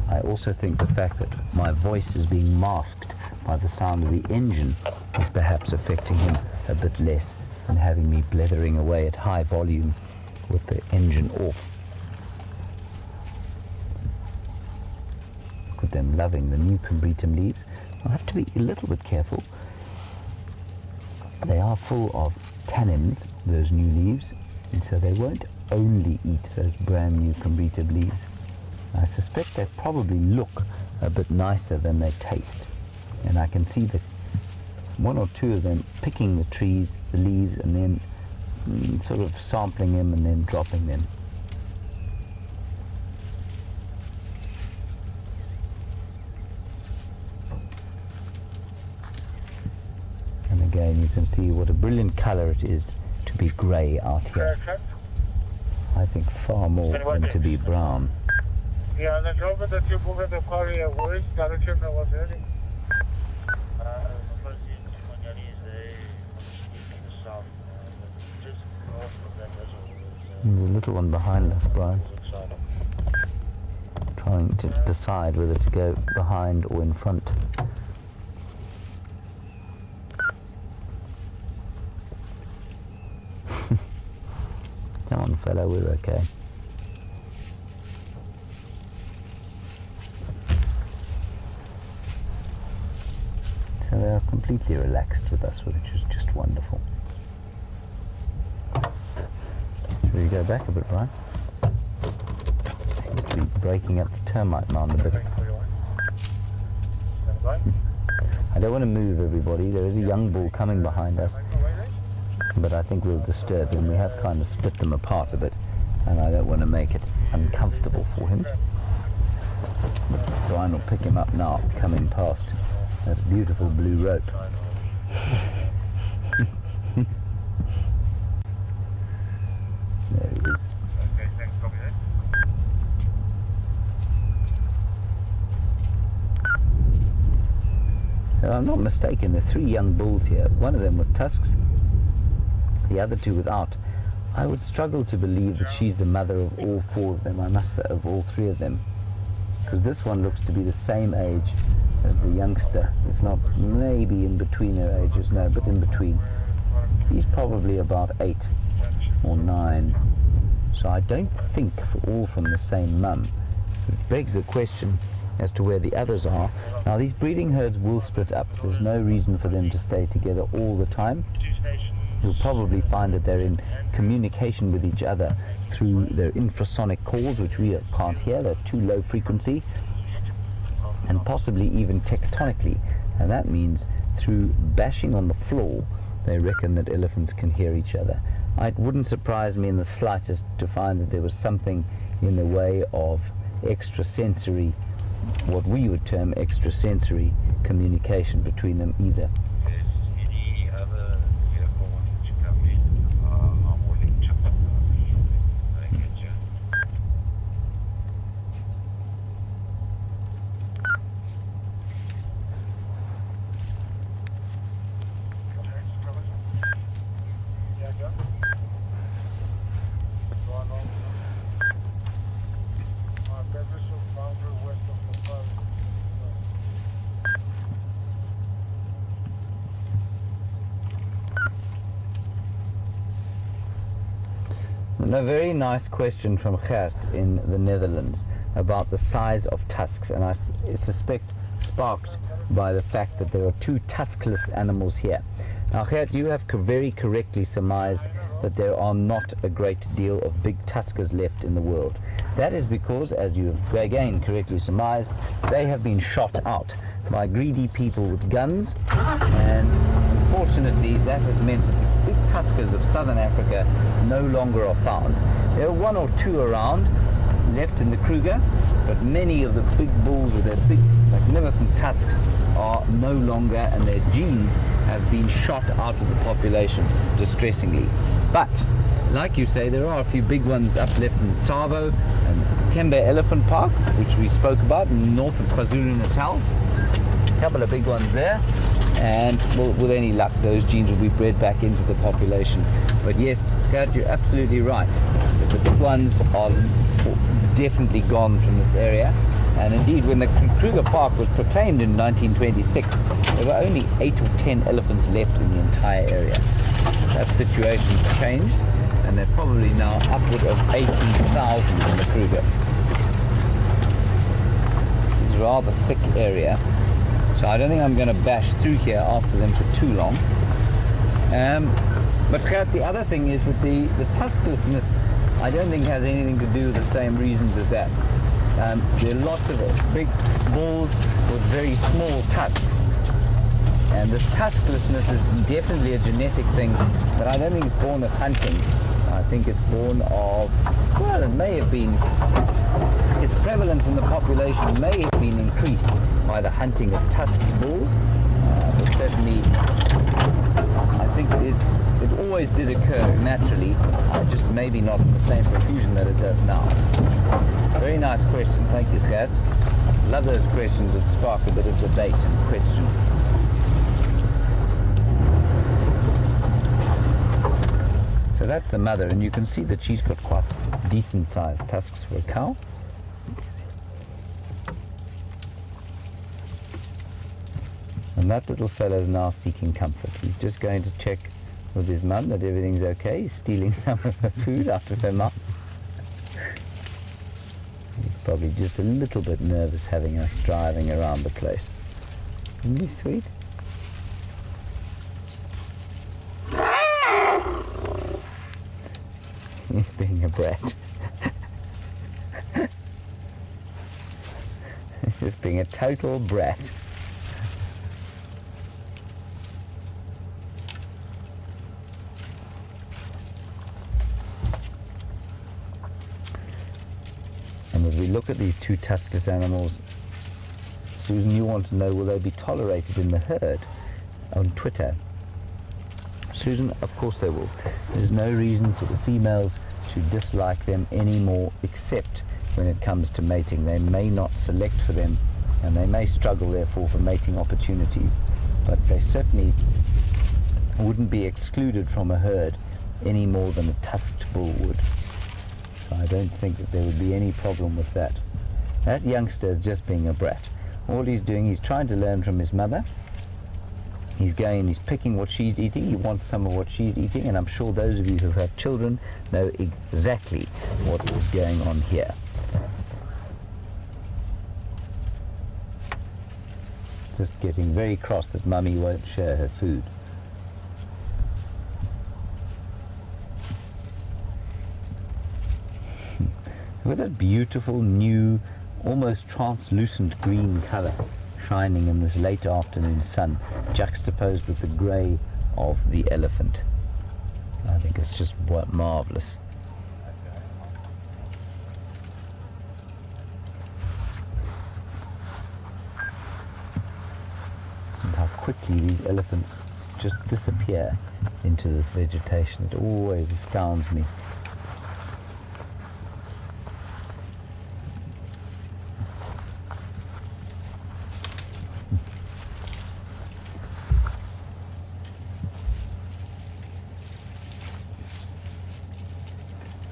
I also think the fact that my voice is being masked by the sound of the engine is perhaps affecting him a bit less than having me blethering away at high volume with the engine off. Look at them loving the new combretum leaves. I have to be a little bit careful. They are full of tannins, those new leaves, and so they won't only eat those brand new combretum leaves. I suspect they probably look a bit nicer than they taste. And I can see that 1 or 2 of them picking the trees, the leaves, and then sort of sampling them and then dropping them. Again, you can see what a brilliant colour it is to be grey out here. I think far more than to be brown. Yeah, the driver that you booked the car here, which direction I was heading? There's a little one behind us, Brian. Trying to decide whether to go behind or in front. Come on, fellow, we're okay. So they are completely relaxed with us, which is just wonderful. Should we go back a bit, Brian? Seems to be breaking up the termite mound a bit. I don't want to move everybody. There is a young bull coming behind us, but I think we'll disturb him. We have kind of split them apart a bit, and I don't want to make it uncomfortable for him. But Brian will pick him up now, coming past that beautiful blue rope. There he is. So I'm not mistaken, there are 3 young bulls here, one of them with tusks, the other 2 without. I would struggle to believe that she's the mother of all 4 of them, I must say, of all 3 of them. Because this one looks to be the same age as the youngster, if not maybe in between their ages, no, but in between. He's probably about 8 or 9. So I don't think all from the same mum. It begs the question as to where the others are. Now these breeding herds will split up. There's no reason for them to stay together all the time. You'll probably find that they're in communication with each other through their infrasonic calls, which we can't hear. They're too low frequency, and possibly even tectonically, and that means through bashing on the floor. They reckon that elephants can hear each other. It wouldn't surprise me in the slightest to find that there was something in the way of extrasensory, what we would term extrasensory communication between them either. And a very nice question from Gert in the Netherlands about the size of tusks, and I suspect sparked by the fact that there are two tuskless animals here. Now, Gert, you have very correctly surmised that there are not a great deal of big tuskers left in the world. That is because, as you have again correctly surmised, they have been shot out by greedy people with guns, and unfortunately that has meant that the big tuskers of southern Africa no longer are found. There are one or two around left in the Kruger, but many of the big bulls with their big magnificent tusks are no longer, and their genes have been shot out of the population distressingly. But like you say, there are a few big ones up left in Tsavo and Tembe Elephant Park, which we spoke about in north of KwaZulu-Natal. A couple of big ones there, and well, with any luck those genes will be bred back into the population. But yes, Gert, you're absolutely right. The big ones are definitely gone from this area, and indeed when the Kruger Park was proclaimed in 1926, there were only 8 or 10 elephants left in the entire area. That situation's changed, and they're probably now upward of 80,000 in the Kruger. It's a rather thick area, so I don't think I'm going to bash through here after them for too long. But Gert, the other thing is that the tusklessness I don't think has anything to do with the same reasons as that. There are lots of big bulls with very small tusks, and this tusklessness is definitely a genetic thing, but I don't think it's born of hunting. I think it's born of, well, it may have been, its prevalence in the population may have been increased by the hunting of tusked bulls, but certainly I think it always did occur naturally, just maybe not in the same profusion that it does now. Very nice question, thank you, Gert. Love those questions that spark a bit of debate and question. So that's the mother, and you can see that she's got quite decent sized tusks for a cow. And that little fellow's now seeking comfort. He's just going to check with his mum that everything's okay. He's stealing some of her food out of her mouth. He's probably just a little bit nervous having us driving around the place. Isn't he sweet? He's being a brat. He's being a total brat. And as we look at these two tuskless animals, Susan, you want to know, will they be tolerated in the herd? On Twitter. Susan, of course they will. There's no reason for the females to dislike them anymore, except when it comes to mating. They may not select for them, and they may struggle therefore for mating opportunities, but they certainly wouldn't be excluded from a herd any more than a tusked bull would. So I don't think that there would be any problem with that. That youngster is just being a brat. All he's doing, he's trying to learn from his mother. He's going, he's picking what she's eating, he wants some of what she's eating, and I'm sure those of you who have children know exactly what is going on here. Just getting very cross that mummy won't share her food. Look at that beautiful new, almost translucent green colour shining in this late afternoon sun, juxtaposed with the grey of the elephant. I think it's just marvellous. And how quickly these elephants just disappear into this vegetation. It always astounds me.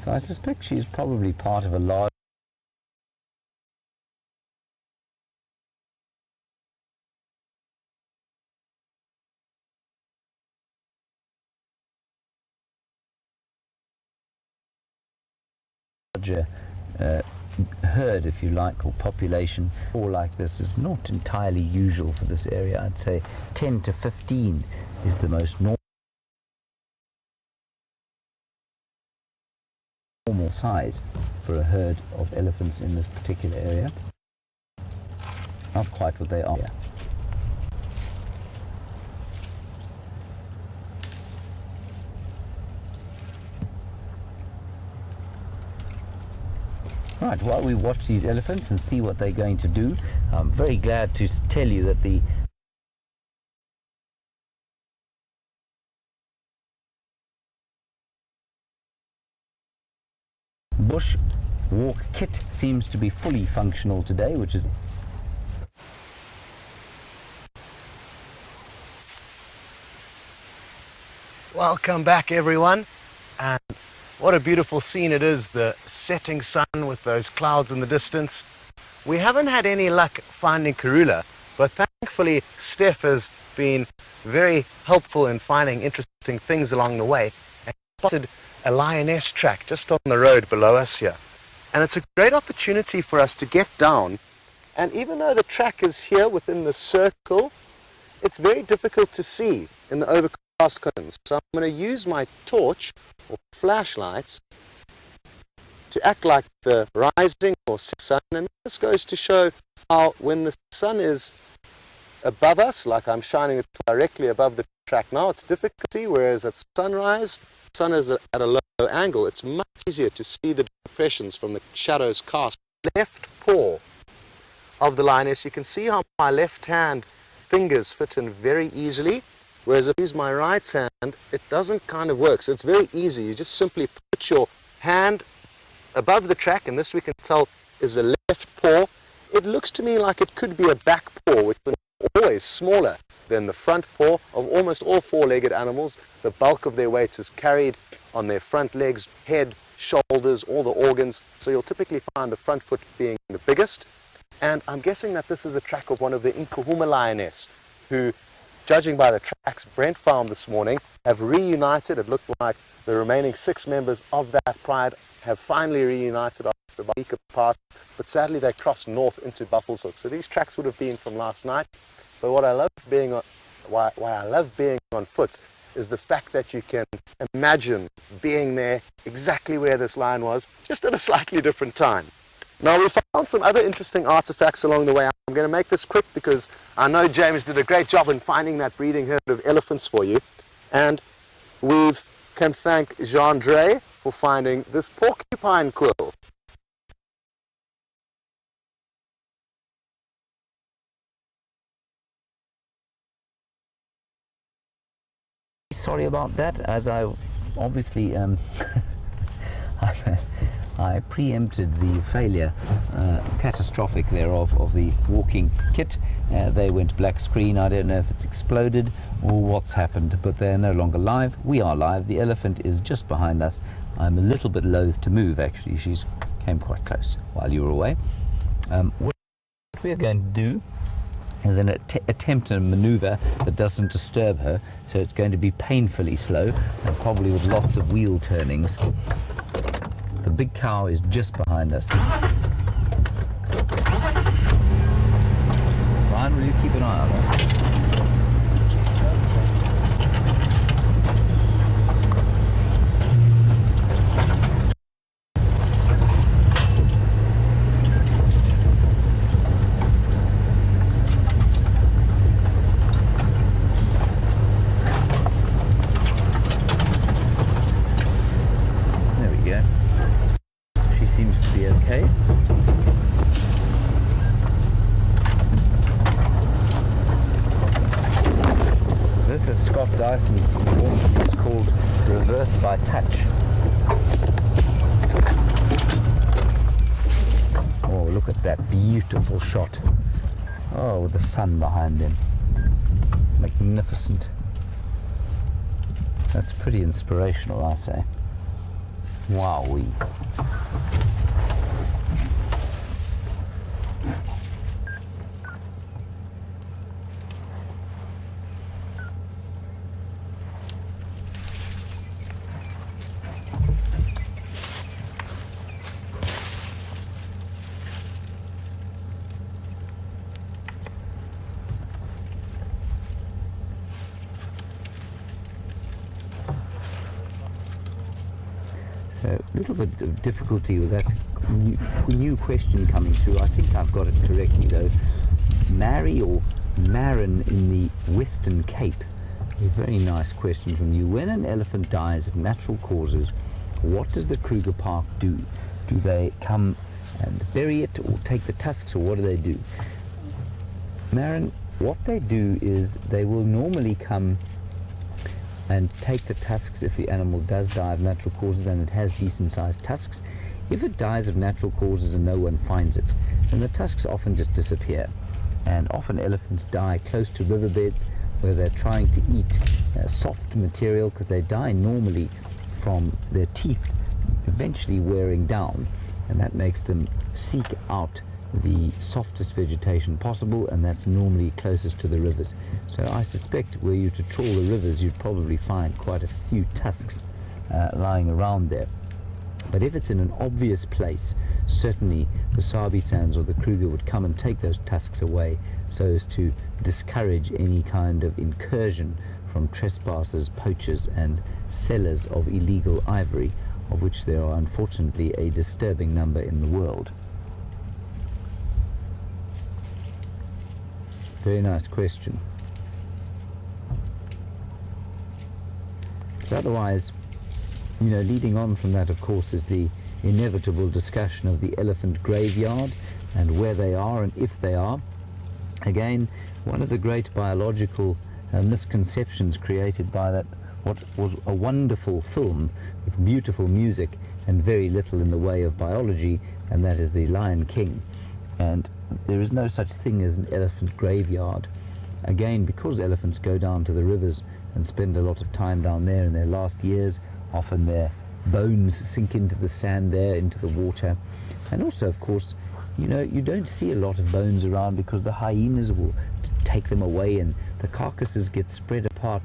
So I suspect she's probably part of a large larger herd, if you like, or population, or like this is not entirely usual for this area. I'd say 10 to 15 is the most normal size for a herd of elephants in this particular area. Not quite what they are here. Right, while we watch these elephants and see what they're going to do, I'm very glad to tell you that the bushwalk kit seems to be fully functional today, which is Welcome back, everyone. And what a beautiful scene it is, the setting sun with those clouds in the distance. We haven't had any luck finding Karula, but thankfully Steph has been very helpful in finding interesting things along the way and spotted a lioness track just on the road below us here. And it's a great opportunity for us to get down, and even though the track is here within the circle, it's very difficult to see in the overcast conditions. So I'm going to use my torch or flashlights to act like the rising or sun, and this goes to show how when the sun is above us, like I'm shining it directly above the track now, it's difficulty, whereas at sunrise, the sun is at a low angle, it's much easier to see the depressions from the shadows cast. Left paw of the lioness, you can see how my left hand fingers fit in very easily, whereas if I use my right hand, it doesn't kind of work. So it's very easy. You just simply put your hand above the track, and this we can tell is a left paw. It looks to me like it could be a back paw, which is always smaller than the front paw of almost all four-legged animals. The bulk of their weight is carried on their front legs, head, shoulders, all the organs. So you'll typically find the front foot being the biggest. And I'm guessing that this is a track of one of the Nkuhuma lioness, who, judging by the tracks Brent found this morning, have reunited. It looked like the remaining 6 members of that pride have finally reunited after about a week apart, but sadly they crossed north into Buffelshoek. So these tracks would have been from last night. But what I love being on, why I love being on foot is the fact that you can imagine being there exactly where this lion was, just at a slightly different time. Now, we found some other interesting artifacts along the way. I'm going to make this quick because I know James did a great job in finding that breeding herd of elephants for you. And we can thank Jean-Dre for finding this porcupine quill. sorry about that, as I obviously I preempted the failure, catastrophic thereof, of the walking kit. They went black screen. I don't know if it's exploded or what's happened, but they're no longer live. We are live. The elephant is just behind us. I'm a little bit loath to move, actually. She's came quite close while you were away. What we're going to do is an attempt a maneuver that doesn't disturb her, so it's going to be painfully slow and probably with lots of wheel turnings. The big cow is just behind us. Ryan, will you keep an eye on her? It's called reverse by touch. Oh, look at that beautiful shot. Oh, with the sun behind him. Magnificent. That's pretty inspirational, I say. Wowee. A little bit of difficulty with that new question coming through. I think I've got it correctly though. Marry or Marin in the Western Cape. A very nice question from you. When an elephant dies of natural causes, what does the Kruger Park do? Do they come and bury it or take the tusks, or what do they do? Marin, what they do is they will normally come and take the tusks if the animal does die of natural causes and it has decent sized tusks. If it dies of natural causes and no one finds it, then the tusks often just disappear. And often elephants die close to riverbeds where they're trying to eat soft material, because they die normally from their teeth eventually wearing down, and that makes them seek out the softest vegetation possible, and that's normally closest to the rivers. So I suspect were you to trawl the rivers, you'd probably find quite a few tusks lying around there. But if it's in an obvious place, certainly the Sabi Sands or the Kruger would come and take those tusks away so as to discourage any kind of incursion from trespassers, poachers and sellers of illegal ivory, of which there are unfortunately a disturbing number in the world. Very nice question. But otherwise, you know, leading on from that, of course, is the inevitable discussion of the elephant graveyard and where they are and if they are. Again, one of the great biological misconceptions created by that, what was a wonderful film with beautiful music and very little in the way of biology, and that is The Lion King. And there is no such thing as an elephant graveyard. Again, because elephants go down to the rivers and spend a lot of time down there in their last years, often their bones sink into the sand there, into the water. And also, of course, you know, you don't see a lot of bones around because the hyenas will take them away, and the carcasses get spread apart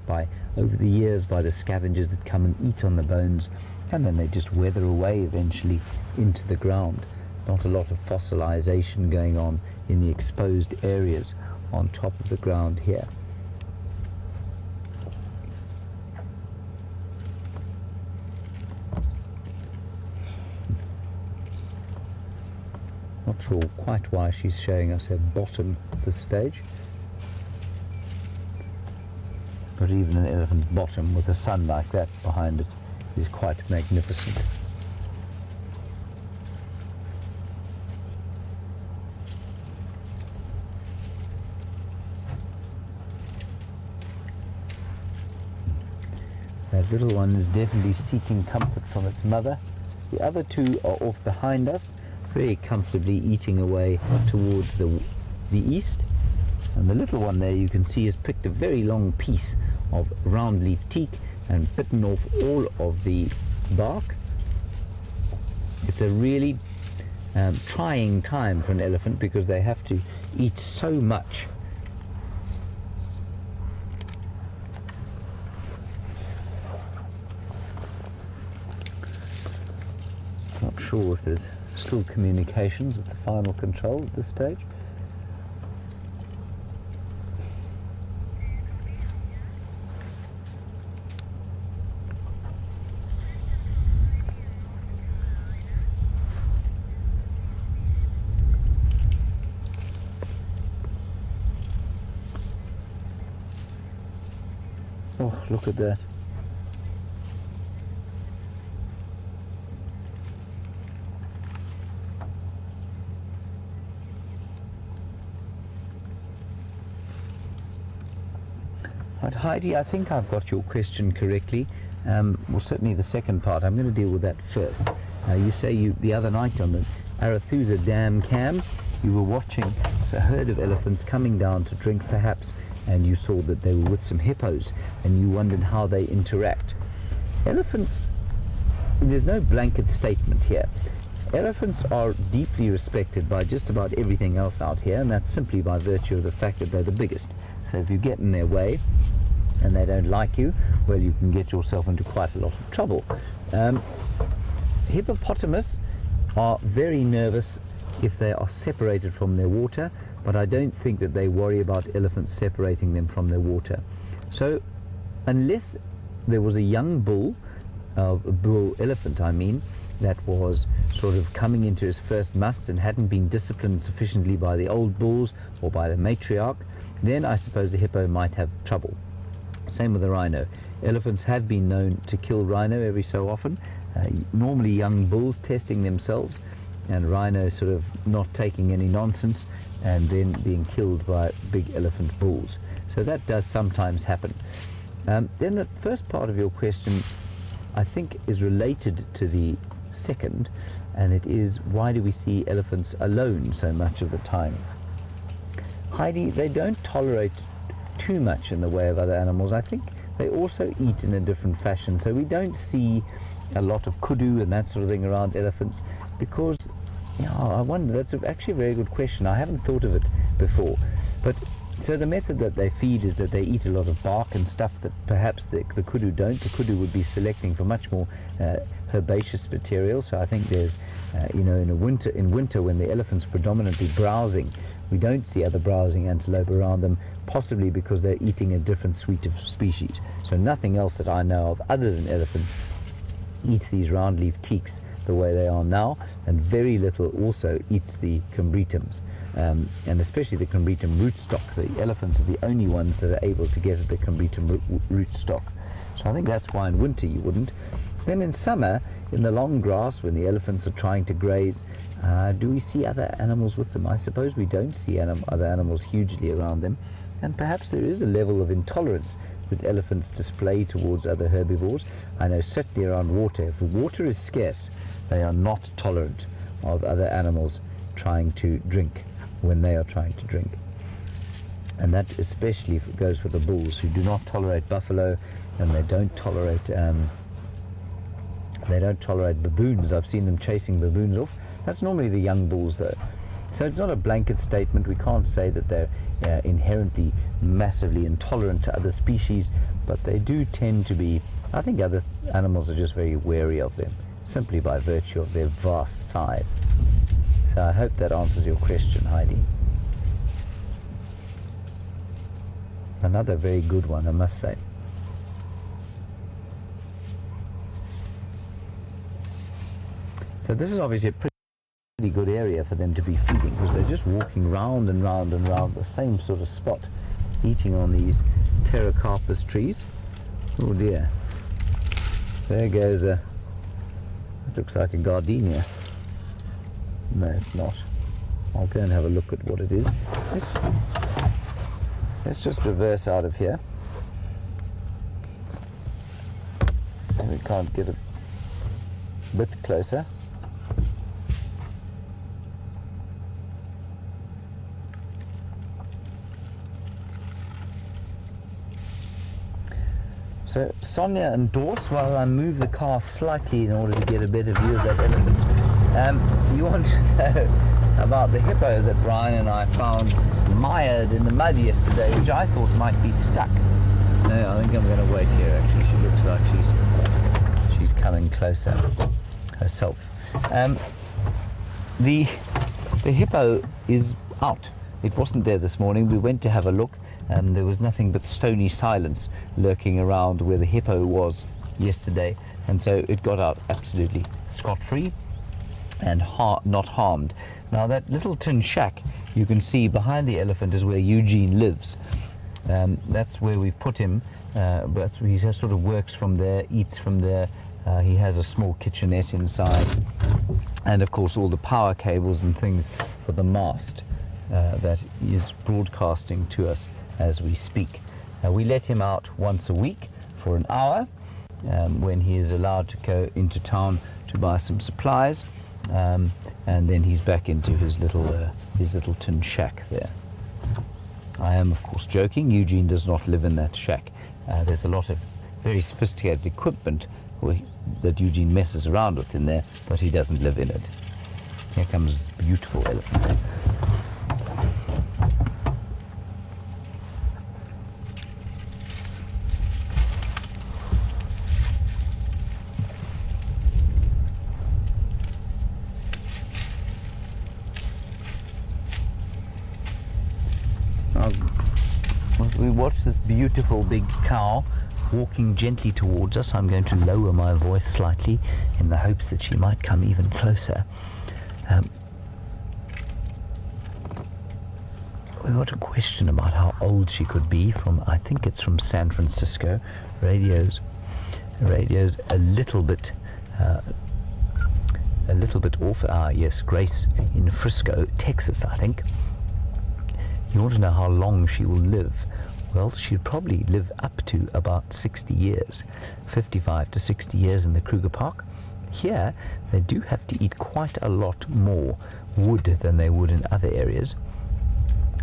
over the years by the scavengers that come and eat on the bones, and then they just weather away eventually into the ground. Not a lot of fossilization going on in the exposed areas on top of the ground here. Not sure quite why she's showing us her bottom at this stage. But even an elephant's bottom with a sun like that behind it is quite magnificent. That little one is definitely seeking comfort from its mother. The other two are off behind us, very comfortably eating away towards the east. And the little one there, you can see, has picked a very long piece of round leaf teak and bitten off all of the bark. It's a really trying time for an elephant because they have to eat so much. Not sure if there's still communications with the final control at this stage. Oh, look at that. Right, Heidi, I think I've got your question correctly. Well, certainly the second part. I'm going to deal with that first. You say the other night on the Arathusa Dam cam, you were watching a herd of elephants coming down to drink perhaps, and you saw that they were with some hippos, and you wondered how they interact. Elephants, there's no blanket statement here. Elephants are deeply respected by just about everything else out here, and that's simply by virtue of the fact that they're the biggest. So if you get in their way and they don't like you, well, you can get yourself into quite a lot of trouble. Hippopotamus are very nervous if they are separated from their water, but I don't think that they worry about elephants separating them from their water. So unless there was a young bull a bull elephant, I mean, that was sort of coming into his first must and hadn't been disciplined sufficiently by the old bulls or by the matriarch, then I suppose the hippo might have trouble. Same with the rhino. Elephants have been known to kill rhino every so often, normally young bulls testing themselves, and rhino sort of not taking any nonsense and then being killed by big elephant bulls. So that does sometimes happen. Then the first part of your question, I think, is related to the second, and it is, why do we see elephants alone so much of the time? Heidi, they don't tolerate too much in the way of other animals. I think they also eat in a different fashion, so we don't see a lot of kudu and that sort of thing around elephants, because I wonder, that's actually a very good question. I haven't thought of it before. But so the method that they feed is that they eat a lot of bark and stuff that perhaps the kudu don't. The kudu would be selecting for much more herbaceous material. So I think there's, in winter when the elephant's predominantly browsing, we don't see other browsing antelope around them, possibly because they're eating a different suite of species. So nothing else that I know of other than elephants eats these round-leaf teaks the way they are now, and very little also eats the combretums, and especially the combretum rootstock. The elephants are the only ones that are able to get at the combretum rootstock. So I think that's why in winter you wouldn't. Then in summer, in the long grass, when the elephants are trying to graze, do we see other animals with them? I suppose we don't see other animals hugely around them, and perhaps there is a level of intolerance that elephants display towards other herbivores. I know certainly around water, if water is scarce, they are not tolerant of other animals trying to drink when they are trying to drink. And that especially goes for the bulls, who do not tolerate buffalo, and they don't tolerate baboons. I've seen them chasing baboons off. That's normally the young bulls though. So it's not a blanket statement. We can't say that they're inherently massively intolerant to other species, but they do tend to be. I think other animals are just very wary of them, simply by virtue of their vast size. So I hope that answers your question, Heidi. Another very good one, I must say. So this is obviously a pretty good area for them to be feeding, because they're just walking round and round and round the same sort of spot, eating on these pterocarpus trees. Oh dear. There goes a, it looks like a gardenia. No, it's not. I'll go and have a look at what it is. Let's just reverse out of here. We can't get a bit closer. So Sonia and Dorse, while I move the car slightly in order to get a better view of that elephant, you want to know about the hippo that Brian and I found mired in the mud yesterday, which I thought might be stuck. No, I think I'm going to wait here actually. She looks like she's coming closer herself. The hippo is out. It wasn't there this morning. We went to have a look, and there was nothing but stony silence lurking around where the hippo was yesterday, and so it got out absolutely scot-free and not harmed. Now that little tin shack you can see behind the elephant is where Eugene lives. That's where we put him. But he sort of works from there, eats from there. He has a small kitchenette inside, and of course all the power cables and things for the mast that is broadcasting to us as we speak. We let him out once a week for an hour when he is allowed to go into town to buy some supplies, and then he's back into his little tin shack there. I am of course joking. Eugene does not live in that shack. There's a lot of very sophisticated equipment that Eugene messes around with in there, but he doesn't live in it. Here comes this beautiful elephant. We watched this beautiful big cow walking gently towards us. I'm going to lower my voice slightly in the hopes that she might come even closer. We got a question about how old she could be from, I think it's from San Francisco. Radio's a little bit off. Yes, Grace in Frisco, Texas, I think. You want to know how long she will live? Well, she'd probably live up to about 60 years, 55 to 60 years in the Kruger Park. Here, they do have to eat quite a lot more wood than they would in other areas,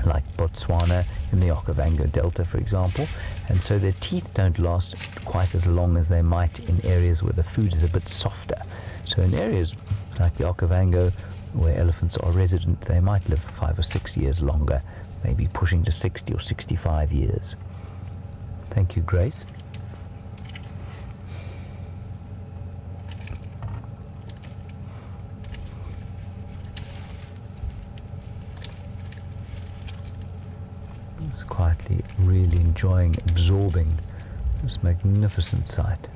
like Botswana in the Okavango Delta, for example, and so their teeth don't last quite as long as they might in areas where the food is a bit softer. So in areas like the Okavango, where elephants are resident, they might live 5 or 6 years longer, maybe pushing to 60 or 65 years. Thank you, Grace. Just quietly, really enjoying, absorbing this magnificent sight.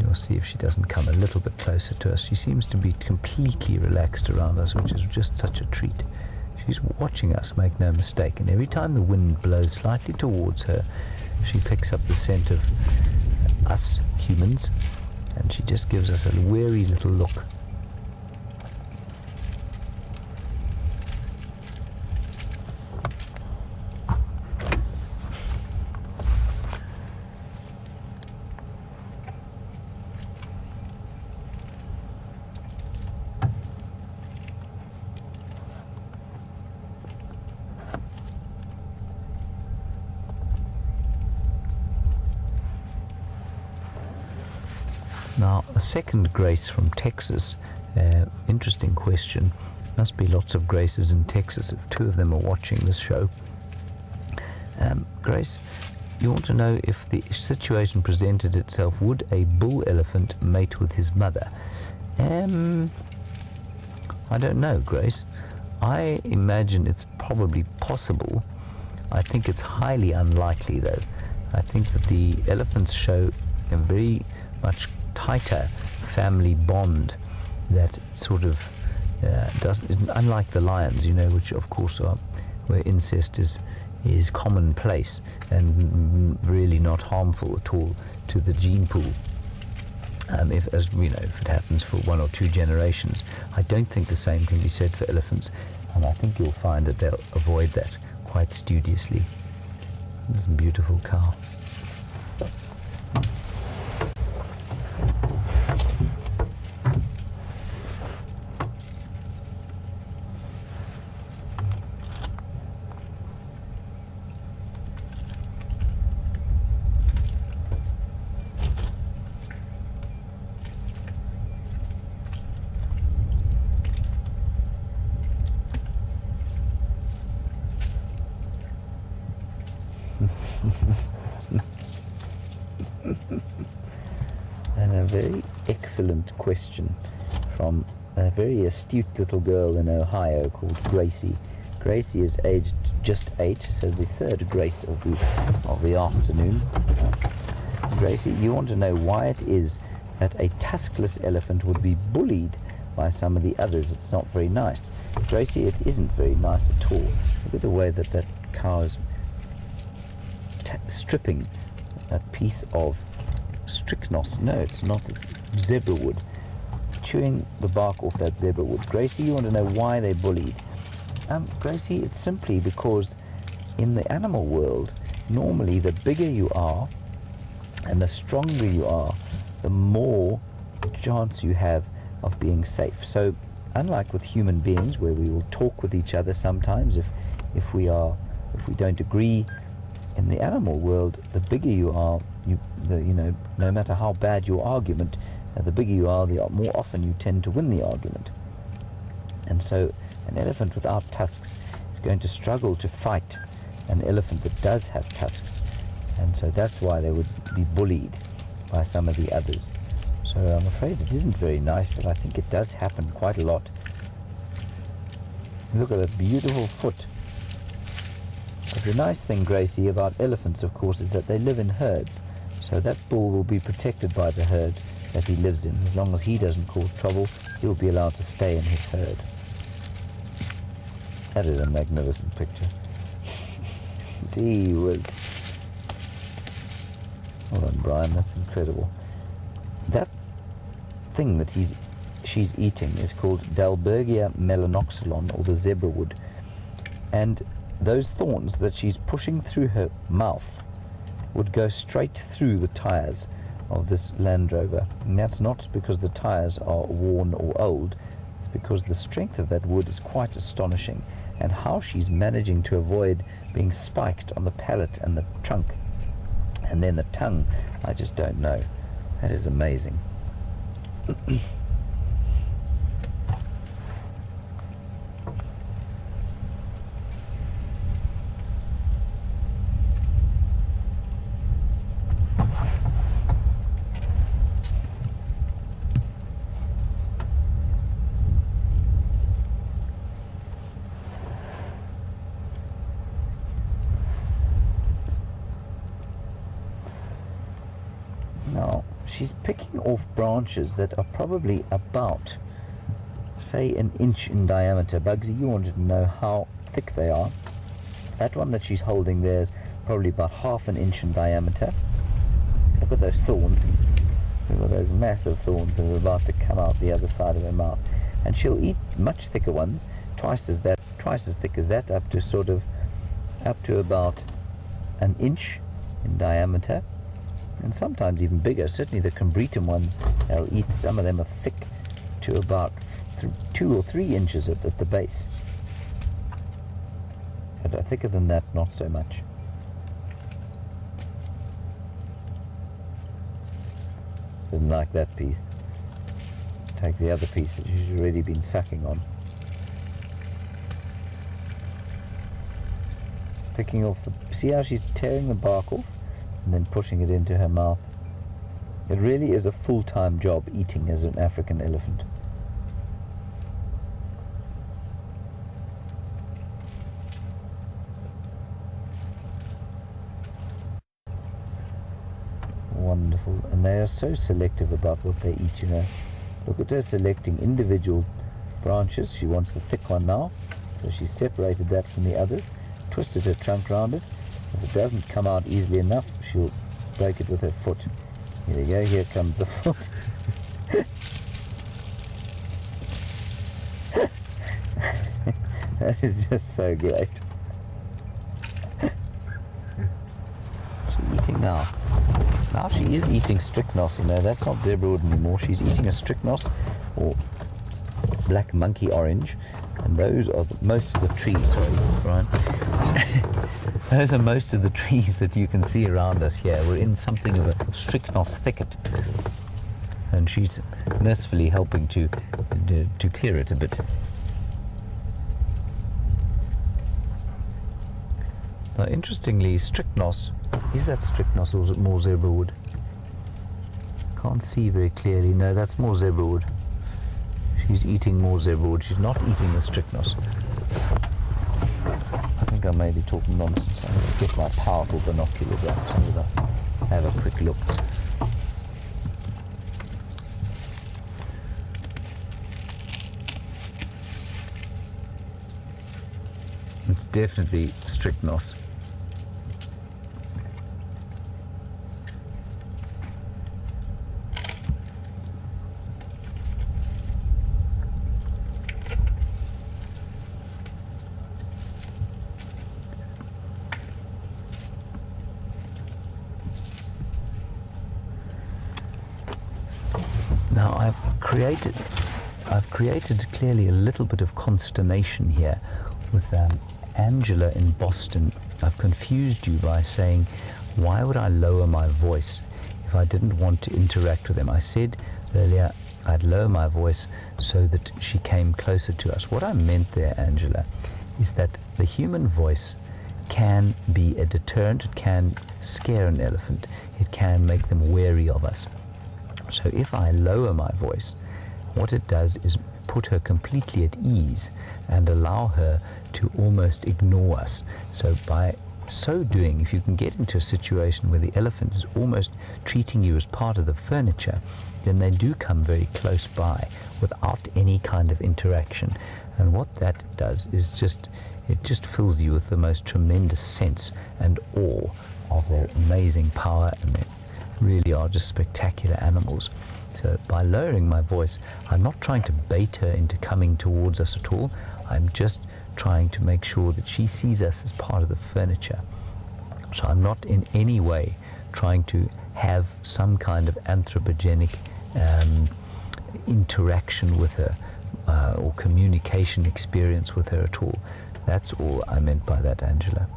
We'll see if she doesn't come a little bit closer to us. She seems to be completely relaxed around us, which is just such a treat. She's watching us, make no mistake, and every time the wind blows slightly towards her, she picks up the scent of us humans, and she just gives us a wary little look. Now, a second Grace from Texas. Interesting question. Must be lots of Graces in Texas if two of them are watching this show. Grace, you want to know if the situation presented itself, would a bull elephant mate with his mother? I don't know, Grace. I imagine it's probably possible. I think it's highly unlikely, though. I think that the elephants show a very much tighter family bond that sort of doesn't, unlike the lions, you know, which of course are where incest is commonplace and really not harmful at all to the gene pool. If it happens for 1 or 2 generations, I don't think the same can be said for elephants, and I think you'll find that they'll avoid that quite studiously. This beautiful cow. And a very excellent question from a very astute little girl in Ohio called Gracie. Gracie is aged just 8, so the third Grace of the afternoon. Gracie, you want to know why it is that a tuskless elephant would be bullied by some of the others. It's not very nice. Gracie, it isn't very nice at all. Look at the way that cow is stripping that piece of strychnos. No, it's not, it's zebra wood. Chewing the bark off that zebra wood. Gracie, you want to know why they're bullied? Gracie, it's simply because in the animal world, normally the bigger you are and the stronger you are, the more chance you have of being safe. So unlike with human beings, where we will talk with each other sometimes if we don't agree, in the animal world, the bigger you are, no matter how bad your argument, the bigger you are, the more often you tend to win the argument. And so an elephant without tusks is going to struggle to fight an elephant that does have tusks. And so that's why they would be bullied by some of the others. So I'm afraid it isn't very nice, but I think it does happen quite a lot. Look at that beautiful foot. But the nice thing, Gracie, about elephants, of course, is that they live in herds. So that bull will be protected by the herd that he lives in. As long as he doesn't cause trouble, he'll be allowed to stay in his herd. That is a magnificent picture. Gee whiz. Hold on, Brian, that's incredible. That thing that she's eating is called Dalbergia melanoxylon, or the zebra wood. And those thorns that she's pushing through her mouth would go straight through the tires of this Land Rover. And that's not because the tires are worn or old, it's because the strength of that wood is quite astonishing, and how she's managing to avoid being spiked on the palate and the trunk and then the tongue, I just don't know. That is amazing. Now, she's picking off branches that are probably about, say, an inch in diameter. Bugsy, you wanted to know how thick they are. That one that she's holding there is probably about ½ an inch in diameter. Look at those thorns. Look at those massive thorns that are about to come out the other side of her mouth. And she'll eat much thicker ones, twice as thick as that, up to about an inch in diameter. And sometimes even bigger. Certainly the Combretum ones, they'll eat, some of them are thick to about 2 or 3 inches at the base. But thicker than that, not so much. Didn't like that piece. Take the other piece that she's already been sucking on. Picking off the, see how she's tearing the bark off and then pushing it into her mouth. It really is a full-time job eating as an African elephant. Wonderful. And they are so selective about what they eat, you know. Look at her selecting individual branches. She wants the thick one now, so she's separated that from the others, twisted her trunk around it. If it doesn't come out easily enough, she'll break it with her foot. Here we go, here comes the foot. That is just so great. She's eating now. Now she is eating strychnos, you know, that's not zebrawood anymore. She's eating a strychnos, or black monkey orange, and those are most of the trees, sorry, Brian. Those are most of the trees that you can see around us here. We're in something of a strychnos thicket, and she's mercifully helping to clear it a bit. Now, interestingly, strychnos, is that strychnos or is it more zebrawood? Can't see very clearly. No, that's more zebrawood. She's eating more zebrawood. She's not eating the strychnos. I think I may be talking nonsense. I'm going to get my powerful binoculars out so that I have a quick look. It's definitely strychnos. Now I've created clearly a little bit of consternation here with Angela in Boston. I've confused you by saying, why would I lower my voice if I didn't want to interact with them? I said earlier I'd lower my voice so that she came closer to us. What I meant there, Angela, is that the human voice can be a deterrent. It can scare an elephant. It can make them wary of us. So if I lower my voice, what it does is put her completely at ease and allow her to almost ignore us. So by so doing, if you can get into a situation where the elephant is almost treating you as part of the furniture, then they do come very close by without any kind of interaction. And what that does is it just fills you with the most tremendous sense and awe of their amazing power, and they really are just spectacular animals. So by lowering my voice, I'm not trying to bait her into coming towards us at all. I'm just trying to make sure that she sees us as part of the furniture. So I'm not in any way trying to have some kind of anthropogenic interaction with her or communication experience with her at all. That's all I meant by that, Angela.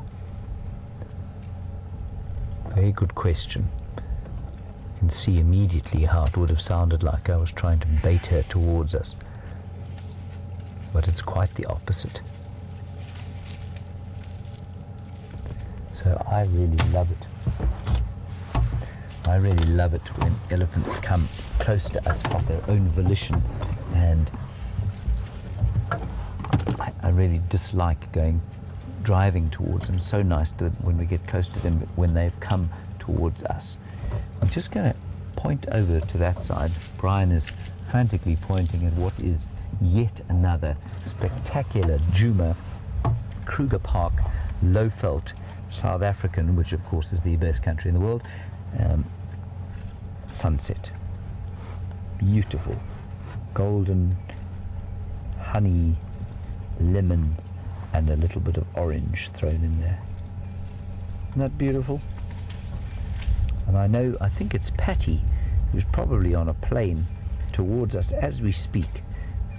Very good question. You can see immediately how it would have sounded like I was trying to bait her towards us. But it's quite the opposite. So I really love it. I really love it when elephants come close to us of their own volition, and I really dislike driving towards them. So nice when we get close to them, when they've come towards us. I'm just going to point over to that side. Brian is frantically pointing at what is yet another spectacular Djuma Kruger Park low-felt South African, which of course is the best country in the world, sunset. Beautiful. Golden, honey, lemon, and a little bit of orange thrown in there. Isn't that beautiful? And I think it's Patty, who's probably on a plane towards us as we speak,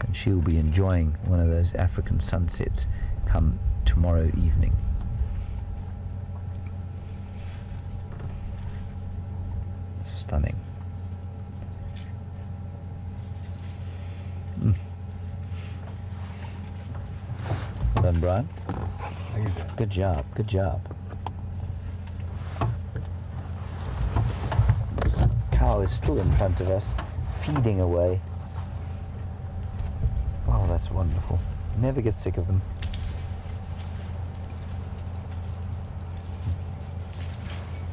and she'll be enjoying one of those African sunsets come tomorrow evening. Stunning. Well done, Brian. Good job, good job. This cow is still in front of us, feeding away. Oh, that's wonderful. Never get sick of them.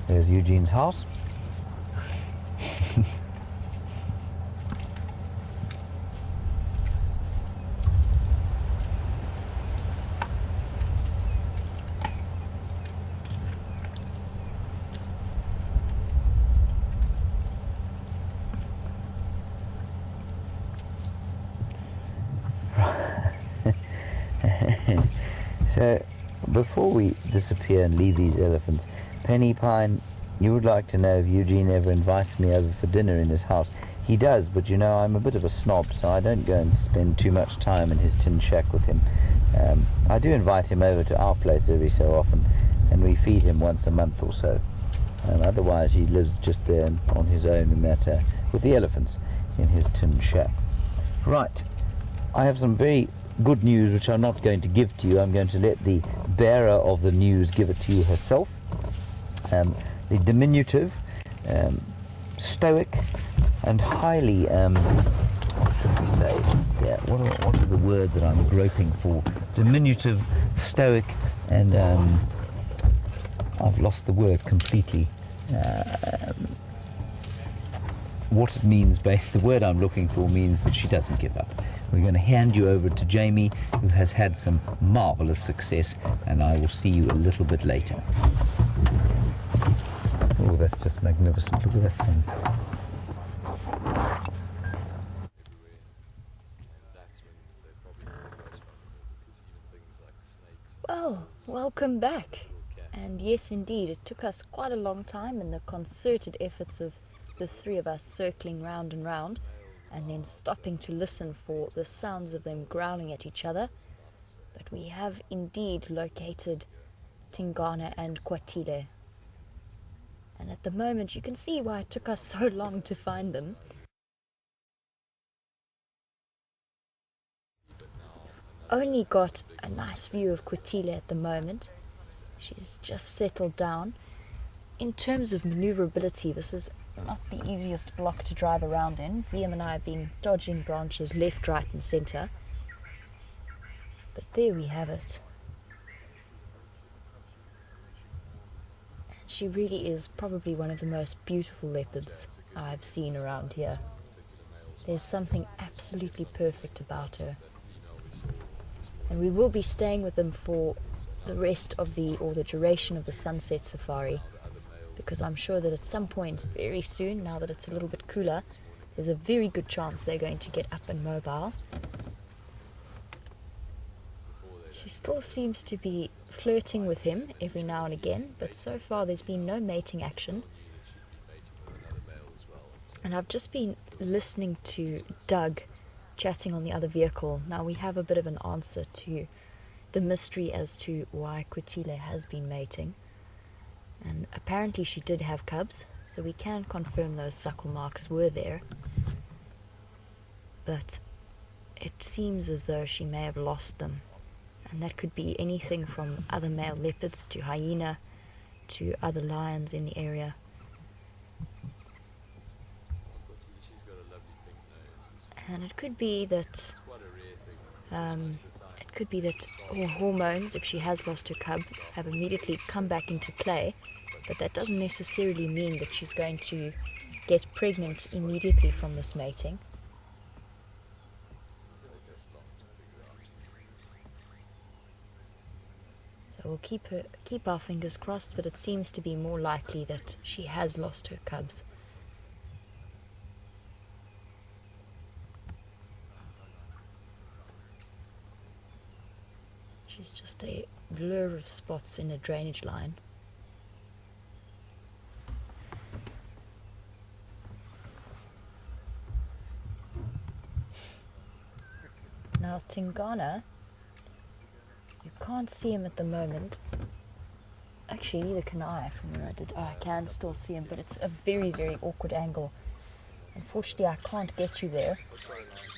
There's Eugene's house. So, before we disappear and leave these elephants, Penny Pine, you would like to know if Eugene ever invites me over for dinner in his house. He does, but you know, I'm a bit of a snob, so I don't go and spend too much time in his tin shack with him. I do invite him over to our place every so often, and we feed him once a month or so. Otherwise, he lives just there on his own in that, with the elephants in his tin shack. Right, I have some very good news which I'm not going to give to you. I'm going to let the bearer of the news give it to you herself. The diminutive, stoic, and highly, what should we say? Yeah, what is the word that I'm groping for? Diminutive, stoic, and I've lost the word completely. What it means, the word I'm looking for means that she doesn't give up. We're going to hand you over to Jamie, who has had some marvelous success, and I will see you a little bit later. Oh, that's just magnificent. Look at that sun. Well, welcome back. And yes, indeed, it took us quite a long time in the concerted efforts of the three of us circling round and round, and then stopping to listen for the sounds of them growling at each other. But we have indeed located Tingana and Kwatile. And at the moment you can see why it took us so long to find them. Only got a nice view of Kwatile at the moment. She's just settled down. In terms of maneuverability, this is not the easiest block to drive around in. Wium and I have been dodging branches left, right and centre. But there we have it. She really is probably one of the most beautiful leopards I've seen around here. There's something absolutely perfect about her. And we will be staying with them for the rest of the duration of the sunset safari, because I'm sure that at some point very soon, now that it's a little bit cooler, there's a very good chance they're going to get up and mobile. She still seems to be flirting with him every now and again, but so far there's been no mating action. And I've just been listening to Doug chatting on the other vehicle. Now we have a bit of an answer to the mystery as to why Kwatile has been mating. And apparently she did have cubs, so we can confirm those suckle marks were there. But it seems as though she may have lost them. And that could be anything from other male leopards to hyena to other lions in the area. And it could be that her hormones, if she has lost her cubs, have immediately come back into play. But that doesn't necessarily mean that she's going to get pregnant immediately from this mating. So we'll keep our fingers crossed, but it seems to be more likely that she has lost her cubs. She's just a blur of spots in a drainage line. Now Tingana, you can't see him at the moment. Actually, neither can I from where I did. I can still see him, but it's a very, very awkward angle. Unfortunately, I can't get you there.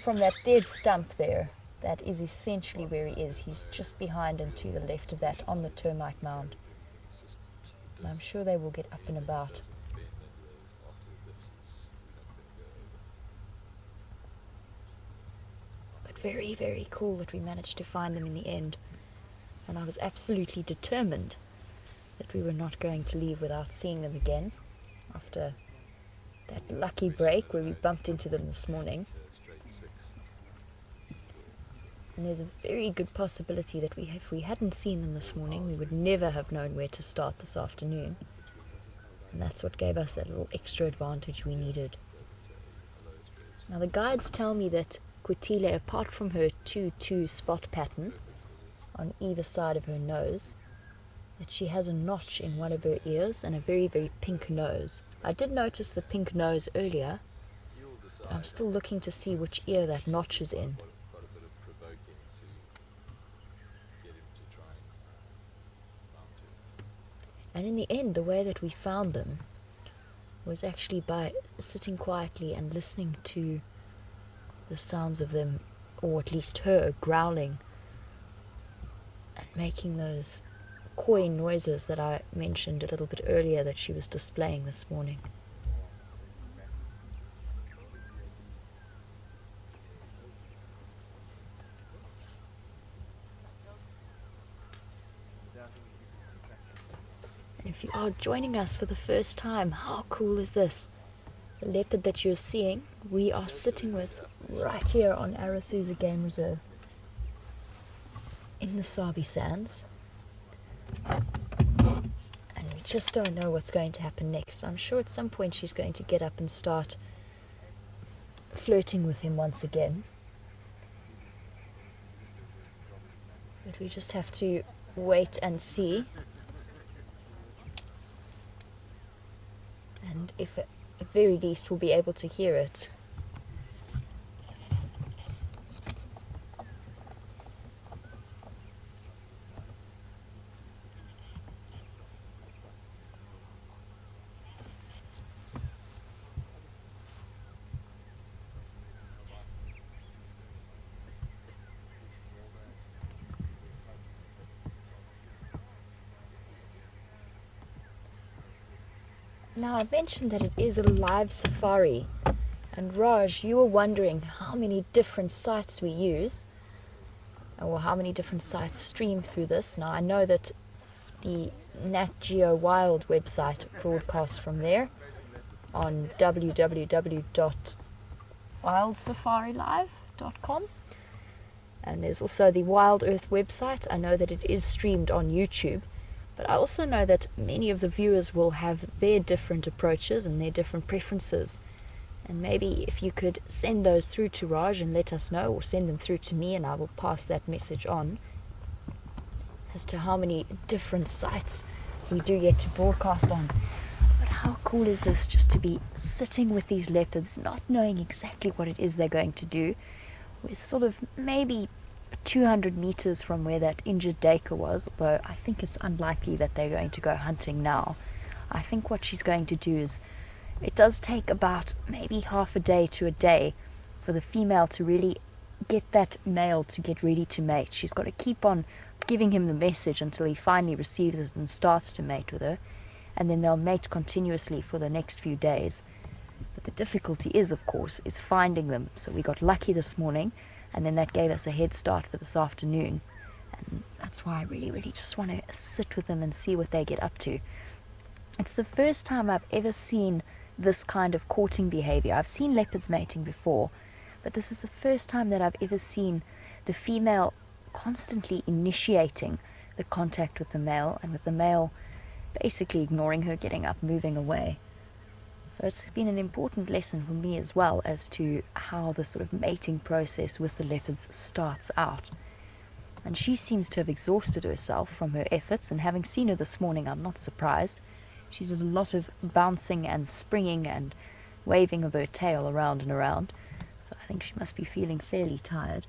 From that dead stump there, that is essentially where he is. He's just behind and to the left of that on the termite mound. And I'm sure they will get up and about. But very, very cool that we managed to find them in the end. And I was absolutely determined that we were not going to leave without seeing them again after that lucky break where we bumped into them this morning. And there's a very good possibility that if we hadn't seen them this morning, we would never have known where to start this afternoon. And that's what gave us that little extra advantage we needed. Now the guides tell me that Kwatile, apart from her 2-2 spot pattern on either side of her nose, that she has a notch in one of her ears and a very, very pink nose. I did notice the pink nose earlier, but I'm still looking to see which ear that notch is in. And in the end, the way that we found them was actually by sitting quietly and listening to the sounds of them, or at least her, growling and making those coy noises that I mentioned a little bit earlier that she was displaying this morning. If you are joining us for the first time, how cool is this? The leopard that you're seeing, we are sitting with right here on Arathusa Game Reserve in the Sabi Sands. And we just don't know what's going to happen next. I'm sure at some point she's going to get up and start flirting with him once again. But we just have to wait and see. And if at the very least we'll be able to hear it. Now, I mentioned that it is a live safari, and Raj, you were wondering how many different sites we use, or how many different sites stream through this. Now, I know that the Nat Geo Wild website broadcasts from there on www.wildsafariLive.com. And there's also the WildEarth website. I know that it is streamed on YouTube, but I also know that many of the viewers will have their different approaches and their different preferences. And maybe if you could send those through to Raj and let us know, or send them through to me and I will pass that message on, as to how many different sites we do get to broadcast on. But how cool is this, just to be sitting with these leopards, not knowing exactly what it is they're going to do. We're sort of maybe 200 meters from where that injured duiker was, although I think it's unlikely that they're going to go hunting now. I think what she's going to do is, it does take about maybe half a day to a day for the female to really get that male to get ready to mate. She's got to keep on giving him the message until he finally receives it and starts to mate with her, and then they'll mate continuously for the next few days. But the difficulty is, of course, is finding them. So we got lucky this morning, and then that gave us a head start for this afternoon. And that's why I really just want to sit with them and see what they get up to. It's the first time I've ever seen this kind of courting behavior. I've seen leopards mating before, but this is the first time that I've ever seen the female constantly initiating the contact with the male, and with the male basically ignoring her, getting up, moving away. So it's been an important lesson for me as well as to how the sort of mating process with the leopards starts out. And she seems to have exhausted herself from her efforts, and having seen her this morning, I'm not surprised. She did a lot of bouncing and springing and waving of her tail around and around, so I think she must be feeling fairly tired.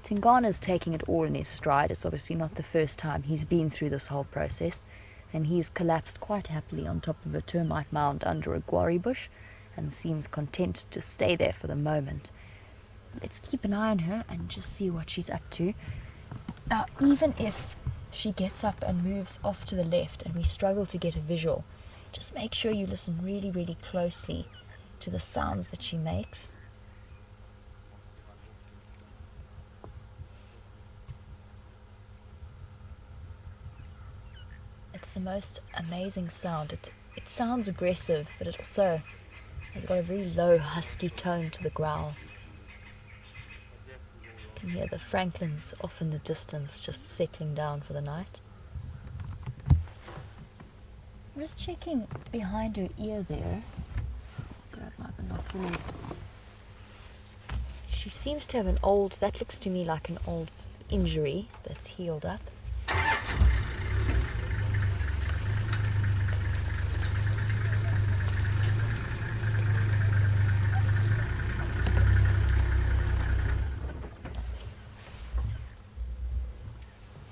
Tingana's taking it all in his stride. It's obviously not the first time he's been through this whole process, and he's collapsed quite happily on top of a termite mound under a guarri bush and seems content to stay there for the moment. Let's keep an eye on her and just see what she's up to. Now, even if she gets up and moves off to the left and we struggle to get a visual, just make sure you listen really closely to the sounds that she makes. It's the most amazing sound. It sounds aggressive, but it also has got a very low, husky tone to the growl. You can hear the francolins off in the distance, just settling down for the night. I'm just checking behind her ear there. Grab my binoculars. She seems to have an old, that looks to me like an old injury that's healed up.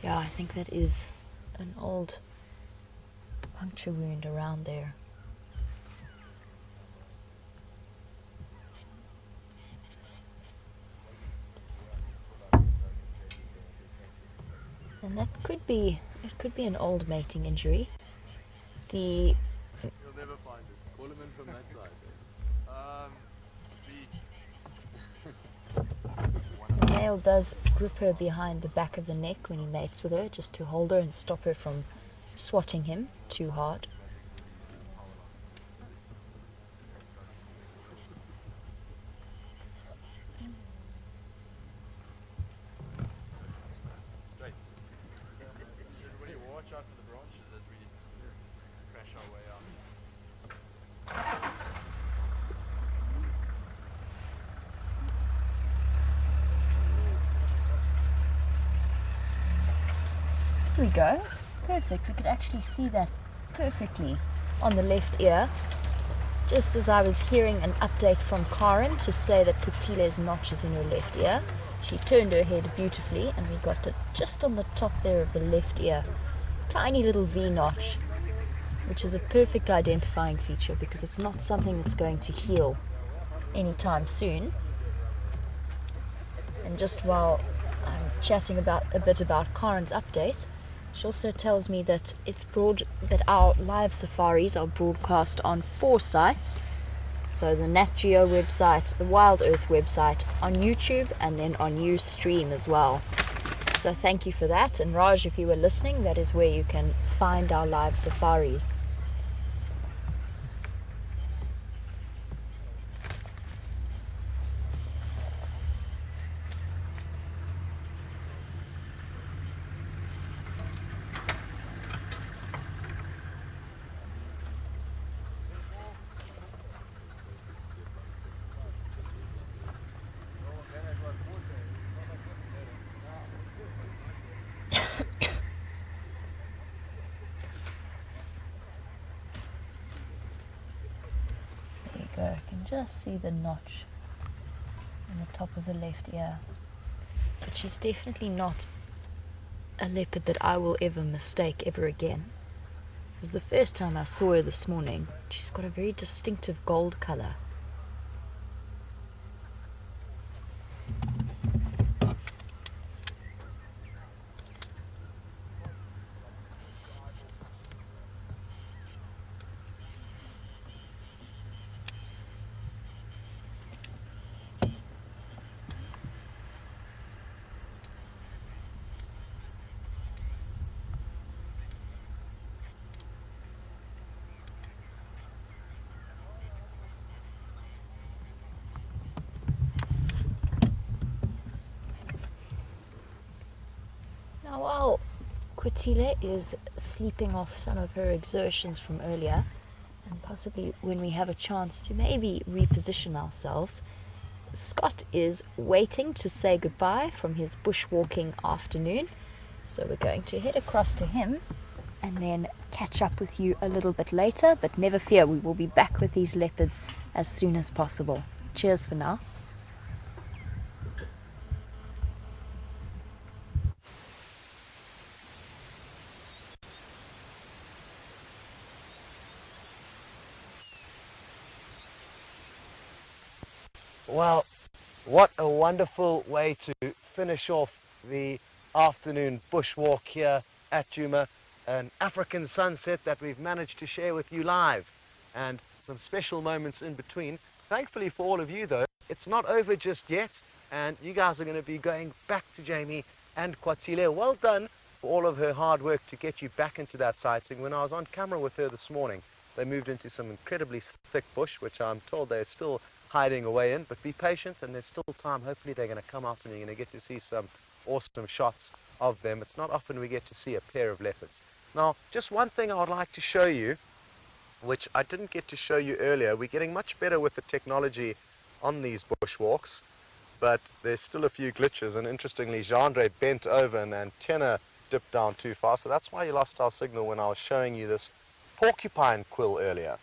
Yeah, I think that is an old puncture wound around there. And that could be, it could be an old mating injury. You'll never find it. Call him in from that side. The male does grip her behind the back of the neck when he mates with her, just to hold her and stop her from swatting him too hard. Everybody watch out for the branches as we crash our way out. Here we go. Perfect. We could actually see that perfectly on the left ear. Just as I was hearing an update from Karen to say that Kwatile's notch is in her left ear, she turned her head beautifully and we got it just on the top there of the left ear. Tiny little V notch, which is a perfect identifying feature because it's not something that's going to heal anytime soon. And just while I'm chatting a bit about Karen's update, she also tells me that that our live safaris are broadcast on 4 sites. So the Nat Geo website, the WildEarth website, on YouTube, and then on Ustream as well. So thank you for that. And Raj, if you were listening, that is where you can find our live safaris. There you go, I can just see the notch on the top of the left ear. But she's definitely not a leopard that I will ever mistake ever again. It was the first time I saw her this morning. She's got a very distinctive gold colour. Now while Kwatile is sleeping off some of her exertions from earlier, and possibly when we have a chance to maybe reposition ourselves, Scott is waiting to say goodbye from his bushwalking afternoon. So we're going to head across to him and then catch up with you a little bit later, but never fear, we will be back with these leopards as soon as possible. Cheers for now. Well, what a wonderful way to finish off the afternoon bushwalk here at Djuma, an African sunset that we've managed to share with you live, and some special moments in between. Thankfully for all of you though, it's not over just yet, and you guys are going to be going back to Jamie and Kwatile. Well done for all of her hard work to get you back into that sighting. When I was on camera with her this morning, they moved into some incredibly thick bush, which I'm told they're still hiding away in, but be patient and there's still time. Hopefully they're going to come out and you're going to get to see some awesome shots of them. It's not often we get to see a pair of leopards. Now, just one thing I would like to show you, which I didn't get to show you earlier. We're getting much better with the technology on these bushwalks, but there's still a few glitches, and interestingly, Gendre bent over and the antenna dipped down too far, so that's why you lost our signal when I was showing you this porcupine quill earlier.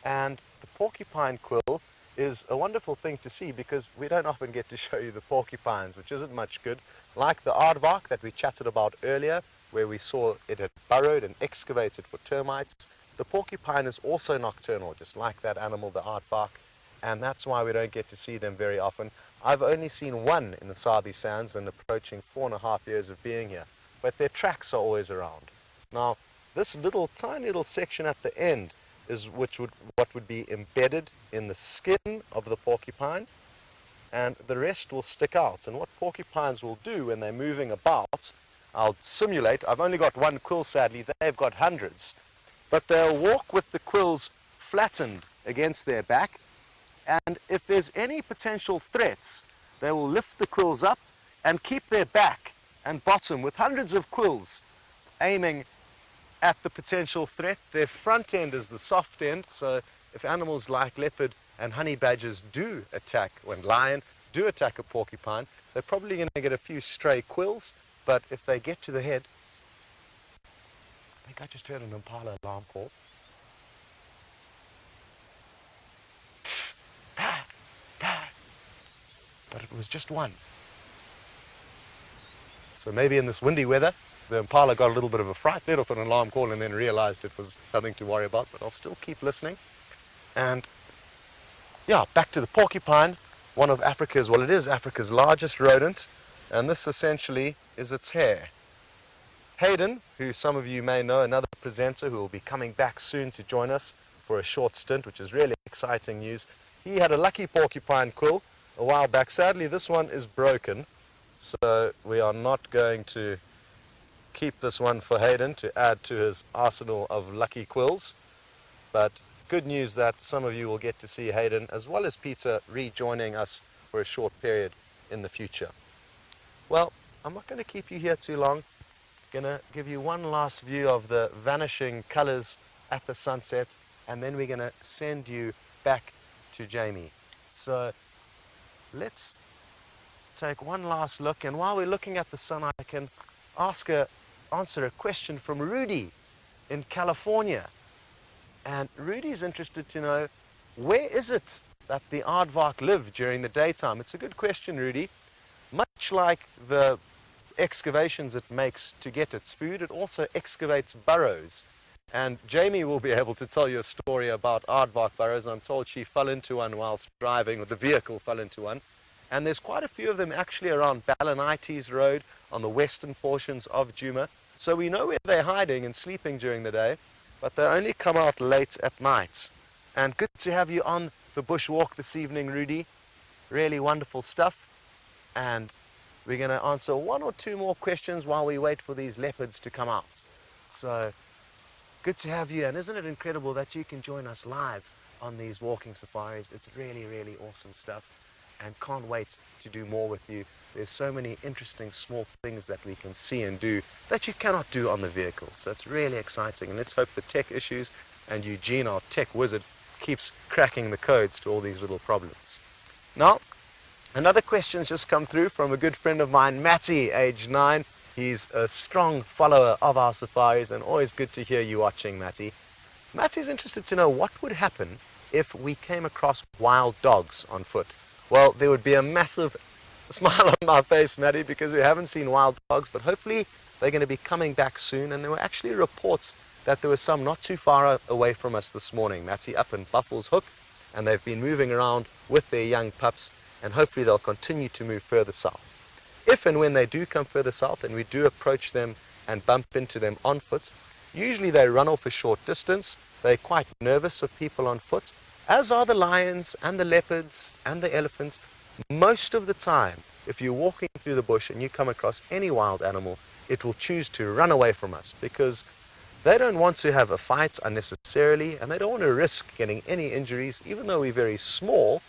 And the porcupine quill is a wonderful thing to see because we don't often get to show you the porcupines, which isn't much good. Like the aardvark that we chatted about earlier, where we saw it had burrowed and excavated for termites, the porcupine is also nocturnal, just like that animal, the aardvark, and that's why we don't get to see them very often. I've only seen one in the Sabi Sands and approaching 4.5 years of being here, but their tracks are always around. Now, this tiny little section at the end is what would be embedded in the skin of the porcupine, and the rest will stick out. And what porcupines will do when they're moving about, I'll simulate. I've only got one quill, sadly. They've got hundreds, but they'll walk with the quills flattened against their back, and if there's any potential threats, they will lift the quills up and keep their back and bottom with hundreds of quills aiming at the potential threat. Their front end is the soft end, so if animals like leopard and honey badgers do attack, when lion do attack a porcupine, they're probably going to get a few stray quills, but if they get to the head, I think I just heard an impala alarm call. But it was just one. So maybe in this windy weather, the impala got a little bit of a fright, let off an alarm call, and then realized it was nothing to worry about, but I'll still keep listening. And yeah, back to the porcupine, one of Africa's, well, it is Africa's largest rodent, and this essentially is its hair. Hayden, who some of you may know, another presenter who will be coming back soon to join us for a short stint, which is really exciting news. He had a lucky porcupine quill a while back. Sadly, this one is broken, so we are not going to keep this one for Hayden to add to his arsenal of lucky quills. But good news that some of you will get to see Hayden as well as Peter rejoining us for a short period in the future. Well, I'm not going to keep you here too long. Going to give you one last view of the vanishing colors at the sunset, and then we're going to send you back to Jamie. So let's take one last look, and while we're looking at the sun, I can answer a question from Rudy in California. And Rudy's interested to know, where is it that the aardvark live during the daytime? It's a good question, Rudy. Much like the excavations it makes to get its food, it also excavates burrows. And Jamie will be able to tell you a story about aardvark burrows. I'm told she fell into one whilst driving, or the vehicle fell into one. And there's quite a few of them actually around Balanites Road on the western portions of Djuma. So we know where they're hiding and sleeping during the day, but they only come out late at night. And good to have you on the bushwalk this evening, Rudy. Really wonderful stuff. And we're going to answer one or two more questions while we wait for these leopards to come out. So good to have you, and isn't it incredible that you can join us live on these walking safaris? It's really, really awesome stuff, and can't wait to do more with you. There's so many interesting small things that we can see and do that you cannot do on the vehicle. So it's really exciting, and let's hope the tech issues and Eugene, our tech wizard, keeps cracking the codes to all these little problems. Now, another question's just come through from a good friend of mine, Matty, age 9. He's a strong follower of our safaris, and always good to hear you watching, Matty. Matty's interested to know what would happen if we came across wild dogs on foot. Well, there would be a massive smile on my face, Matty, because we haven't seen wild dogs, but hopefully they're going to be coming back soon. And there were actually reports that there were some not too far away from us this morning, Matty, up in Buffels Hook, and they've been moving around with their young pups, and hopefully they'll continue to move further south. If and when they do come further south and we do approach them and bump into them on foot, usually they run off a short distance. They're quite nervous of people on foot, as are the lions and the leopards and the elephants. Most of the time, if you're walking through the bush and you come across any wild animal, it will choose to run away from us because they don't want to have a fight unnecessarily, and they don't want to risk getting any injuries. Even though we're very small,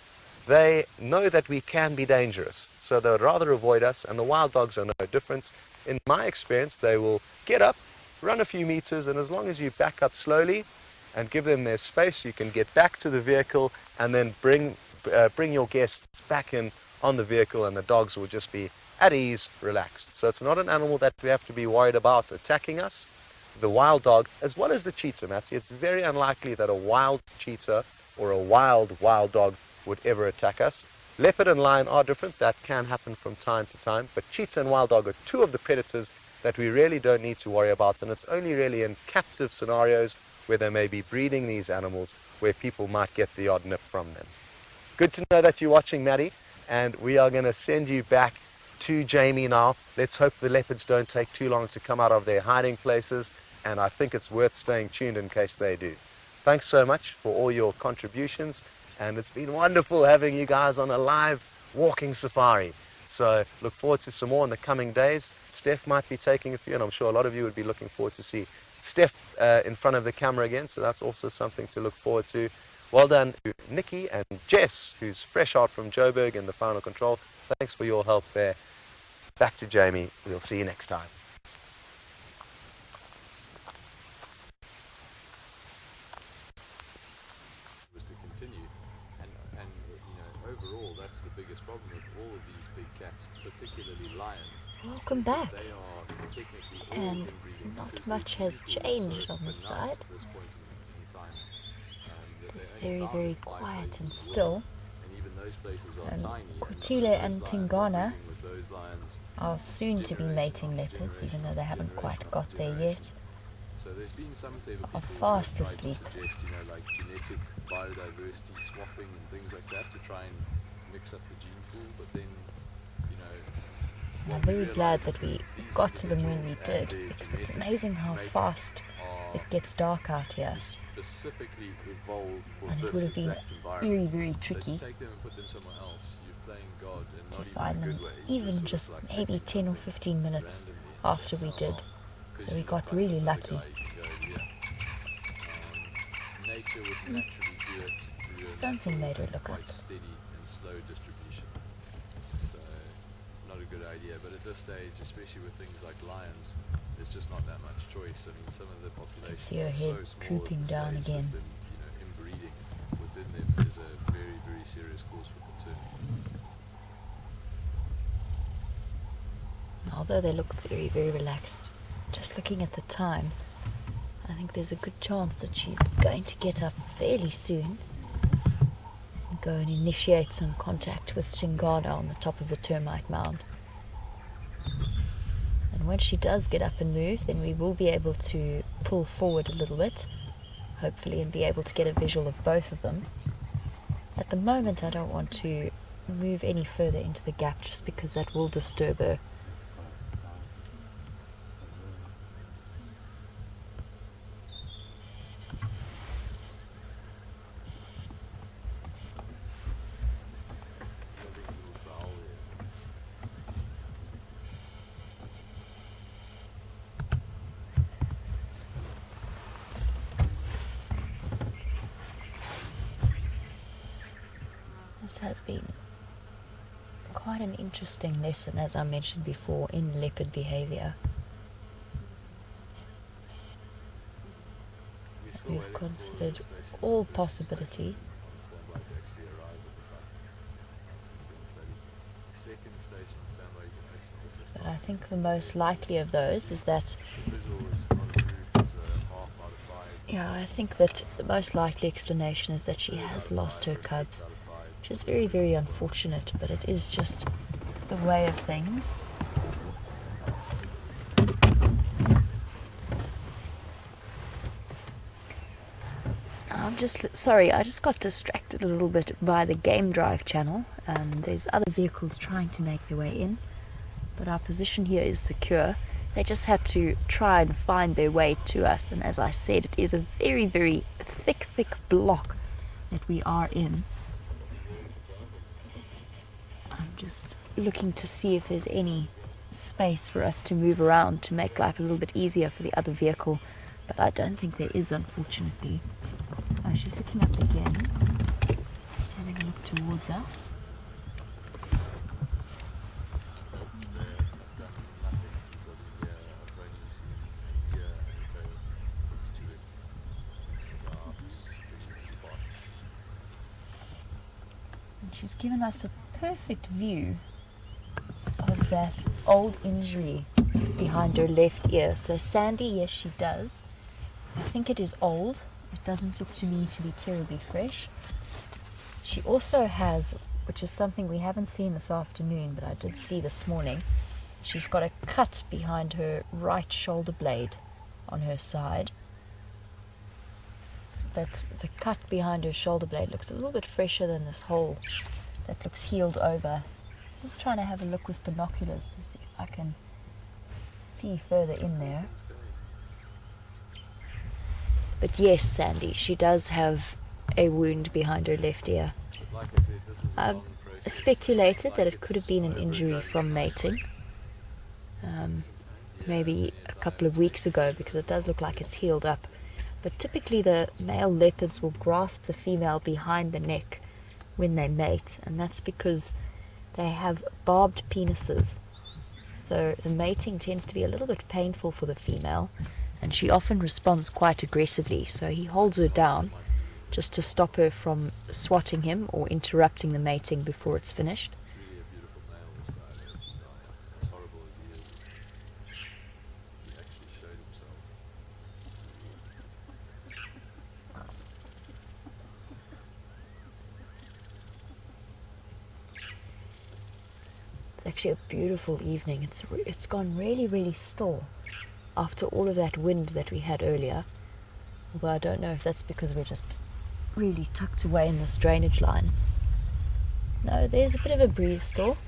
they know that we can be dangerous, so they would rather avoid us, and the wild dogs are no different. In my experience, they will get up, run a few meters, and as long as you back up slowly and give them their space, you can get back to the vehicle and then bring your guests back in on the vehicle, and the dogs will just be at ease, relaxed. So it's not an animal that we have to be worried about attacking us. The wild dog, as well as the cheetah, Matty, it's very unlikely that a wild cheetah or a wild dog would ever attack us. Leopard and lion are different. That can happen from time to time, but cheetah and wild dog are two of the predators that we really don't need to worry about, and it's only really in captive scenarios where they may be breeding these animals where people might get the odd nip from them. Good to know that you're watching, Maddie, and we are going to send you back to Jamie now. Let's hope the leopards don't take too long to come out of their hiding places, and I think it's worth staying tuned in case they do. Thanks so much for all your contributions, and it's been wonderful having you guys on a live walking safari. So look forward to some more in the coming days. Steph might be taking a few, and I'm sure a lot of you would be looking forward to see Steph in front of the camera again, so that's also something to look forward to. Well done to Nikki and Jess, who's fresh out from Joburg in the final control. Thanks for your help there. Back to Jamie. We'll see you next time. Was to continue, and you know, overall that's the biggest problem with all of these big cats, particularly lions. Welcome back. They are technically all And inbreeding not because much they're has people changed also on this benign side. at this point in time. It's They're only very, found very in 5 quiet places and in the still. world, and even those places are And tiny. Kwatile and those lions Tingana breeding with those lions are soon to be mating leopards, even though they haven't quite got there yet. So there's been some clever Are people fast who have tried asleep. to suggest, you know, like genetic biodiversity swapping and things like that to try and mix up the gene pool, but then, you know, I'm very glad that we got to them when we did, because it's amazing how fast it gets dark out here, specifically evolved for and it this would have been exact environment. very, very So tricky to take them and put them somewhere else, you playing God and to not even find in a them, good way. even Sort of just like maybe picking 10 or them 15 minutes randomly after we did. 'cause So we you got look like really this other lucky. guy, you can go over here. Nature would naturally do it through a Something natural made her and look up. quite steady and slow distribution. So, not a good idea. But at this stage, especially with things like lions, there's just not that much choice. I mean, some of the populations see her are head so small drooping at this down stage, again. just in, inbreeding within them is a very, very serious cause for concern. Although they look very, very relaxed, just looking at the time, I think there's a good chance that she's going to get up fairly soon and go and initiate some contact with Tingana on the top of the termite mound. And once she does get up and move, then we will be able to pull forward a little bit, hopefully, and be able to get a visual of both of them. At the moment, I don't want to move any further into the gap just because that will disturb her. This has been quite an interesting lesson, as I mentioned before, in leopard behavior. We've considered all possibility, but I think the most likely of those is that I think that the most likely explanation is that she has lost her cubs, which is very, very unfortunate, but it is just the way of things. I'm just sorry, I just got distracted a little bit by the game drive channel. There's other vehicles trying to make their way in, but our position here is secure. They just had to try and find their way to us, and as I said, it is a very, very thick block that we are in. I'm just looking to see if there's any space for us to move around to make life a little bit easier for the other vehicle, but I don't think there is, unfortunately. Oh, she's looking up again. She's having a look towards us. She's given us a perfect view of that old injury behind her left ear. So Sandy, yes, she does. I think it is old. It doesn't look to me to be terribly fresh. She also has, which is something we haven't seen this afternoon, but I did see this morning, she's got a cut behind her right shoulder blade on her side. That the cut behind her shoulder blade looks a little bit fresher than this hole that looks healed over. Just trying to have a look with binoculars to see if I can see further in there. But yes, Sandy, she does have a wound behind her left ear. I've speculated that it could have been an injury from mating, maybe a couple of weeks ago, because it does look like it's healed up. But typically the male leopards will grasp the female behind the neck when they mate, and that's because they have barbed penises. So the mating tends to be a little bit painful for the female, and she often responds quite aggressively. So he holds her down just to stop her from swatting him or interrupting the mating before it's finished. It's actually a beautiful evening. It's gone really, really still after all of that wind that we had earlier. Although I don't know if that's because we're just really tucked away in this drainage line. No, there's a bit of a breeze still,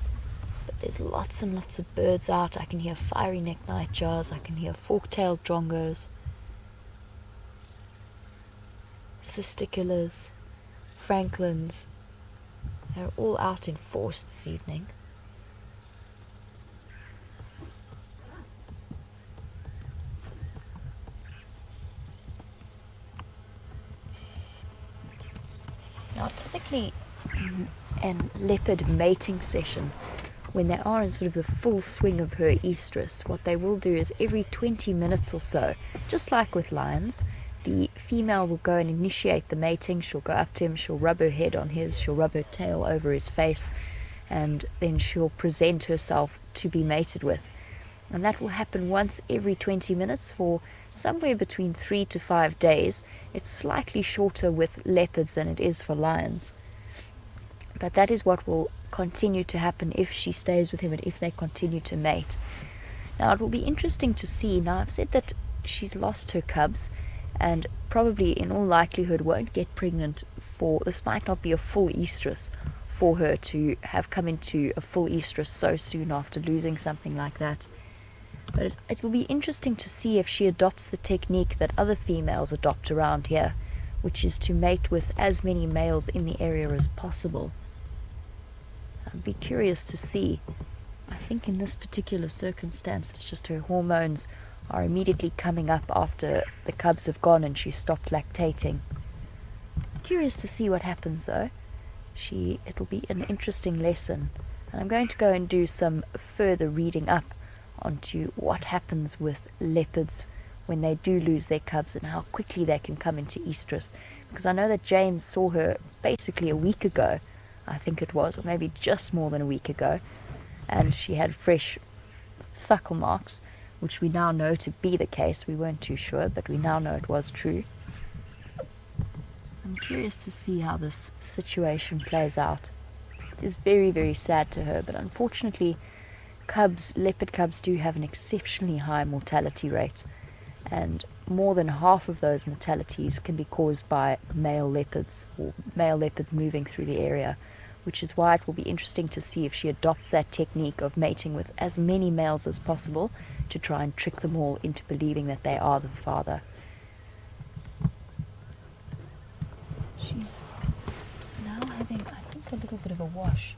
but there's lots and lots of birds out. I can hear fiery neck nightjars. I can hear fork-tailed drongos, cisticulars, franklins. They're all out in force this evening. Now, typically, a leopard mating session, when they are in sort of the full swing of her estrus, what they will do is every 20 minutes or so, just like with lions, the female will go and initiate the mating. She'll go up to him, she'll rub her head on his, she'll rub her tail over his face, and then she'll present herself to be mated with. And that will happen once every 20 minutes for somewhere between 3 to 5 days. It's slightly shorter with leopards than it is for lions. But that is what will continue to happen if she stays with him and if they continue to mate. Now, it will be interesting to see. Now, I've said that she's lost her cubs and probably in all likelihood won't get pregnant for, this might not be a full estrus for her to have come into a full estrus so soon after losing something like that. But it will be interesting to see if she adopts the technique that other females adopt around here, which is to mate with as many males in the area as possible. I'd be curious to see. I think in this particular circumstance, it's just her hormones are immediately coming up after the cubs have gone and she's stopped lactating. Curious to see what happens though. It'll be an interesting lesson, and I'm going to go and do some further reading up onto what happens with leopards when they do lose their cubs and how quickly they can come into estrus, because I know that James saw her basically a week ago, I think it was, or maybe just more than a week ago, and she had fresh suckle marks, which we now know to be the case. We weren't too sure, but we now know it was true. I'm curious to see how this situation plays out. It is very, very sad to her, but unfortunately leopard cubs do have an exceptionally high mortality rate, and more than half of those mortalities can be caused by male leopards or male leopards moving through the area, which is why it will be interesting to see if she adopts that technique of mating with as many males as possible to try and trick them all into believing that they are the father. She's now having, I think, a little bit of a wash.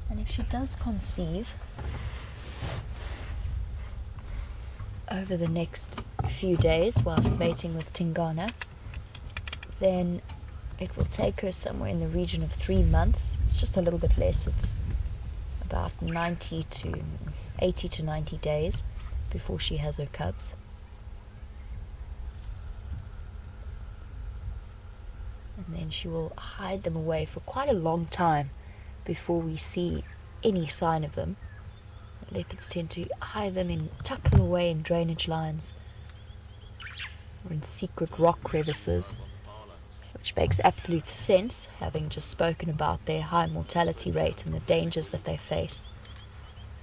And if she does conceive over the next few days whilst mating with Tingana, then it will take her somewhere in the region of 3 months. It's just a little bit less. It's about 80 to 90 days before she has her cubs. And then she will hide them away for quite a long time before we see any sign of them. Leopards tend to hide them tuck them away in drainage lines or in secret rock crevices, which makes absolute sense, having just spoken about their high mortality rate and the dangers that they face.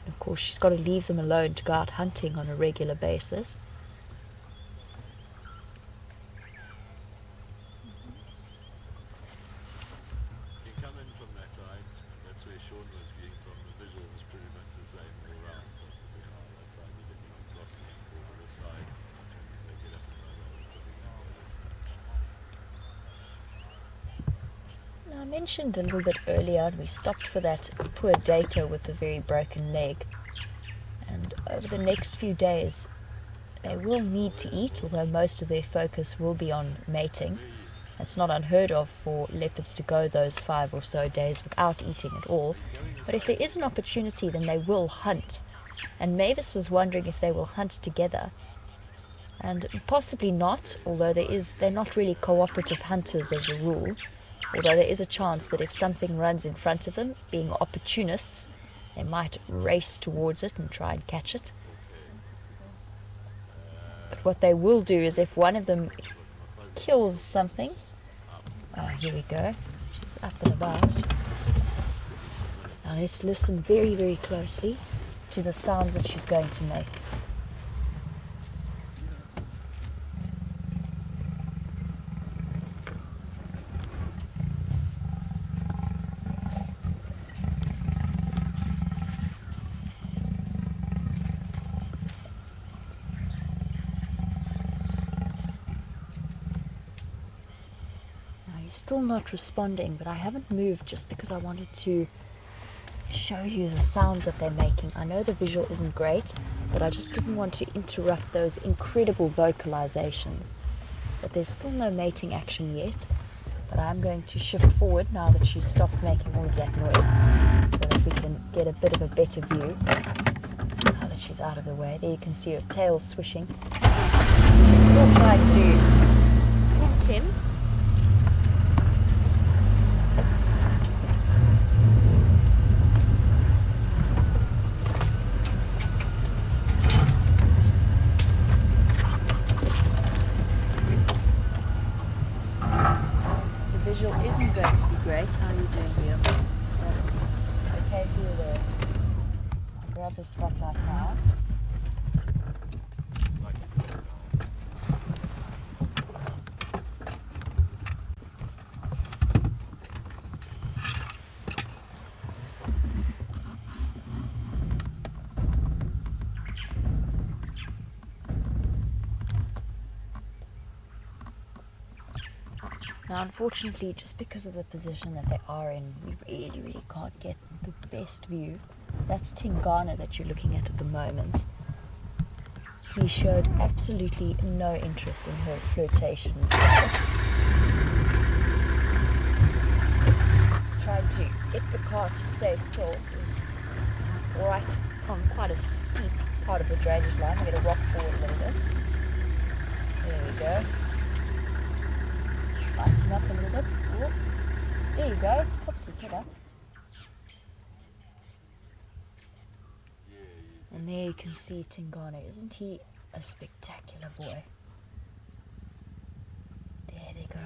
And of course, she's got to leave them alone to go out hunting on a regular basis. I mentioned a little bit earlier, we stopped for that poor duiker with a very broken leg, and over the next few days they will need to eat, although most of their focus will be on mating. It's not unheard of for leopards to go those 5 or so days without eating at all, but if there is an opportunity then they will hunt, and Mavis was wondering if they will hunt together, and possibly not, although they're not really cooperative hunters as a rule. Although there is a chance that if something runs in front of them, being opportunists, they might race towards it and try and catch it. But what they will do is if one of them kills something... Oh, here we go. She's up and about. Now let's listen very, very closely to the sounds that she's going to make. He's still not responding, but I haven't moved just because I wanted to show you the sounds that they're making. I know the visual isn't great, but I just didn't want to interrupt those incredible vocalizations. But there's still no mating action yet, but I'm going to shift forward now that she's stopped making all of that noise so that we can get a bit of a better view now that she's out of the way. There you can see her tail swishing. She's still trying to tempt him. Visual isn't going to be great. How are you doing, Wium? Is that okay for you there? I'll grab the spotlight now. Now, unfortunately, just because of the position that they are in, we really can't get the best view. That's Tingana that you're looking at the moment. He showed absolutely no interest in her flirtation. Just trying to get the car to stay still. He's right on quite a steep part of the drainage line. I'm going to rock forward a little bit. There we go. Lighten up a little bit. Oh, there you go. Popped his head up. And there you can see Tingana. Isn't he a spectacular boy? There they go.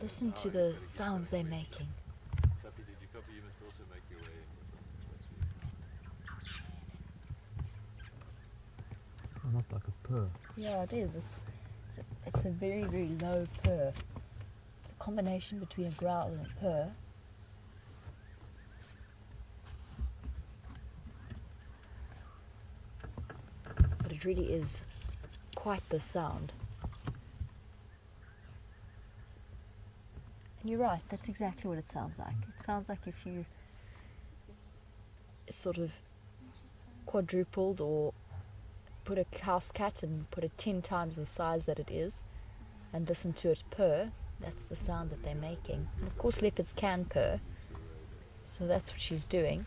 Listen to the sounds they're making. Sept, did you copy? You must also make your way in. Almost like a purr. Yeah, it is. It's a very low purr. It's a combination between a growl and a purr. But it really is quite the sound. And you're right, that's exactly what it sounds like. It sounds like if you sort of quadrupled or put a house cat and put it 10 times the size that it is and listen to it purr. That's the sound that they're making. And of course leopards can purr, so that's what she's doing.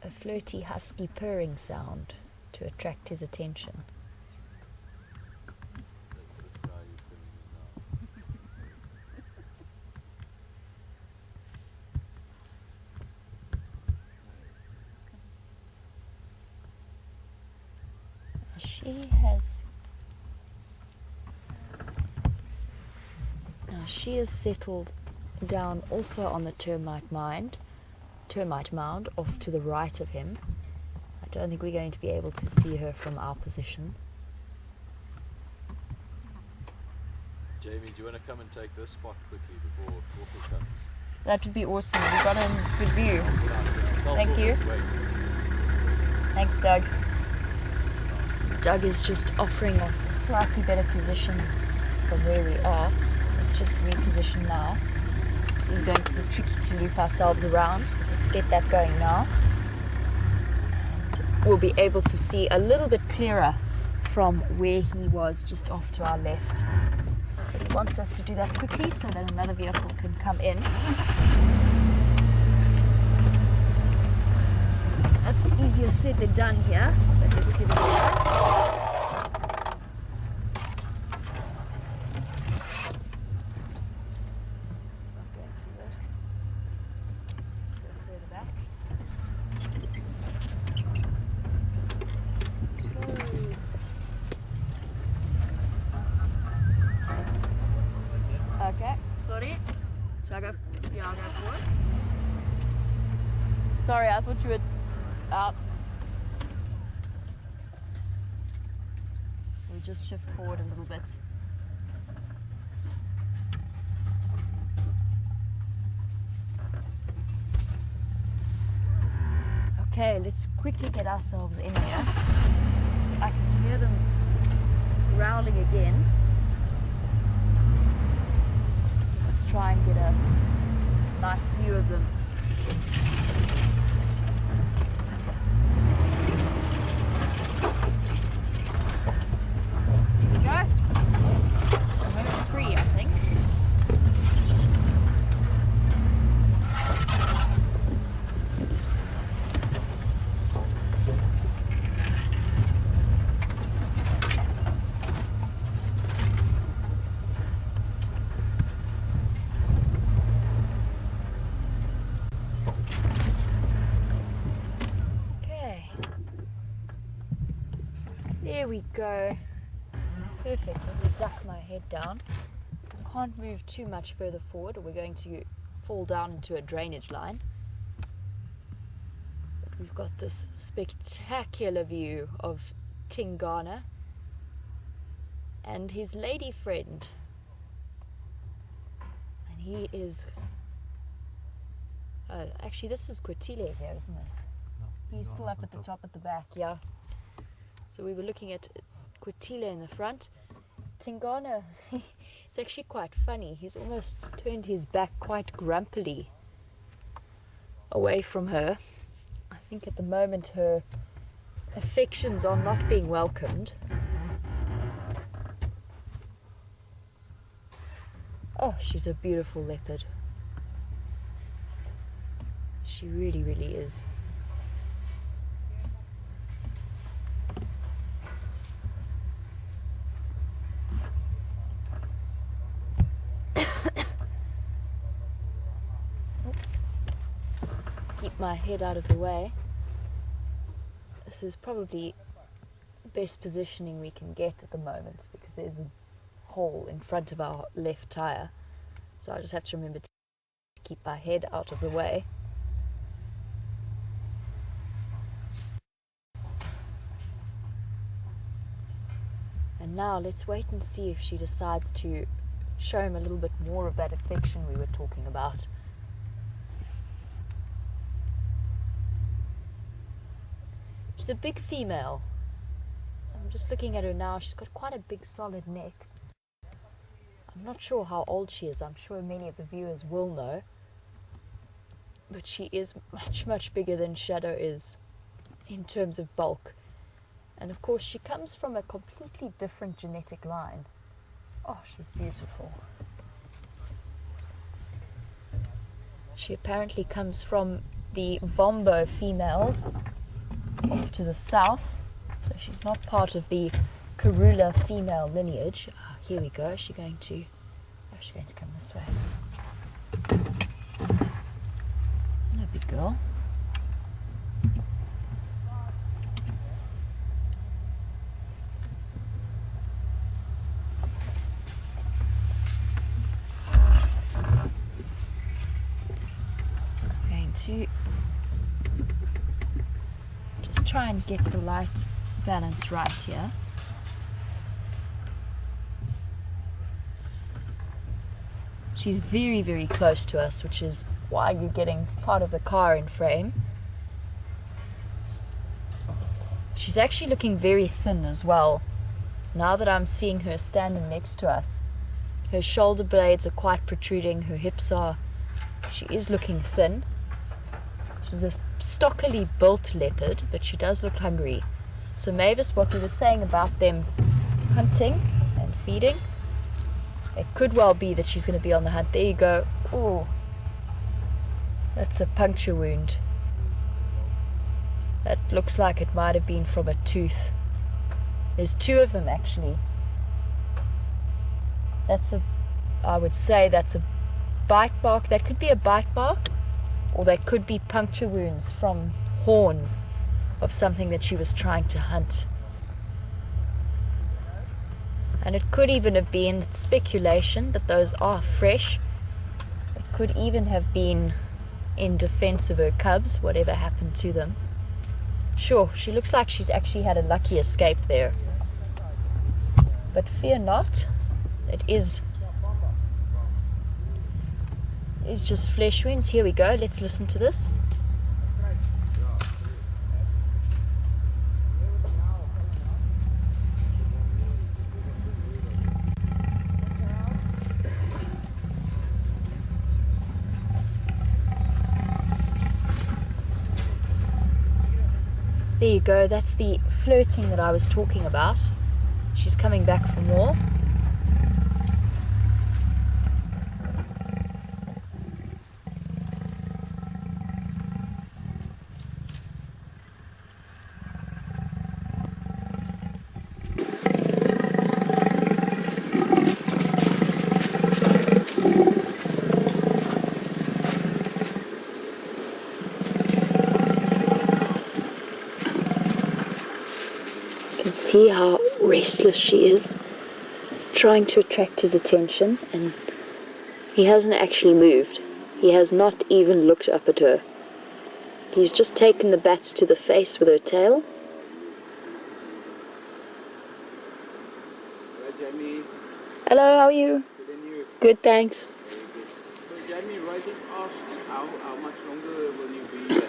A flirty, husky purring sound to attract his attention. She has settled down also on the termite mound off to the right of him. I don't think we're going to be able to see her from our position. Jamie, do you want to come and take this spot quickly before Walker comes? That would be awesome. We got a good view. Thank you. Thanks, Doug. Doug is just offering us a slightly better position from where we are. Let's just reposition now. It's going to be tricky to loop ourselves around, so let's get that going now. And we'll be able to see a little bit clearer from where he was just off to our left. But he wants us to do that quickly so that another vehicle can come in. That's easier said than done here, but let's give it a go. Sorry, I thought you were out. We'll just shift forward a little bit. Okay, let's quickly get ourselves in here. I can hear them growling again. try and get a nice view of them. Here we go. Number 3, I think. There we go. Perfect. Let me duck my head down. Can't move too much further forward or we're going to fall down into a drainage line. But we've got this spectacular view of Tingana and his lady friend. And he is... actually this is Kwatile here, isn't it? He's still up at the top at the back, yeah. So we were looking at Kwatile in the front. Tingana, it's actually quite funny. He's almost turned his back quite grumpily away from her. I think at the moment her affections are not being welcomed. Oh, she's a beautiful leopard. She really, really is. Keep my head out of the way. This is probably the best positioning we can get at the moment because there's a hole in front of our left tire. So I just have to remember to keep my head out of the way. And now let's wait and see if she decides to show him a little bit more of that affection we were talking about. She's a big female. I'm just looking at her now. She's got quite a big solid neck. I'm not sure how old she is. I'm sure many of the viewers will know. But she is much, much bigger than Shadow is in terms of bulk. And of course she comes from a completely different genetic line. Oh, she's beautiful. She apparently comes from the Vombo females off to the south, so she's not part of the Karula female lineage. Oh, here we go. She's going to come this way. No big girl. I'm going to try and get the light balance right here. She's very, very close to us, which is why you're getting part of the car in frame. She's actually looking very thin as well. Now that I'm seeing her standing next to us, her shoulder blades are quite protruding, her hips are... She is looking thin. She's a stockily built leopard, but she does look hungry. So Mavis, what we were saying about them hunting and feeding, it could well be that she's going to be on the hunt. There you go. Oh, that's a puncture wound. That looks like it might have been from a tooth. There's 2 of them actually. I would say that's a bite mark. That could be a bite mark, or they could be puncture wounds from horns of something that she was trying to hunt. And it could even have been speculation, but those are fresh. It could even have been in defense of her cubs, whatever happened to them. Sure, she looks like she's actually had a lucky escape there. But fear not, it is just flesh wounds. Here we go, let's listen to this. There you go, that's the flirting that I was talking about. She's coming back for more. See how restless she is, trying to attract his attention, and he hasn't actually moved. He has not even looked up at her. He's just taken the bats to the face with her tail. Right, Jamie. Hello, how are you? Good, and you? Good, thanks. So Jamie, Roy just asked how much longer will you be here?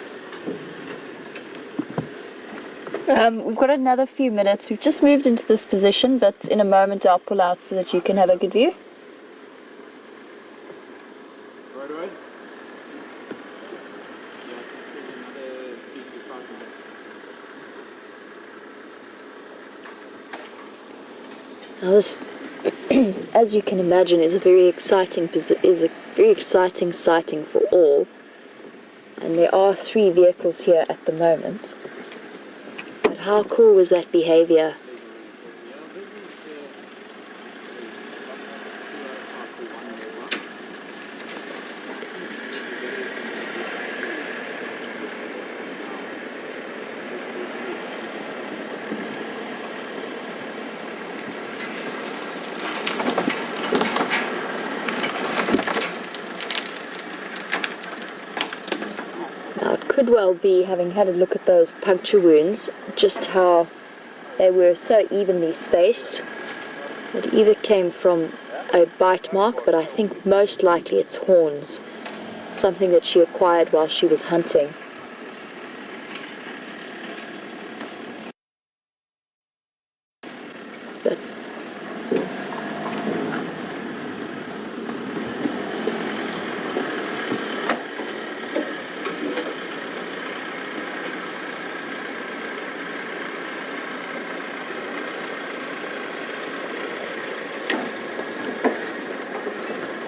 We've got another few minutes. We've just moved into this position, but in a moment I'll pull out so that you can have a good view. Right, right? Yeah, another 3 to 5 minutes. Now this, as you can imagine, is a very exciting sighting for all. And there are 3 vehicles here at the moment. But how cool was that behavior? Could well be, having had a look at those puncture wounds, just how they were so evenly spaced. It either came from a bite mark, but I think most likely it's horns, something that she acquired while she was hunting. But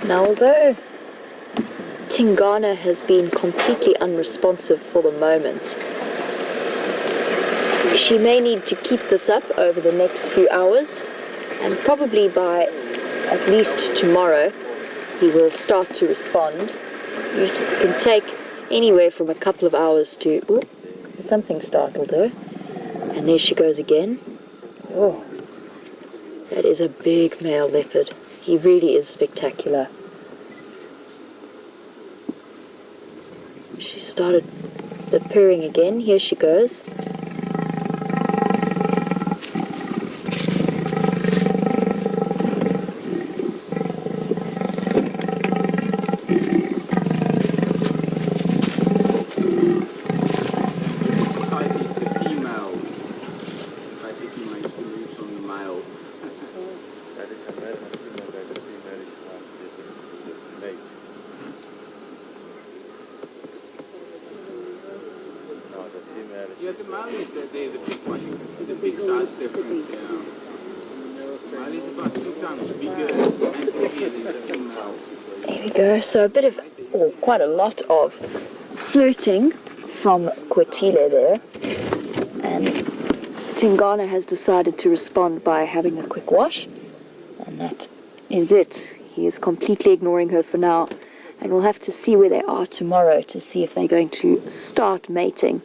now, although Tingana has been completely unresponsive for the moment, she may need to keep this up over the next few hours, and probably by at least tomorrow he will start to respond. It can take anywhere from a couple of hours to... Ooh, something startled her. And there she goes again. Oh, that is a big male leopard. He really is spectacular. She started the purring again. Here she goes. Yeah, the male is the big one. The big size difference, yeah. The male is about 2 times bigger and heavier than the female. There we go. So a bit of, or quite a lot of flirting from Kwatile there. And Tingana has decided to respond by having a quick wash. And that is it. He is completely ignoring her for now. And we'll have to see where they are tomorrow to see if they're going to start mating.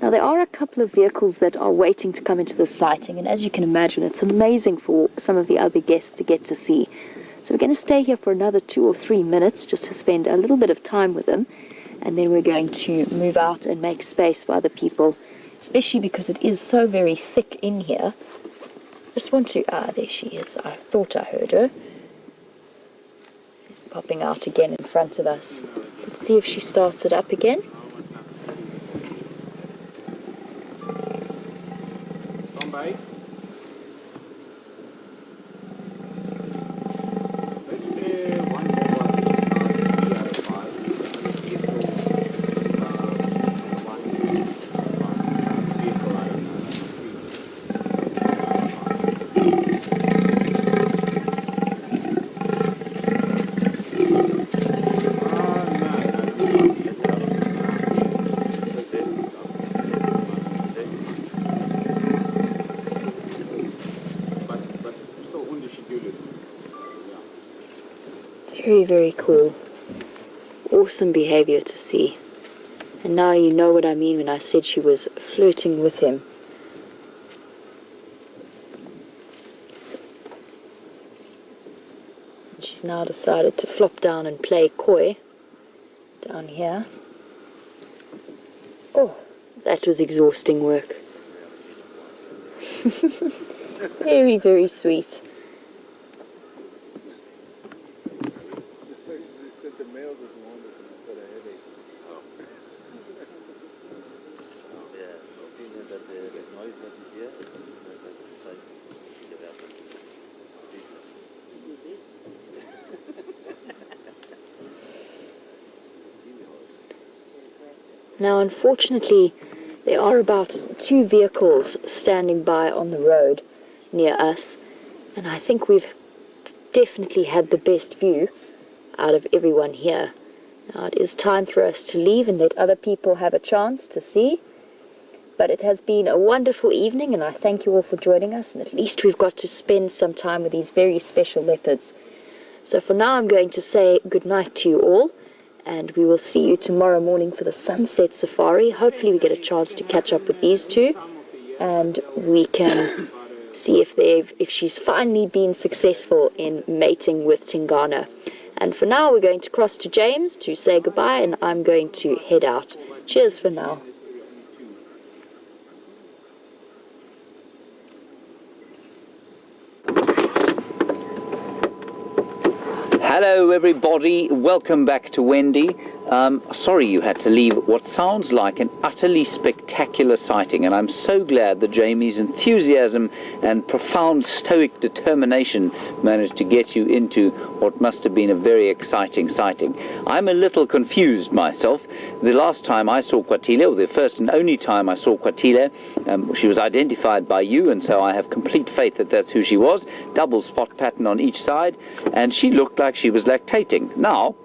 Now, there are a couple of vehicles that are waiting to come into this sighting, and as you can imagine, it's amazing for some of the other guests to get to see. So we're going to stay here for another 2 or 3 minutes just to spend a little bit of time with them, and then we're going to move out and make space for other people, especially because it is so very thick in here. Just want to... there she is. I thought I heard her. Popping out again in front of us. Let's see if she starts it up again. Bye. Very, very cool. Awesome behavior to see. And now you know what I mean when I said she was flirting with him. And she's now decided to flop down and play coy down here. Oh, that was exhausting work. Very, very sweet. Now, unfortunately, there are about 2 vehicles standing by on the road near us, and I think we've definitely had the best view out of everyone here. Now, it is time for us to leave and let other people have a chance to see, but it has been a wonderful evening, and I thank you all for joining us, and at least we've got to spend some time with these very special leopards. So for now, I'm going to say good night to you all, and we will see you tomorrow morning for the sunset safari. Hopefully we get a chance to catch up with these two, and we can see if she's finally been successful in mating with Tingana. And for now, we're going to cross to James to say goodbye, and I'm going to head out. Cheers for now. Hello everybody, welcome back to Wendy. Sorry you had to leave what sounds like an utterly spectacular sighting, and I'm so glad that Jamie's enthusiasm and profound stoic determination managed to get you into what must have been a very exciting sighting. I'm a little confused myself. The last time I saw Kwatile, or the first and only time I saw Kwatile, she was identified by you, and so I have complete faith that that's who she was. Double spot pattern on each side, and she looked like she was lactating. Now,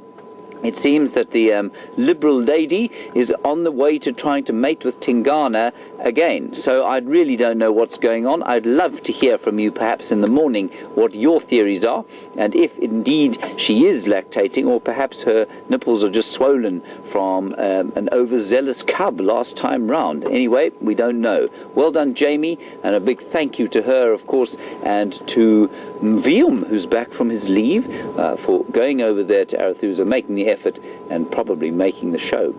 it seems that the liberal lady is on the way to trying to mate with Tingana again. So I really don't know what's going on. I'd love to hear from you perhaps in the morning what your theories are, and if indeed she is lactating, or perhaps her nipples are just swollen from an overzealous cub last time round. Anyway, we don't know. Well done, Jamie, and a big thank you to her, of course, and to Wium, who's back from his leave, for going over there to Arathusa, making the effort, and probably making the show.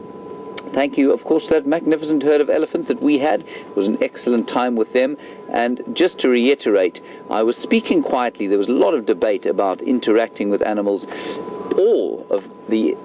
Thank you, of course, that magnificent herd of elephants that we had. It was an excellent time with them. And just to reiterate, I was speaking quietly. There was a lot of debate about interacting with animals. All of the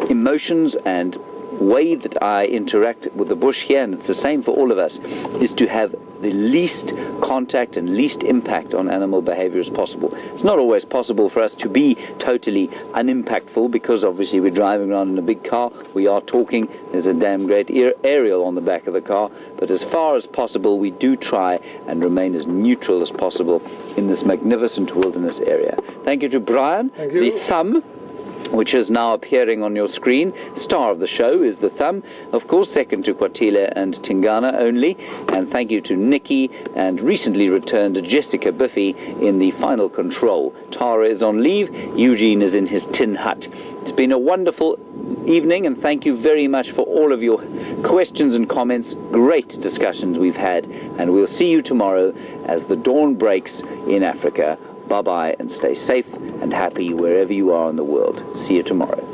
emotions and way that I interact with the bush here, and it's the same for all of us, is to have the least contact and least impact on animal behavior as possible. It's not always possible for us to be totally unimpactful, because obviously we're driving around in a big car, we are talking, there's a damn great aerial on the back of the car, but as far as possible we do try and remain as neutral as possible in this magnificent wilderness area. Thank you to Brian. Thank you. The thumb, which is now appearing on your screen. Star of the show is the thumb, of course, second to Kwatile and Tingana only. And thank you to Nikki and recently returned Jessica Biffy in the final control. Tara is on leave, Eugene is in his tin hut. It's been a wonderful evening, and thank you very much for all of your questions and comments. Great discussions we've had, and we'll see you tomorrow as the dawn breaks in Africa. Bye-bye, and stay safe and happy wherever you are in the world. See you tomorrow.